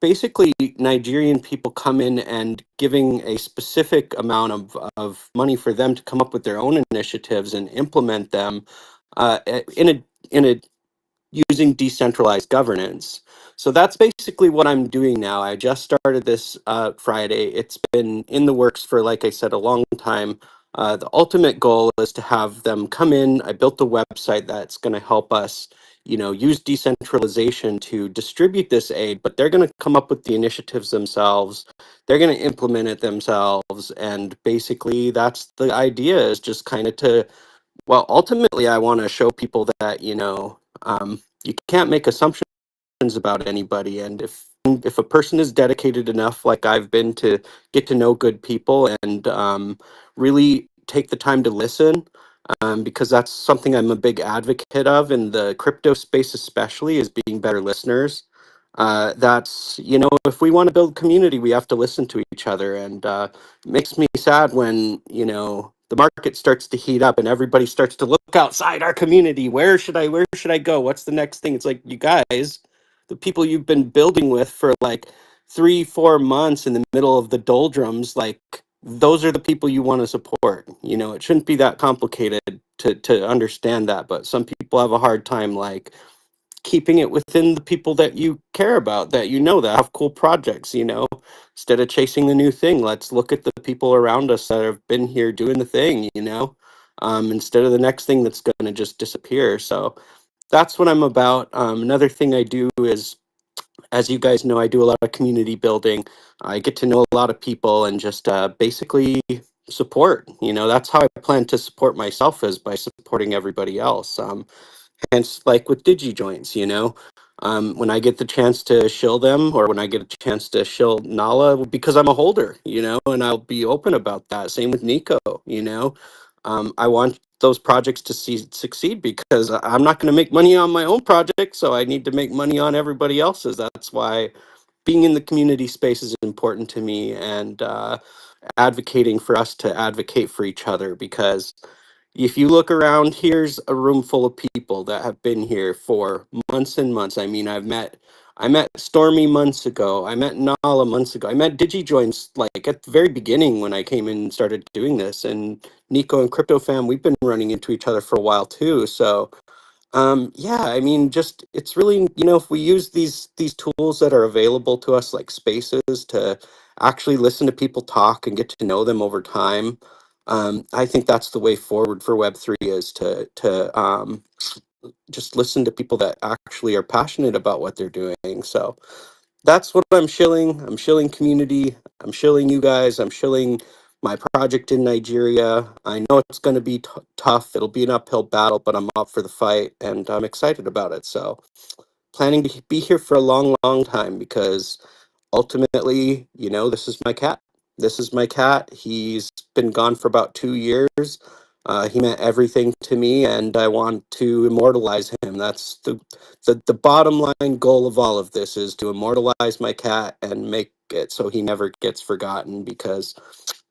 basically Nigerian people come in and giving a specific amount of money for them to come up with their own initiatives and implement them in a using decentralized governance. So that's basically what I'm doing now. I just started this Friday. It's been in the works for, like I said, a long time. The ultimate goal is to have them come in. I built a website that's going to help us, use decentralization to distribute this aid, but they're going to come up with the initiatives themselves. They're going to implement it themselves. And basically that's the idea, is just kind of ultimately I want to show people that, you can't make assumptions about anybody, and if a person is dedicated enough, like I've been, to get to know good people and really take the time to listen, because that's something I'm a big advocate of in the crypto space, especially, is being better listeners. That's, if we want to build community, we have to listen to each other. And it makes me sad when, the market starts to heat up and everybody starts to look outside our community. Where should I go? What's the next thing? It's like, you guys, the people you've been building with for like 3-4 months in the middle of the doldrums, like, those are the people you want to support. It shouldn't be that complicated to understand that, but some people have a hard time, like, keeping it within the people that you care about, that that have cool projects. Instead of chasing the new thing, let's look at the people around us that have been here doing the thing, instead of the next thing that's going to just disappear. So that's what I'm about. Another thing I do is, as you guys know, I do a lot of community building. I get to know a lot of people and just basically support. That's how I plan to support myself, is by supporting everybody else. Hence, like with digi joints, when I get the chance to shill them, or when I get a chance to shill Nala, because I'm a holder, and I'll be open about that. Same with NEKO, I want those projects to succeed, because I'm not going to make money on my own project, so I need to make money on everybody else's. That's why being in the community space is important to me, and advocating for us to advocate for each other, because if you look around, here's a room full of people that have been here for months and months. I mean, I met Stormy months ago. I met Nala months ago. I met DigiJoints like at the very beginning when I came in and started doing this. And NEKO and CryptoFam, we've been running into each other for a while too. So Yeah, I mean, just it's really, if we use these tools that are available to us, like spaces, to actually listen to people talk and get to know them over time. I think that's the way forward for Web3, is to just listen to people that actually are passionate about what they're doing. So that's what I'm shilling. I'm shilling community. I'm shilling you guys. I'm shilling my project in Nigeria. I know it's going to be tough. It'll be an uphill battle, but I'm up for the fight and I'm excited about it. So planning to be here for a long, long time, because ultimately, this is my cat. This is my cat. He's been gone for about 2 years. He meant everything to me, and I want to immortalize him. That's the bottom line goal of all of this, is to immortalize my cat and make it so he never gets forgotten, because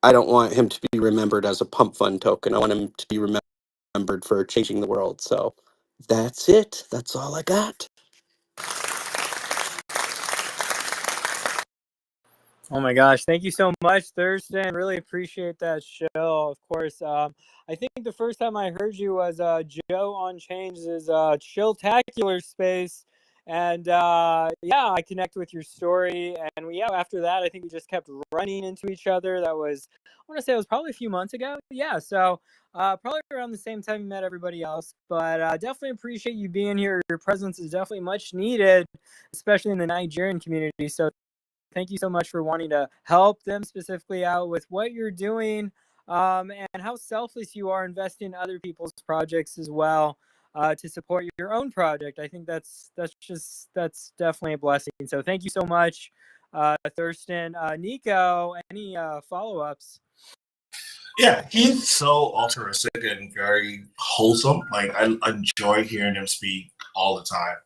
I don't want him to be remembered as a pump fund token. I want him to be remembered for changing the world. So that's it. That's all I got. Oh my gosh, thank you so much, Thurston. Really appreciate that show. Of course, I think the first time I heard you was Joe on Change's Chilltacular space. And yeah, I connect with your story. And after that, I think we just kept running into each other. That was, I want to say it was probably a few months ago. Yeah, so probably around the same time you met everybody else. But definitely appreciate you being here. Your presence is definitely much needed, especially in the Nigerian community. So thank you so much for wanting to help them specifically out with what you're doing, and how selfless you are investing in other people's projects as well, to support your own project. I think that's definitely a blessing. So thank you so much, Thurston. NEKO, any follow-ups? Yeah, he's so altruistic and very wholesome. Like, I enjoy hearing him speak all the time.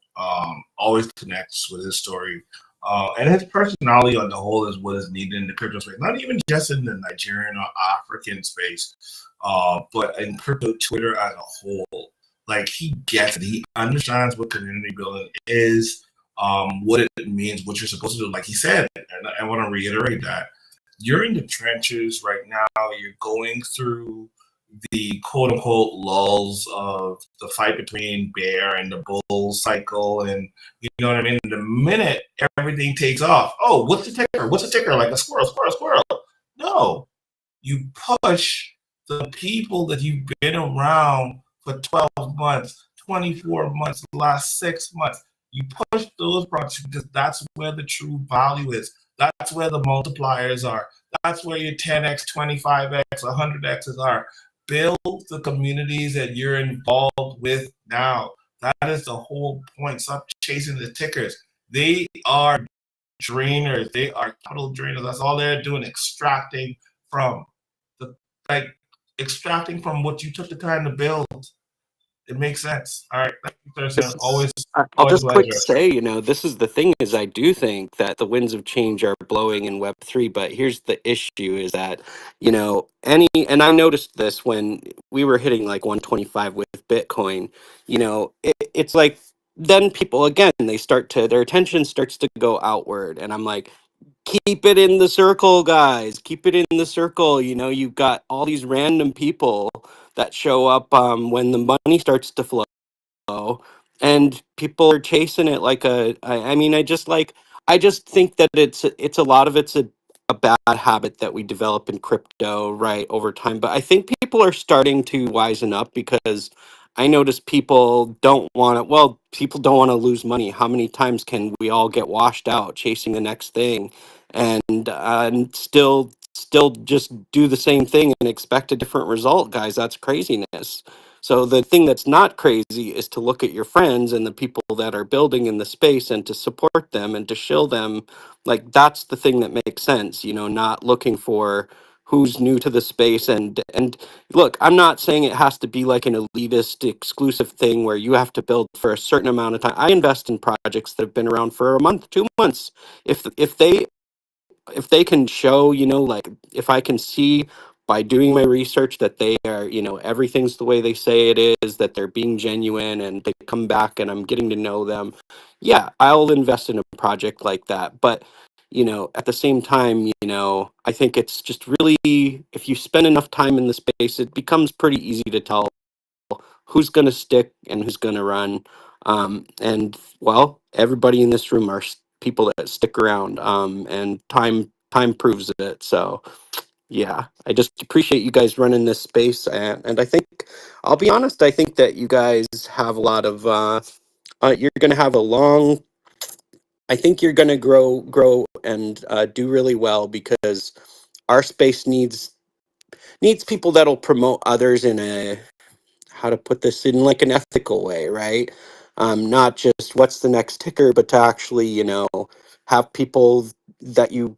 Always connects with his story. And his personality on the whole is what is needed in the crypto space. Not even just in the Nigerian or African space, but in crypto Twitter as a whole. Like, he gets it. He understands what community building is, what it means, what you're supposed to do. Like he said, and I want to reiterate that you're in the trenches right now. You're going through the quote unquote lulls of the fight between bear and the bull cycle. And you know what I mean? The minute everything takes off, oh, what's the ticker? What's the ticker? Like a squirrel, squirrel, squirrel. No, you push the people that you've been around for 12 months, 24 months, the last 6 months. You push those projects because that's where the true value is. That's where the multipliers are. That's where your 10x, 25x, 100x's are. Build the communities that you're involved with now. That is the whole point. Stop chasing the tickers. They are drainers. They are capital drainers. That's all they're doing, extracting from extracting from what you took the time to build. It makes sense. All right. Thank you, Thurston. I'll just quick say, this is the thing, is I do think that the winds of change are blowing in Web3, but here's the issue, is that, and I noticed this when we were hitting like 125 with Bitcoin, it's like, then people, again, their attention starts to go outward. And I'm like, keep it in the circle, guys. Keep it in the circle. You've got all these random people that show up when the money starts to flow, and people are chasing it like I mean, I just think that it's a lot of it's a bad habit that we develop in crypto, right, over time. But I think people are starting to wisen up, because I notice people don't want to, people don't want to lose money. How many times can we all get washed out chasing the next thing, and still just do the same thing and expect a different result, guys? That's craziness. So the thing that's not crazy is to look at your friends and the people that are building in the space, and to support them and to shill them. Like, that's the thing that makes sense, not looking for who's new to the space. And look, I'm not saying it has to be like an elitist exclusive thing where you have to build for a certain amount of time. I invest in projects that have been around for a month, 2 months. If they can show, like, if I can see by doing my research that they are, everything's the way they say it is, that they're being genuine and they come back and I'm getting to know them, yeah, I'll invest in a project like that. But, at the same time, I think it's just really, if you spend enough time in the space, it becomes pretty easy to tell who's going to stick and who's going to run. And well, everybody in this room are people that stick around, and time proves it. So yeah, I just appreciate you guys running this space, and I think, I'll be honest, I think that you guys have a lot of you're going to have a long, I think you're going to grow and do really well, because our space needs people that'll promote others in a, how to put this, in like an ethical way, right? Not just what's the next ticker, but to actually, have people that you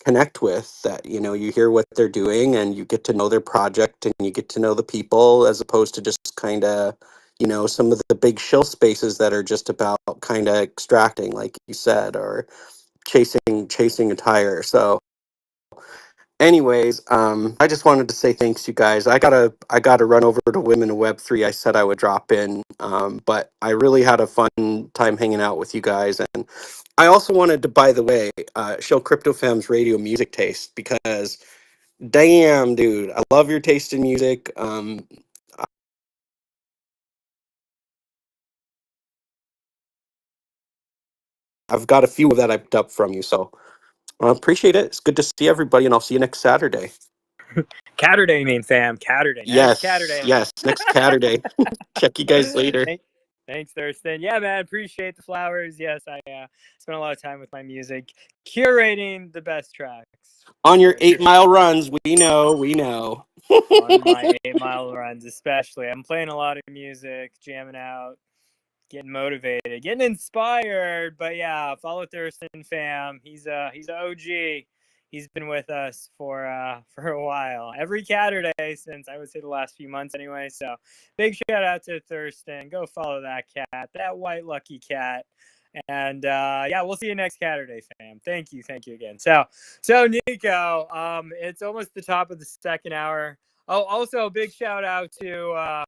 connect with, that, you hear what they're doing and you get to know their project and you get to know the people, as opposed to just kind of, some of the big shill spaces that are just about kind of extracting, like you said, or chasing a tire. So anyways, I just wanted to say thanks, you guys. I gotta run over to Women in Web3. I said I would drop in, but I really had a fun time hanging out with you guys. And I also wanted to, by the way, show CryptoFam's radio music taste, because damn, dude, I love your taste in music. I've got a few that I picked up from you, so I appreciate it. It's good to see everybody, and I'll see you next Saturday. Caturday, you mean, fam? Caturday. Yes, Caturday. yes, next Caturday. Check you guys later. Thanks, Thurston. Yeah, man, appreciate the flowers. Yes, I spent a lot of time with my music, curating the best tracks. On your 8-mile runs, we know. On my 8-mile runs, especially. I'm playing a lot of music, jamming out, getting motivated, getting inspired. But yeah, follow Thurston, fam. He's a OG. He's been with us for a while, every Caturday since, I would say, the last few months anyway. So big shout out to Thurston. Go follow that cat, that white lucky cat. And yeah, we'll see you next Caturday, fam. Thank you again. So NEKO, it's almost the top of the second hour. Oh, also big shout out to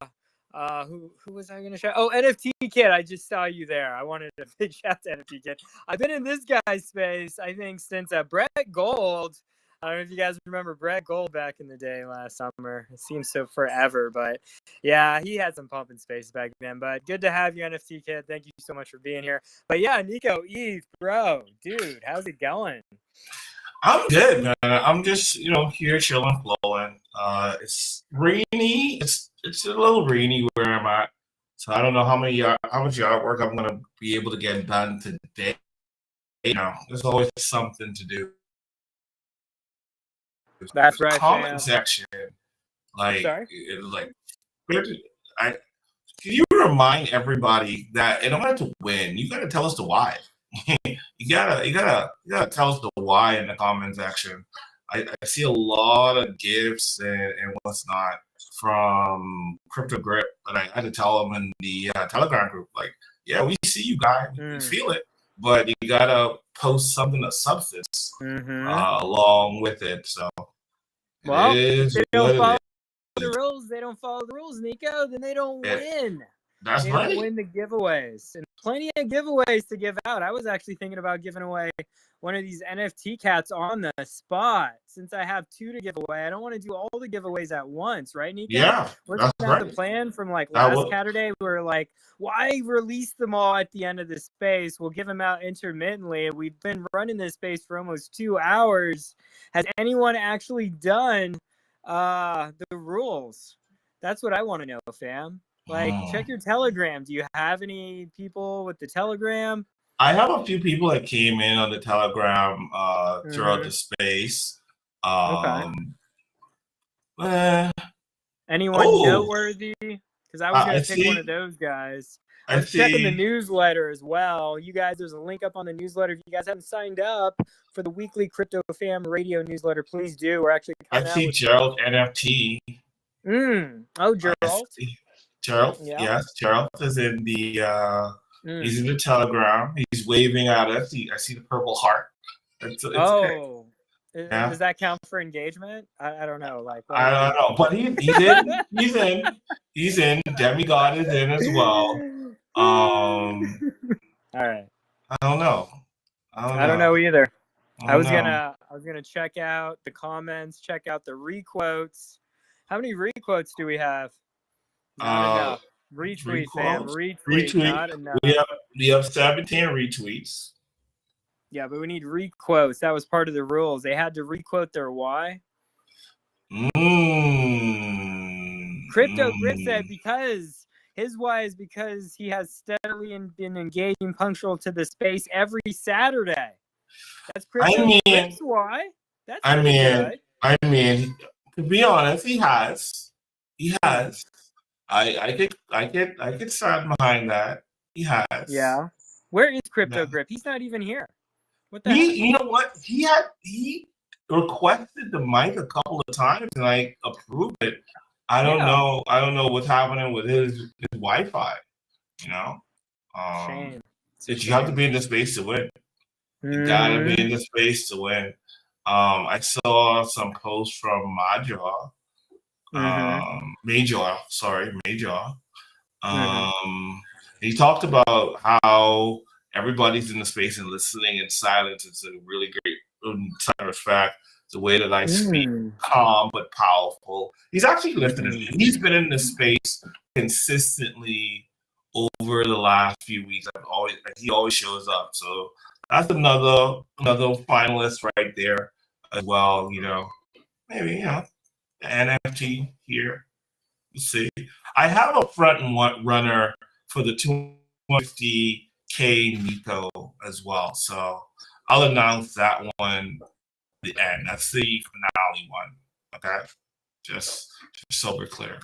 who was I gonna shout? Oh, NFT Kid. I just saw you there. I wanted a big shout to NFT Kid. I've been in this guy's space, I think, since Brett Gold. I don't know if you guys remember Brett Gold back in the day last summer. It seems so forever, but yeah, he had some pumping space back then. But good to have you, NFT Kid. Thank you so much for being here. But yeah, NEKO, Eve, bro, dude, how's it going? I'm good, man. I'm just, here chilling, flowing. It's rainy. It's a little rainy where I'm at. So I don't know how much yard work I'm gonna be able to get done today. There's always something to do. That's right. Comment section, like, sorry? can you remind everybody that in order to win, you gotta tell us the why. you gotta tell us the why in the comment section. I see a lot of gifts and what's not from Crypto Grip, and I had to tell them in the Telegram group, like, yeah, we see you guys, we feel it, but you gotta post something of substance along with it. So well, if they don't follow the rules. They don't follow the rules, NEKO. Then they don't win. That's they right. Don't win the giveaways, and plenty of giveaways to give out. I was actually thinking about giving away one of these NFT cats on the spot, since I have 2 to give away. I don't want to do all the giveaways at once, right, NEKO? Yeah, wasn't that the plan from like last Saturday? We were like, why release them all at the end of the space? We'll give them out intermittently. We've been running this space for almost 2 hours. Has anyone actually done the rules? That's what I want to know, fam. Like, check your Telegram. Do you have any people with the Telegram? I have a few people that came in on the Telegram throughout the space. Anyone noteworthy? Because I was going to pick one of those guys. I was checking the newsletter as well. You guys, there's a link up on the newsletter. If you guys haven't signed up for the weekly Crypto Fam radio newsletter, please do. We're actually coming out with Gerald NFT. Oh, Gerald. Gerald, yes, Gerald is in the he's in the Telegram. He's waving at us. I see the purple heart. It's does that count for engagement? I don't know. Like, I don't know, but he's in. He's in. Demigod is in as well. All right. I don't know. I don't know either. I was gonna check out the comments, check out the requotes. How many requotes do we have? Not enough. Retweet, fam. Requotes. Retweet. Not enough. We have 17 retweets. Yeah, but we need requotes. That was part of the rules. They had to requote their why. Crypto Grit said because his why is because he has steadily been engaging punctual to the space every Saturday. That's Crypto Grit's why. That's good. I mean, to be honest, he has. He has. I could stand behind that. He has. Yeah. Where is Crypto Grip? He's not even here. What the heck? You know what? He requested the mic a couple of times and I approved it. I don't know what's happening with his Wi-Fi. You know? Shame. You have to be in the space to win. You gotta be in the space to win. I saw some posts from Major. He talked about how everybody's in the space and listening in silence. It's a really great sign of fact. The way that I speak, calm but powerful. He's actually lifted it. He's been in the space consistently over the last few weeks. He always shows up. So that's another finalist right there as well. You know, maybe NFT here. We'll see. I have a front and runner for the 250K NEKO as well. So I'll announce that one at the end. That's the finale one. Okay. Just so we're clear.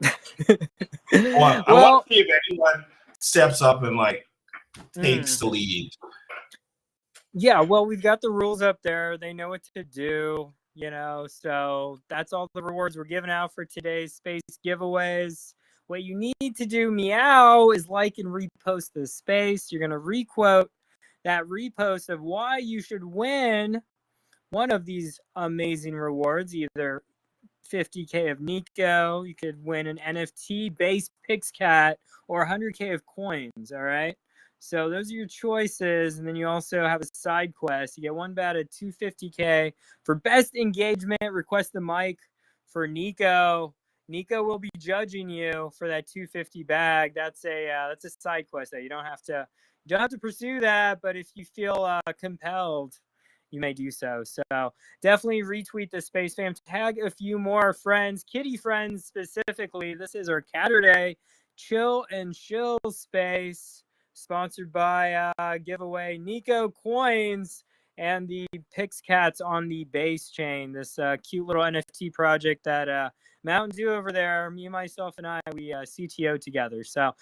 I want to see if anyone steps up and takes the lead. Yeah, well, we've got the rules up there. They know what to do. You know, so that's all the rewards we're giving out for today's space giveaways. What you need to do, meow, is like and repost the space. You're going to requote that repost of why you should win one of these amazing rewards, either 50K of NEKO, you could win an NFT-based PixCat, or 100K of KOINZ, all right? So those are your choices, and then you also have a side quest. You get one bet at 250K. For best engagement, request the mic for NEKO. NEKO will be judging you for that 250 bag. That's a side quest that you don't have to pursue that, but if you feel compelled, you may do so. So definitely retweet the space fam. Tag a few more friends, kitty friends specifically. This is our Caturday ChillnShill space, sponsored by giveaway NEKO KOINZ and the PixCats on the base chain. This cute little NFT project that Mountain Dew over there, me, myself, and I, we CTO together. So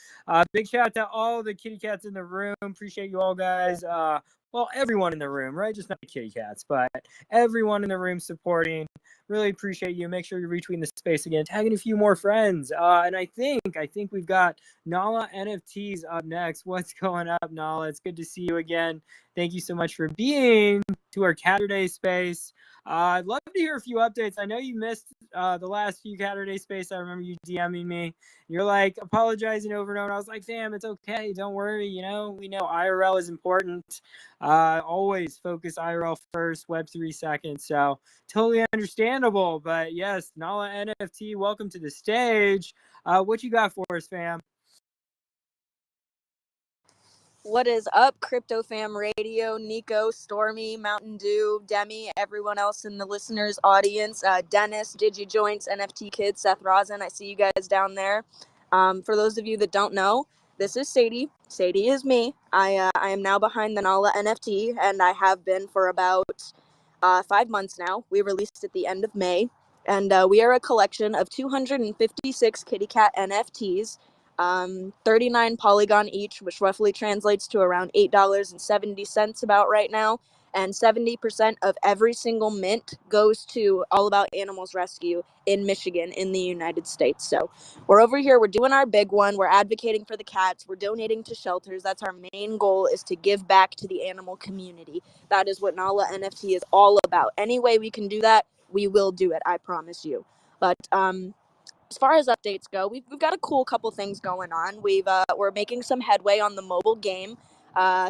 big shout out to all the kitty cats in the room. Appreciate you all guys. Well, everyone in the room, right? Just not the kitty cats, but everyone in the room supporting. Really appreciate you. Make sure you're retweeting the space again, tagging a few more friends. And I think we've got Nala NFTs up next. What's going up, Nala? It's good to see you again. Thank you so much for being to our Caturday space. I'd love to hear a few updates. I know you missed the last few Caturday space. I remember you DMing me. You're like apologizing over and over. I was like, fam, it's okay. Don't worry. You know, we know IRL is important. Always focus IRL first, Web3 second. So totally understandable. But yes, Nala NFT, welcome to the stage. What you got for us, fam? What is up, Crypto Fam Radio, NEKO, Stormy, Mountain Dew, Demi, everyone else in the listeners' audience, Dennis, DigiJoints, NFT Kid, Seth Rosin, I see you guys down there. For those of you that don't know, this is Sadie. Sadie is me. I am now behind the Nala NFT, and I have been for about 5 months now. We released at the end of May, and we are a collection of 256 kitty cat NFTs. 39 Polygon each, which roughly translates to around $8.70 about right now. And 70% of every single mint goes to All About Animals Rescue in Michigan in the United States. So we're over here, we're doing our big one. We're advocating for the cats. We're donating to shelters. That's our main goal, is to give back to the animal community. That is what Nala NFT is all about. Any way we can do that, we will do it, I promise you. But as far as updates go, we've got a cool couple things going on. We're making some headway on the mobile game.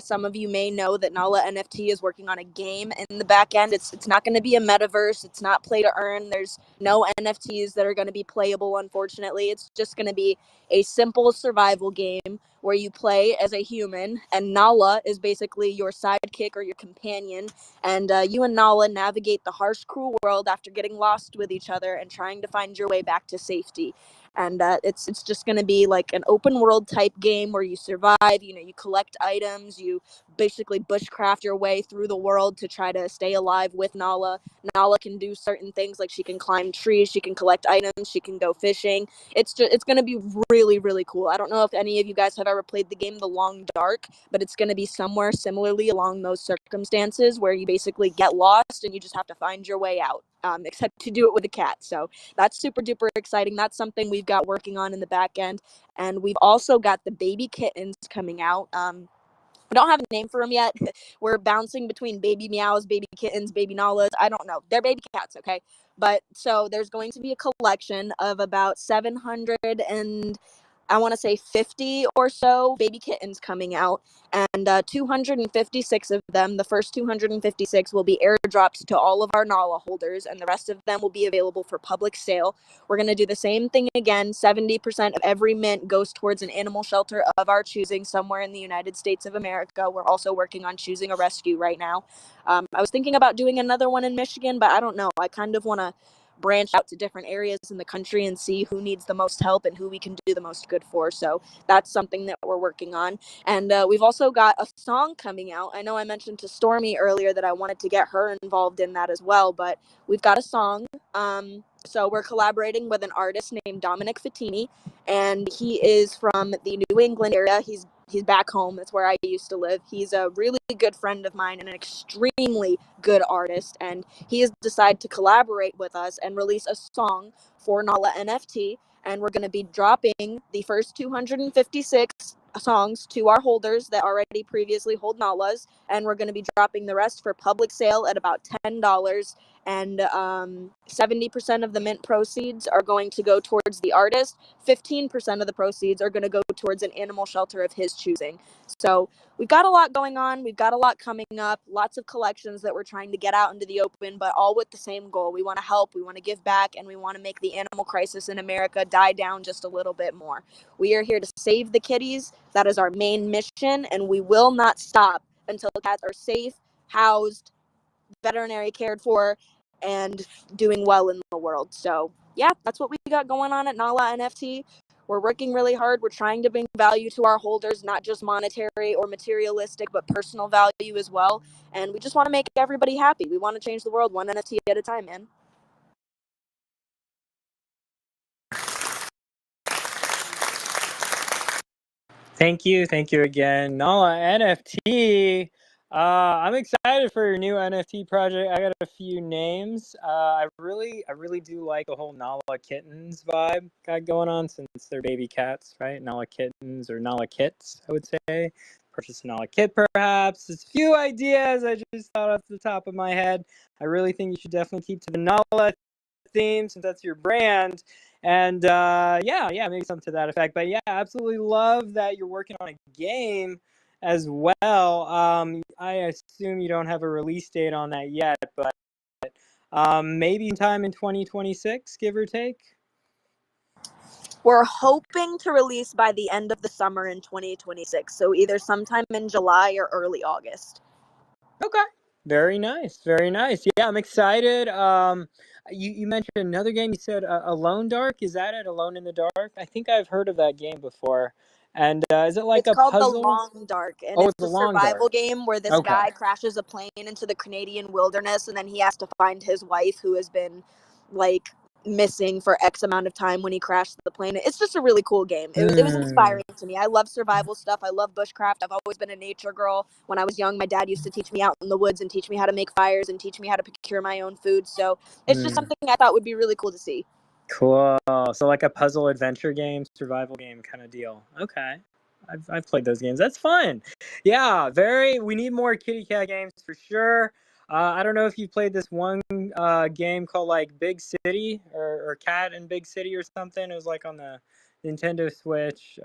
Some of you may know that Nala NFT is working on a game in the back end. It's not going to be a metaverse. It's not play to earn. There's no NFTs that are going to be playable, unfortunately. It's just going to be a simple survival game where you play as a human, and Nala is basically your sidekick or your companion, and you and Nala navigate the harsh, cruel world after getting lost with each other and trying to find your way back to safety. And it's just going to be like an open world type game where you survive. You collect items, you basically bushcraft your way through the world to try to stay alive with Nala. Nala can do certain things, like she can climb trees, she can collect items, she can go fishing. It's going to be really, really cool. I don't know if any of you guys have ever played the game The Long Dark, but it's going to be somewhere similarly along those circumstances where you basically get lost and you just have to find your way out, except to do it with a cat. So that's super duper exciting. That's something we've got working on in the back end. And we've also got the baby kittens coming out. We don't have a name for them yet. We're bouncing between baby meows, baby kittens, baby Nalas. I don't know. They're baby cats, okay? But so there's going to be a collection of about 700 and I want to say 50 or so baby kittens coming out, and 256 of them, the first 256, will be airdropped to all of our Nala holders, and the rest of them will be available for public sale. We're going to do the same thing again. 70% of every mint goes towards an animal shelter of our choosing somewhere in the United States of America. We're also working on choosing a rescue right now. I was thinking about doing another one in Michigan, but I don't know. I kind of want to branch out to different areas in the country and see who needs the most help and who we can do the most good for. So that's something that we're working on. And we've also got a song coming out. I know I mentioned to Stormy earlier that I wanted to get her involved in that as well, but we've got a song. So we're collaborating with an artist named Dominic Fattini, and he is from the New England area. He's back home. That's where I used to live. He's a really good friend of mine and an extremely good artist, and he has decided to collaborate with us and release a song for Nala NFT, and we're going to be dropping the first 256 songs to our holders that already previously hold Nalas, and we're going to be dropping the rest for public sale at about $10, and 70% of the mint proceeds are going to go towards the artist. 15% of the proceeds are going to go towards an animal shelter of his choosing. So we've got a lot going on. We've got a lot coming up, lots of collections that we're trying to get out into the open, but all with the same goal. We want to help, we want to give back, and we want to make the animal crisis in America die down just a little bit more. We are here to save the kitties. That is our main mission, and we will not stop until cats are safe, housed, veterinary cared for, and doing well in the world. So yeah, that's what we got going on at Nala NFT. We're working really hard. We're trying to bring value to our holders, not just monetary or materialistic, but personal value as well. And we just want to make everybody happy. We want to change the world one NFT at a time, man. Thank you again, Nala NFT. I'm excited for your new NFT project. I got a few names. I really do like the whole Nala kittens vibe got going on, since they're baby cats, right? Nala kittens or Nala kits, I would say. Purchase a Nala kit, perhaps. There's a few ideas I just thought off the top of my head. I really think you should definitely keep to the Nala theme, since that's your brand. And yeah, maybe something to that effect. But yeah, absolutely love that you're working on a game as well. I assume you don't have a release date on that yet, but maybe time in 2026, give or take. We're hoping to release by the end of the summer in 2026. So either sometime in July or early August. Okay. Very nice. Yeah, I'm excited. You mentioned another game. You said Alone Dark. Is that it? Alone in the Dark? I think I've heard of that game before. And is it like it's a called puzzle? The Long Dark, and it's it's The a Long survival Dark. game where this guy crashes a plane into the Canadian wilderness, and then he has to find his wife, who has been like missing for X amount of time when he crashed the plane. It's just a really cool game. It was inspiring to me. I love survival stuff. I love bushcraft. I've always been a nature girl. When I was young, my dad used to teach me out in the woods and teach me how to make fires and teach me how to procure my own food. So it's just something I thought would be really cool to see. Cool. So like a puzzle adventure game, survival game kind of deal. Okay. I've played those games. That's fun. Yeah, we need more kitty cat games for sure. I don't know if you played this one game called like Big City or Cat in Big City or something. It was like on the Nintendo Switch.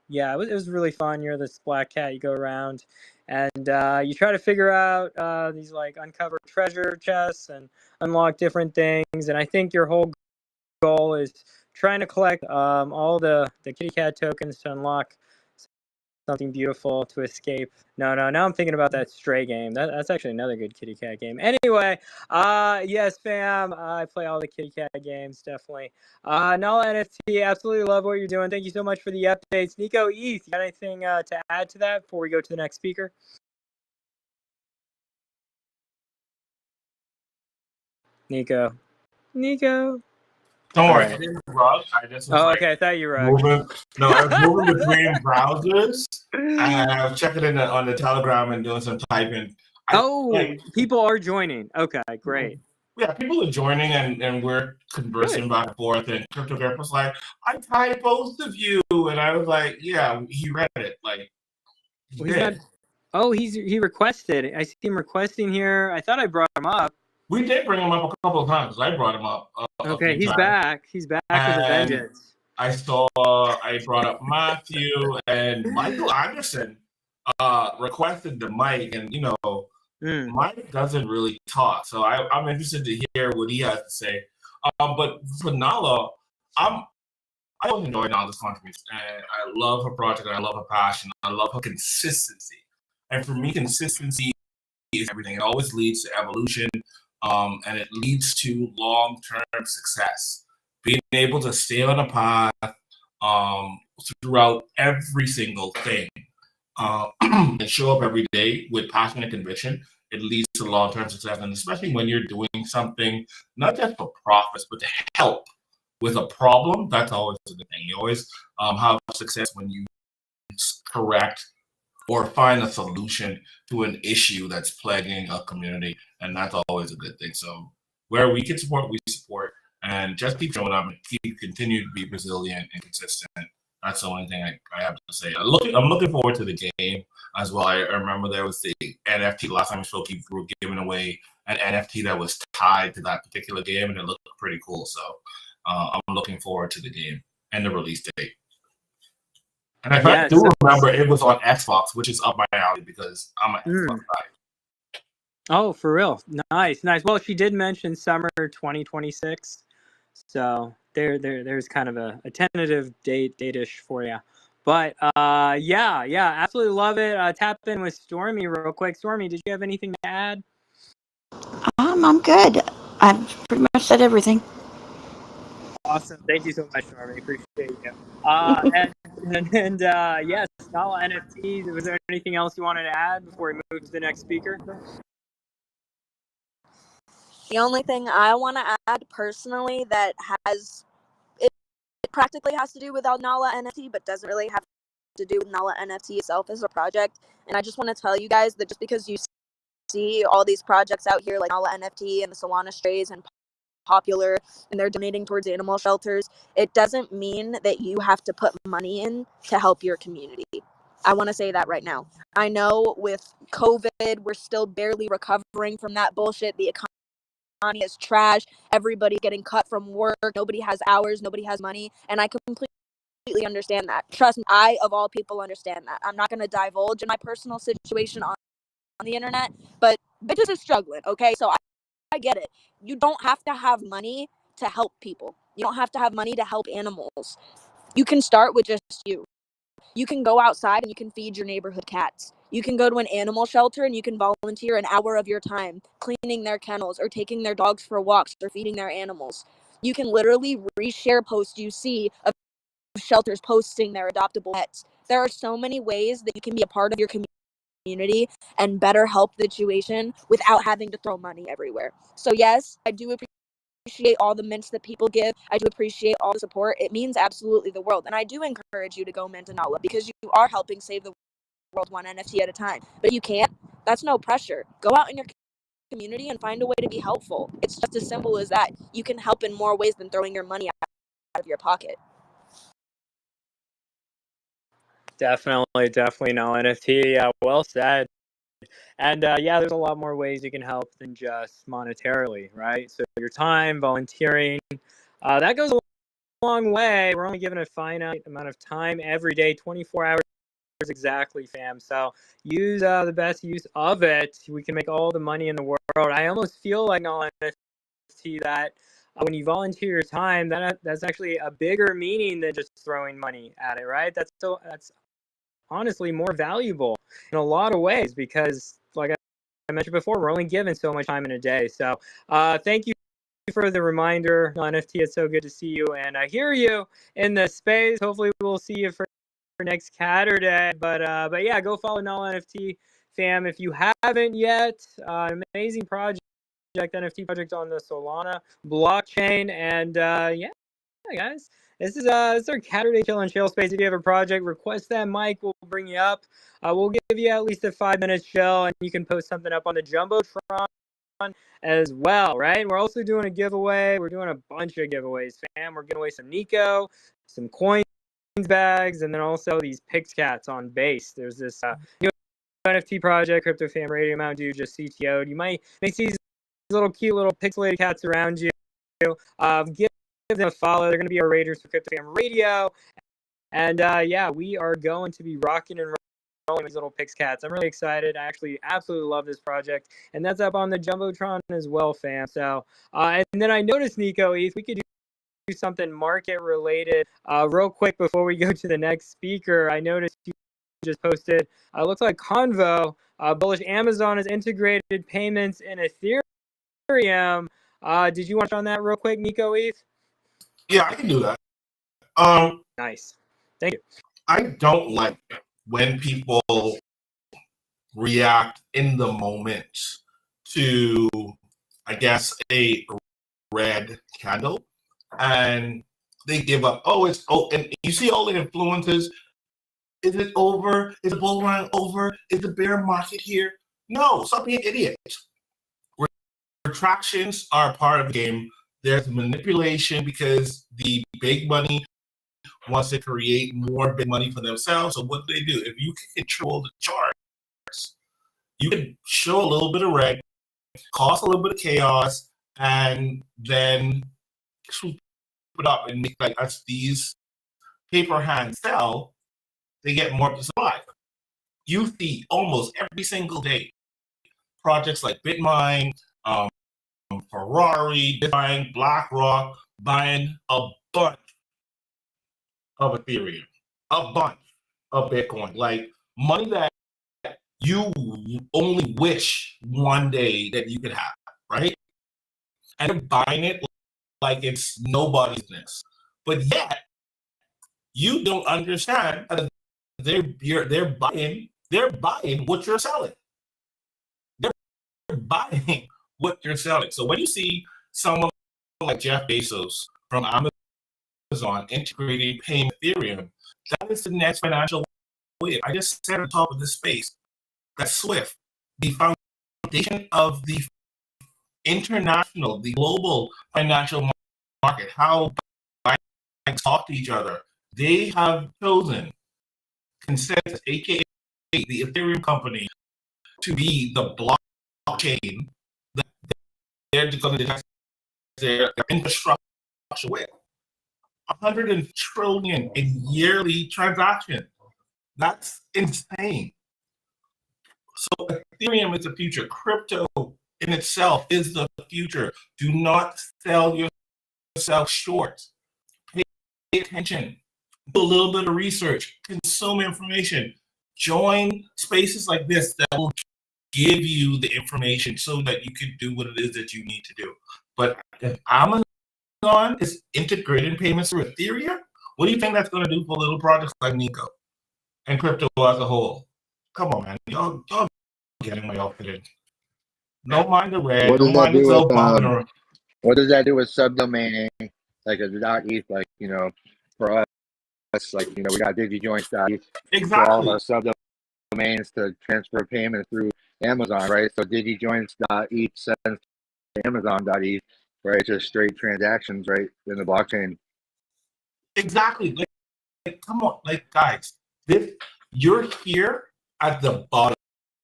Yeah, it was really fun. You're this black cat. You go around and you try to figure out these like uncovered treasure chests and unlock different things. And I think your whole goal is trying to collect all the kitty cat tokens to unlock something beautiful to escape. No, now I'm thinking about that Stray game. That's actually another good kitty cat game. Anyway, yes, fam, I play all the kitty cat games, definitely. Nala NFT, absolutely love what you're doing. Thank you so much for the updates. NEKO ETH, you got anything to add to that before we go to the next speaker? NEKO. Don't worry, I didn't rug. I just was okay. I thought you were moving. No, I was moving between browsers. I was checking in on the Telegram and doing some typing. People are joining. Okay, great. Yeah, people are joining and we're conversing back and forth. And CryptoGrip was like, "I tied both of you," and I was like, "Yeah, he read it." Like, he requested. I see him requesting here. I thought I brought him up. We did bring him up a couple of times. I brought him up. Okay, he's back. He's back with a vengeance. I brought up Matthew and Michael Anderson requested the mic, and Mike doesn't really talk, so I'm interested to hear what he has to say. But for Nala, I always enjoy Nala's contributions, and I love her project, and I love her passion, I love her consistency. And for me, consistency is everything. It always leads to evolution. And it leads to long-term success. Being able to stay on a path throughout every single thing and show up every day with passion and conviction, it leads to long-term success. And especially when you're doing something, not just for profits, but to help with a problem, that's always a good thing. You always have success when you correct or find a solution to an issue that's plaguing a community, and that's always a good thing. So where we can support, we support, and just keep showing up and continue to be resilient and consistent. That's the only thing I have to say. I'm looking forward to the game as well. I remember there was the NFT last time we spoke. We were giving away an NFT that was tied to that particular game, and it looked pretty cool. So I'm looking forward to the game and the release date. And I do remember it was on Xbox, which is up my alley because I'm an Xbox guy. Oh, for real? Nice. Well, she did mention summer 2026, so there's kind of a tentative date-ish for you. But yeah, absolutely love it. Tap in with Stormy real quick. Stormy, did you have anything to add? I'm good. I've pretty much said everything. Awesome. Thank you so much, Stormy. Appreciate you. And yes, Nala NFT. Was there anything else you wanted to add before we move to the next speaker? The only thing I want to add personally that it practically has to do with Nala NFT, but doesn't really have to do with Nala NFT itself as a project. And I just want to tell you guys that just because you see all these projects out here like Nala NFT and the Solana Strays and Popular and they're donating towards animal shelters, it doesn't mean that you have to put money in to help your community. I want to say that right now. I know with COVID, we're still barely recovering from that bullshit. The economy is trash. Everybody's getting cut from work. Nobody has hours. Nobody has money. And I completely understand that. Trust me, I, of all people, understand that. I'm not going to divulge in my personal situation on the internet, but bitches is struggling, okay? So I get it. You don't have to have money to help people. You don't have to have money to help animals. You can start with just you. You can go outside and you can feed your neighborhood cats. You can go to an animal shelter and you can volunteer an hour of your time cleaning their kennels or taking their dogs for walks or feeding their animals. You can literally reshare posts you see of shelters posting their adoptable pets. There are so many ways that you can be a part of your community and better help the situation without having to throw money everywhere. So yes, I do appreciate all the mints that people give. I do appreciate all the support. It means absolutely the world. And I do encourage you to go mint a Nala because you are helping save the world one NFT at a time. But if you can't, that's no pressure. Go out in your community and find a way to be helpful. It's just as simple as that. You can help in more ways than throwing your money out of your pocket. Definitely no NFT. Yeah, well said. And yeah, there's a lot more ways you can help than just monetarily, right? So your time, volunteering, that goes a long way. We're only given a finite amount of time every day, 24 hours exactly, fam. So use the best use of it. We can make all the money in the world. I almost feel like on NFT that when you volunteer your time, that's actually a bigger meaning than just throwing money at it, right? That's honestly more valuable in a lot of ways because, like I mentioned before, we're only given so much time in a day. So thank you for the reminder, NFT. It's so good to see you and I hear you in the space. Hopefully we'll see you for next Caturday. But yeah, go follow Null NFT fam if you haven't yet. Amazing project, NFT project on the Solana blockchain. And yeah, guys, this is our Caturday ChillnShill space. If you have a project, request that mic. We'll bring you up. We'll give you at least a 5-minute chill, and you can post something up on the Jumbotron as well, right? We're also doing a giveaway. We're doing a bunch of giveaways, fam. We're giving away some NEKO, some KOINZ bags, and then also these PixCats on base. There's this new NFT project, Crypto Fam Radio, Mountain Dew just CTO'd. You may see these little cute little pixelated cats around you. Give them a follow. They're going to be our raiders for Crypto Fam Radio. And yeah, we are going to be rocking and rolling these little PixCats. I'm really excited. I actually absolutely love this project. And that's up on the Jumbotron as well, fam. So, and then I noticed, NEKO, ETH, we could do something market related real quick before we go to the next speaker. I noticed you just posted, looks like Convo, bullish Amazon has integrated payments in Ethereum. Did you want to on that real quick, NEKO, ETH? Yeah, I can do that. Nice. Thank you. I don't like when people react in the moment to, I guess, a red candle and they give up. And you see all the influencers. Is it over? Is the bull run over? Is the bear market here? No, stop being idiots. Retractions are part of the game. There's manipulation because the big money wants to create more big money for themselves. So what do? If you can control the charts, you can show a little bit of red, cause a little bit of chaos, and then swoop it up and make like as these paper hands sell, they get more to supply. You see almost every single day projects like Bitmine, Ferrari, buying BlackRock, buying a bunch of Ethereum, a bunch of Bitcoin, like money that you only wish one day that you could have, right? And they're buying it like it's nobody's business. But yet, you don't understand that they're buying what you're selling. They're buying what you're selling. So when you see someone like Jeff Bezos from Amazon integrating paying Ethereum, that is the next financial wave. I just said on top of this space that SWIFT, the foundation of the international, the global financial market, how banks talk to each other, they have chosen Consensus, aka the Ethereum company, to be the blockchain that they're going to detect their infrastructure with. 100 trillion in yearly transactions. That's insane. So Ethereum is the future. Crypto in itself is the future. Do not sell yourself short. Pay attention. Do a little bit of research. Consume information. Join spaces like this that will give you the information so that you can do what it is that you need to do. But if Amazon is integrating payments through Ethereum, what do you think that's going to do for little projects like NEKO and crypto as a whole? Come on, man. Y'all getting my outfit in. Don't mind the red. What does Don't that mind the do self with what does that do with subdomaining, like a .eth, like, you know, for us, like, you know, we got digijoints.eth for all the subdomains to transfer payments through Amazon, right? So digijoints.eth sends to Amazon.eth, right? Just straight transactions, right, in the blockchain. Exactly. Like, come on, like, guys, you're here at the bottom,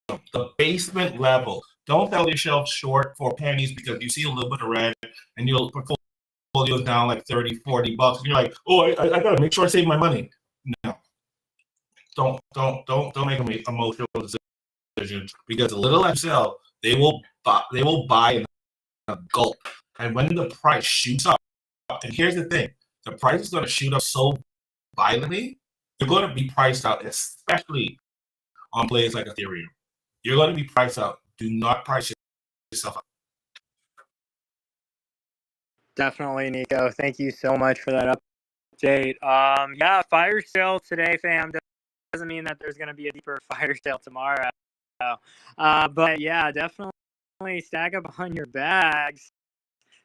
the basement level. Don't sell yourself short for pennies because you see a little bit of red and your portfolio portfolio is down like 30, $40, and you're like, oh, I gotta make sure I save my money. No, don't make them emotional decisions, because a little I sell, they will buy in a gulp. And when the price shoots up, and here's the thing, the price is going to shoot up so violently, you're going to be priced out, especially on plays like Ethereum. You're going to be priced out. Do not price yourself out. Definitely, NEKO. Thank you so much for that update. Yeah, fire sale today, fam. Doesn't mean that there's going to be a deeper fire sale tomorrow. But yeah, definitely stack up on your bags.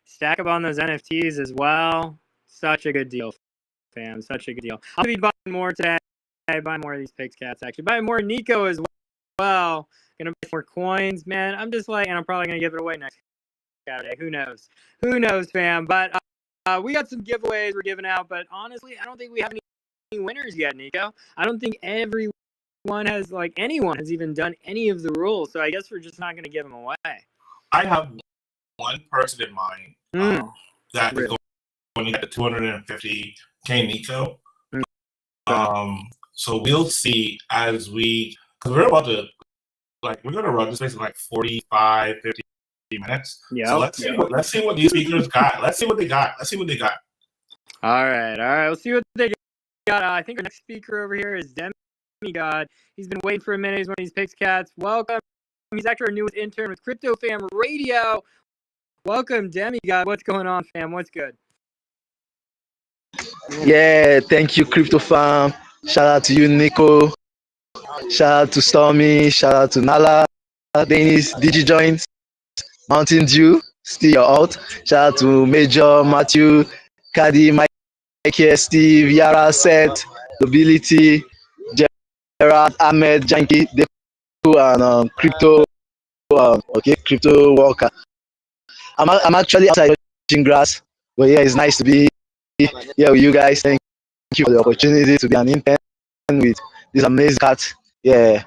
Stack up on those NFTs as well. Such a good deal, fam. Such a good deal. I'll be buying more today. Buy more of these PixCats, actually. Buy more NEKO as well. Gonna buy more coins, man. I'm just like, and I'm probably gonna give it away next Saturday. Who knows? Who knows, fam? But we got some giveaways we're giving out, but honestly, I don't think we have any winners yet, NEKO. I don't think anyone has even done any of the rules, so I guess we're just not gonna give them away. I have one person in mind that is going to get the 250K NEKO. So we'll see as because we're about to, we're going to run this place in 45, 50 minutes. Yeah. So let's see what these speakers got. Let's see what they got. All right. We'll see what they got. I think our next speaker over here is Demigod. He's been waiting for a minute. He's one of these PixCats. Welcome. He's actually our newest intern with Crypto Fam Radio. Welcome, Demigod. What's going on, fam? What's good? Yeah, thank you, Crypto Fam. Shout out to you, NEKO. Shout out to Stormy. Shout out to Nala, Dennis, DigiJoints, Mountain Dew, still you're out. Shout out to Major, Matthew, Caddy, Mike, Steve, Yara, Seth, Nobility, Gerard, Ahmed, Janky, Deku, and Crypto, Crypto Walker. I'm actually outside watching grass, but yeah, it's nice to be here with you guys. Thank you for the opportunity to be an intern with this amazing cat. Yeah,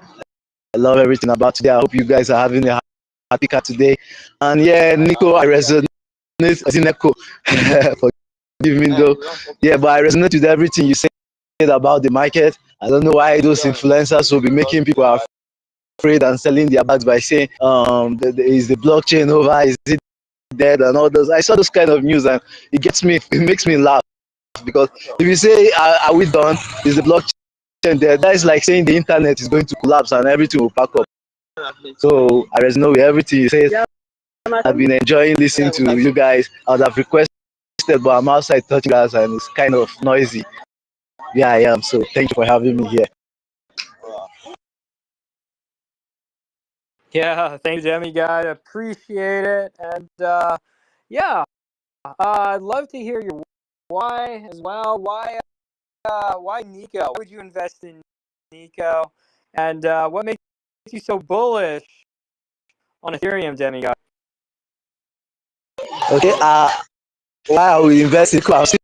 I love everything about today. I hope you guys are having a happy cat today. And yeah, NEKO, I resonate. NEKO, forgive me though. Yeah, but I resonate with everything you said about the market. I don't know why those influencers will be making people afraid and selling their bags by saying, is the blockchain over? Is it dead and all those? I saw those kind of news and it makes me laugh, because if you say, are we done? Is the blockchain dead? That is like saying the internet is going to collapse and everything will pack up. So I resonate with everything you say. I've been enjoying listening to you guys. I would have requested, but I'm outside touching grass and it's kind of noisy. Yeah, I am. So thank you for having me here. Yeah, thanks, Demigod. Appreciate it. And yeah, I'd love to hear your why as well. Why NEKO? Why would you invest in NEKO? And what makes you so bullish on Ethereum, Demigod? Okay, why I will invest in NEKO? I'm still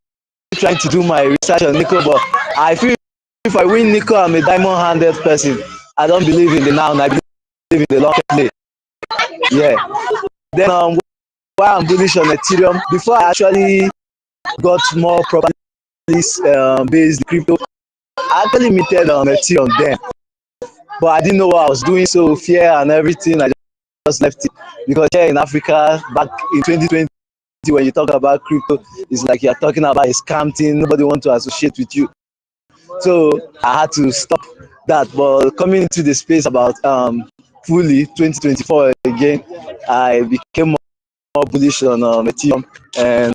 trying to do my research on NEKO, but I feel if I win NEKO, I'm a diamond-handed person. I don't believe in the now, I believe in the long play. Yeah. Then why I'm bullish on Ethereum? Before I actually got more properly based crypto, I actually minted on Ethereum then, but I didn't know what I was doing, so fear and everything, I just left it. Because here in Africa, back in 2020, when you talk about crypto, it's like you're talking about a scam thing. Nobody wants to associate with you. So I had to stop that. But coming into the space about fully 2024 again, I became more bullish on Ethereum, and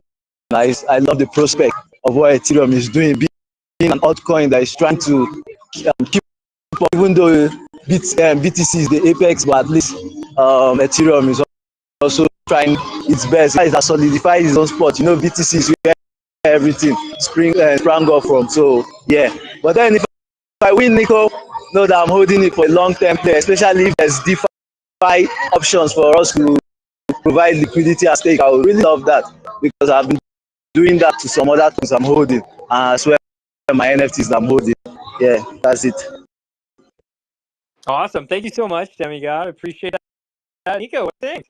I love the prospect of what Ethereum is doing, being an altcoin that is trying to keep up, even though BTC is the apex, but at least Ethereum is also trying its best. It has solidified its own spot. You know, BTC is where everything sprang up from. So yeah, but then if I win NEKO, know that I'm holding it for a long-term play, especially if there's DeFi options for us to provide liquidity at stake. I would really love that, because I've been doing that to some other things I'm holding, as well as my NFTs I'm holding. Yeah, that's it. Awesome. Thank you so much, Demigod. Appreciate that. NEKO, what do you think?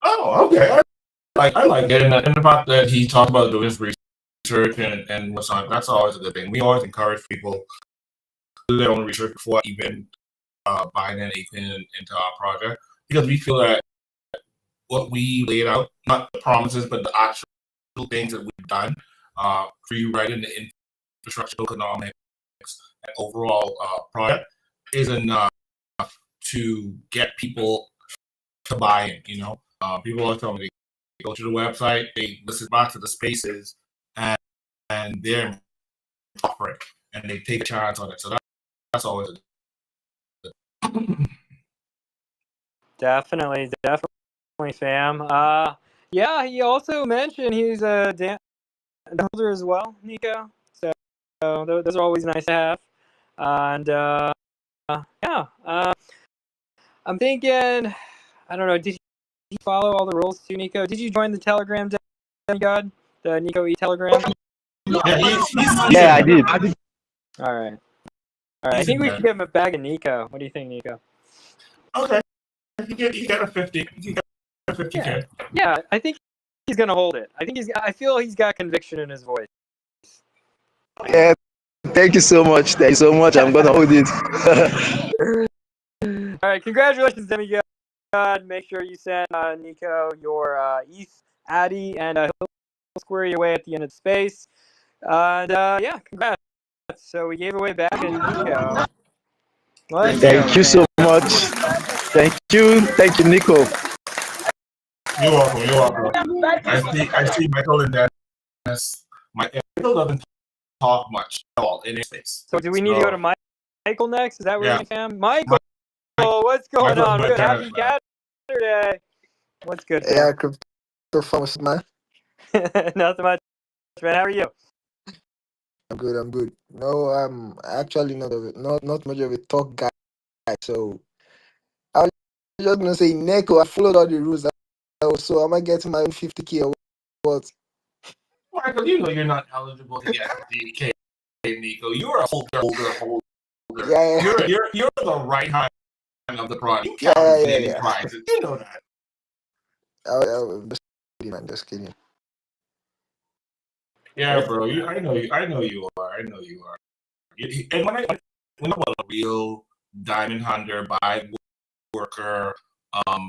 Oh, okay. I like it, and the fact that he talked about doing his research and what's not. That's always a good thing. We always encourage people to do their own research before even buying anything into our project, because we feel that what we laid out, not the promises, but the actual things that we've done, rewriting the infrastructure, economics, and overall project is enough to get people to buy in. People are telling me they go to the website, they listen back to the spaces, and they're offering, and they take a chance on it. So that's always Definitely, fam. Yeah, he also mentioned he's a holder as well, NEKO. So those are always nice to have. And yeah, I'm thinking, I don't know, did you follow all the rules too, NEKO? Did you join the Telegram demigod, the NEKO Telegram? Yeah, I did. All right. I think we should give him a bag of NEKO. What do you think, NEKO? Okay. You get a 50. You get a 50K. Yeah, I think he's gonna hold it. I feel he's got conviction in his voice. Yeah, thank you so much. Thank you so much. I'm gonna hold it. All right, congratulations, demigod. Make sure you send NEKO your ETH Addy, and he'll square you away at the end of the space. And yeah, congrats. So we gave away back to NEKO. Thank you so much. Thank you, NEKO. You're welcome. I see Michael and Dennis. Michael doesn't talk much at all in his space. So do we need to go to Michael next? Is that where you am? Michael, what's going on? Good. Happy Caturday. What's good, fam? Yeah, crypto farmers, man. Nothing much, man. How are you? I'm good. No, I'm actually not much of a talk guy. So I was just gonna say, NEKO, I followed all the rules. So am I getting my own 50K or what? Michael, you know you're not eligible to get 50K, NEKO. You're a holder. Yeah. You're the right hand of the product. You can't any prizes. You know that. I'm just kidding. Yeah, bro. I know you are. And when I'm a real diamond hunter, buy worker, I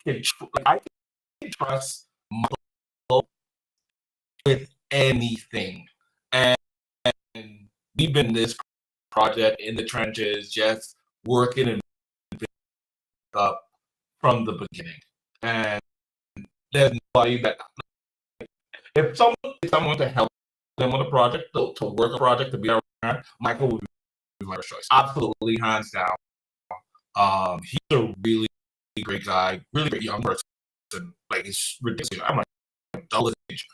can trust Michael with anything. And we've been in this project in the trenches, just working and up from the beginning. And there's nobody that if someone to help them with a project, to work a project, to be around, Michael would be my first choice. Absolutely, hands down. He's a really great guy, really great young person. Like, it's ridiculous. I'm like double his age.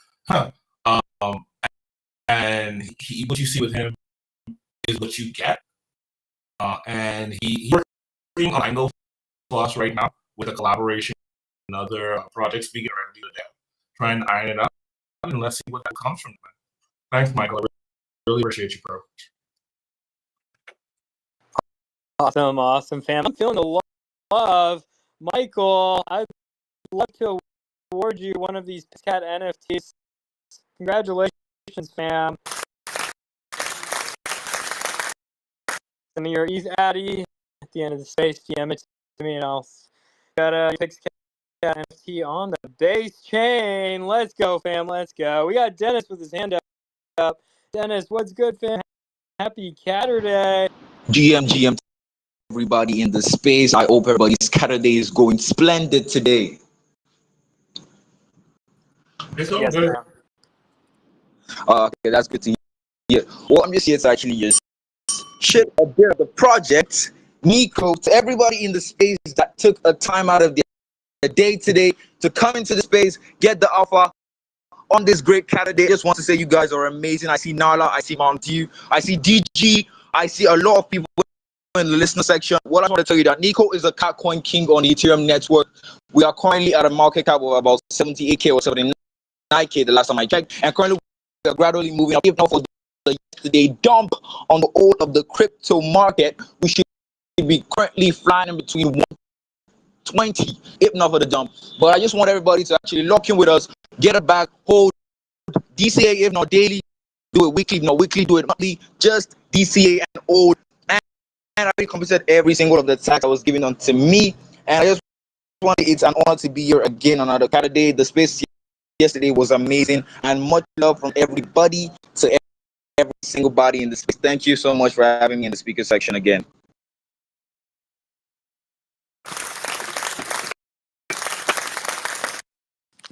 And what you see with him is what you get. And he's working on Angle Plus right now with a collaboration and other projects we get ready to try and iron it out, and let's see what that comes from. Thanks, Michael. I really appreciate you, bro. Awesome, fam. I'm feeling the love. Michael, I'd love to award you one of these PixCatsNFTs. Congratulations, fam. Send me your ETH Addy at the end of the space. DM it to me, and I'll got a PixCatsNFT on the base chain. Let's go, fam. Let's go. We got Dennis with his hand up. Dennis, what's good, fam? Happy Caturday. GM, everybody in the space. I hope everybody's Caturday is going splendid today. It's all good. Okay, that's good to hear. Well, I'm just here to actually just share a bit of the project. NEKO, to everybody in the space that took a time out of their day today to come into the space, get the alpha on this great Caturday. I just want to say you guys are amazing. I see Nala, I see Mount Dew, I see DG, I see a lot of people in the listener section. What I want to tell you that NEKO is a Catcoin king on the Ethereum network. We are currently at a market cap of about 78K or 79K the last time I checked, and currently we are gradually moving up. If not for the yesterday dump on the whole of the crypto market, we should be currently flying in between 20, if not for the dump. But I just want everybody to actually lock in with us, get it back, hold DCA, if not daily, do it weekly, if not weekly, do it monthly, just DCA and hold. And I already completed every single of the tasks that was given unto me. And I just want it's an honor to be here again on another Caturday. The space yesterday was amazing, and much love from everybody to every single body in the space. Thank you so much for having me in the speaker section again.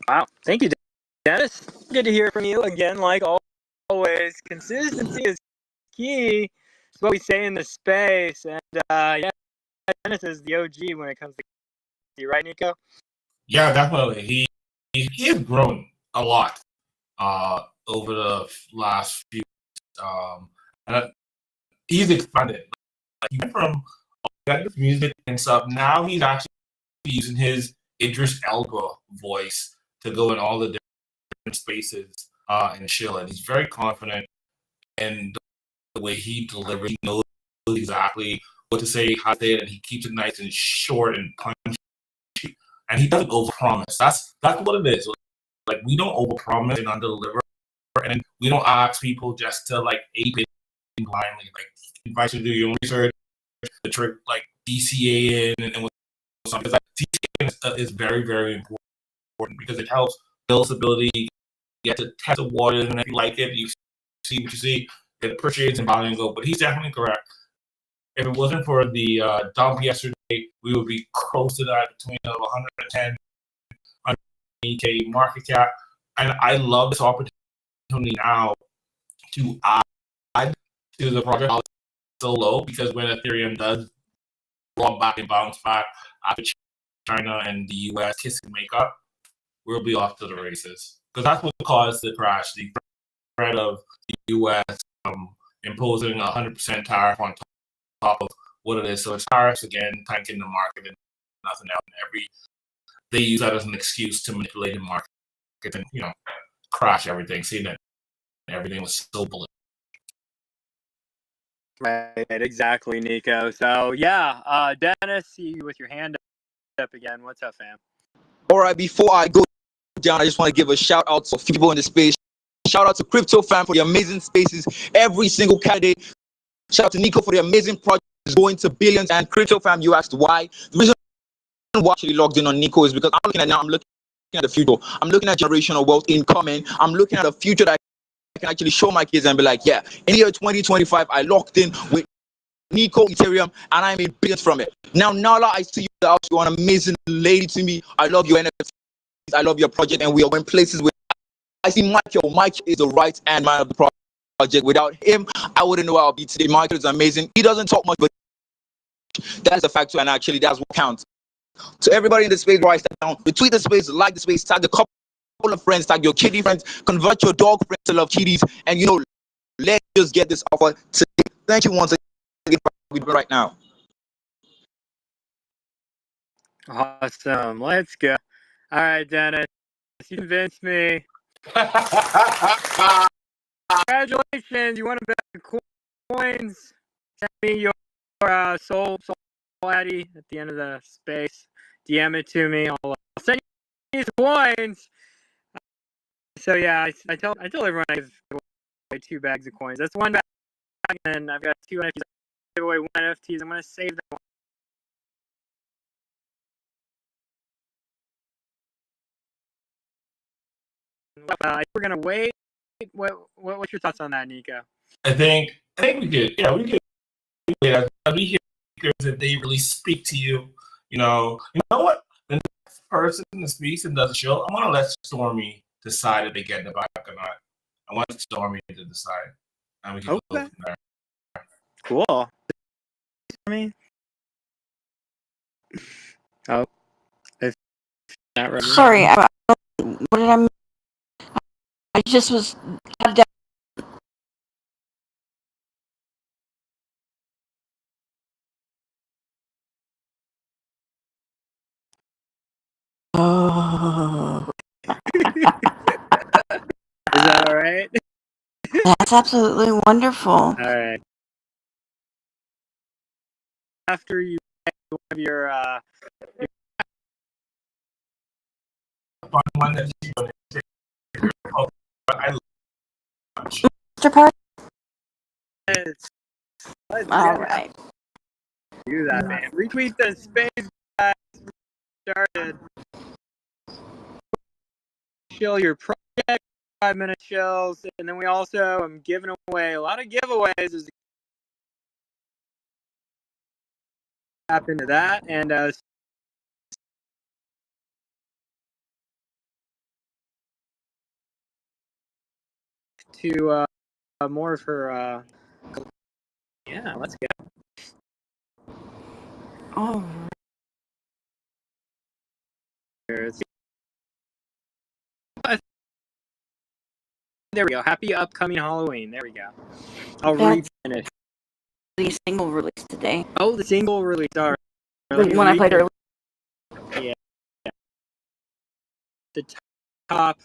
Wow, thank you, Dennis. Good to hear from you again. Like always, consistency is key. It's what we say in the space, and yeah, Dennis is the OG when it comes to right, NEKO? Yeah, definitely. He has grown a lot over the last few. And he's expanded. Like, he went from music and stuff. Now he's actually using his Idris Elba voice to go in all the different spaces and chill. And he's very confident in the way he delivers. He knows exactly what to say, how to say it, and he keeps it nice and short and punchy. And he doesn't overpromise. That's what it is. Like, we don't overpromise and underdeliver, and we don't ask people just to like ape it blindly. Like, invite you to do your own research, the trick like DCA in and something. Like, DCA is very, very important because it helps build stability. You get to test the waters, and if you like it, you see what you see. It appreciates and value and go. But he's definitely correct. If it wasn't for the dump yesterday, we would be close to that between 110, 100K market cap. And I love this opportunity now to add to the project so low, because when Ethereum does roll back and bounce back after China and the US kiss and make up, we'll be off to the races. Because that's what caused the crash, the threat of the US imposing 100% tariff on top of what it is. So it's tariffs again, tanking the market and nothing else. And they use that as an excuse to manipulate the market and, crash everything. Seeing that everything was so bullish. Right, exactly, NEKO. So yeah, Dennis, see you with your hand up again. What's up, fam? All right, before I go down, I just want to give a shout out to a few people in the space. Shout out to Crypto Fam for the amazing spaces every single Caturday. Shout out to NEKO for the amazing projects going to billions. And Crypto Fam, you asked why. The reason why I'm actually logged in on NEKO is because I'm looking at the future. I'm looking at generational wealth incoming. I'm looking at a future that I can actually show my kids and be like, yeah, in the year 2025, I locked in with NEKO Ethereum and I made billions from it. Now, Nala, I see you out. You're an amazing lady to me. I love your NFTs. I love your project, and we are going places with. I see Michael. Mike is the right hand man of the project. Without him, I wouldn't know where I'll be today. Michael is amazing. He doesn't talk much, but that's a factor, and actually, that's what counts. So everybody in the space, write that down. Retweet the space, like the space, tag a couple of friends, tag your kitty friends, convert your dog friends to love kitties, and let's just get this offer today. Thank you once again for right now. Awesome. Let's go. All right, Dennis, you convinced me. Congratulations, you won a bag of coins. Send me your soul Addy at the end of the space. DM it to me. I'll send you the coins. So yeah, I tell everyone I give away 2 bags of coins. That's 1 bag, and I've got 2 NFTs. I give away 1 NFTs. I'm gonna save that one. We're gonna wait. What's your thoughts on that, NEKO? I think we could. Yeah, we could. As we hear speakers, if they really speak to you, you know what? The next person that speaks and does a show, I want to let Stormy decide if they get the back or not. I want Stormy to decide, and we can go from there. Cool. Oh, it's not right. Sorry, what did I mean? I just was tabbed out. Oh. Is that all right? That's absolutely wonderful. All right. After you get one of your fun one that she's going to take. I love Mr. Park. Let's All right. do that, man. Retweet the space guys. Started. Chill your project, 5-minute chills, and then we also am giving away a lot of giveaways. As tap into that and to more of her. Yeah, let's go. Oh. There we go. Happy upcoming Halloween. There we go. I'll refinish. The single release today. Oh, the single release. Sorry. The one I played earlier. Yeah. The top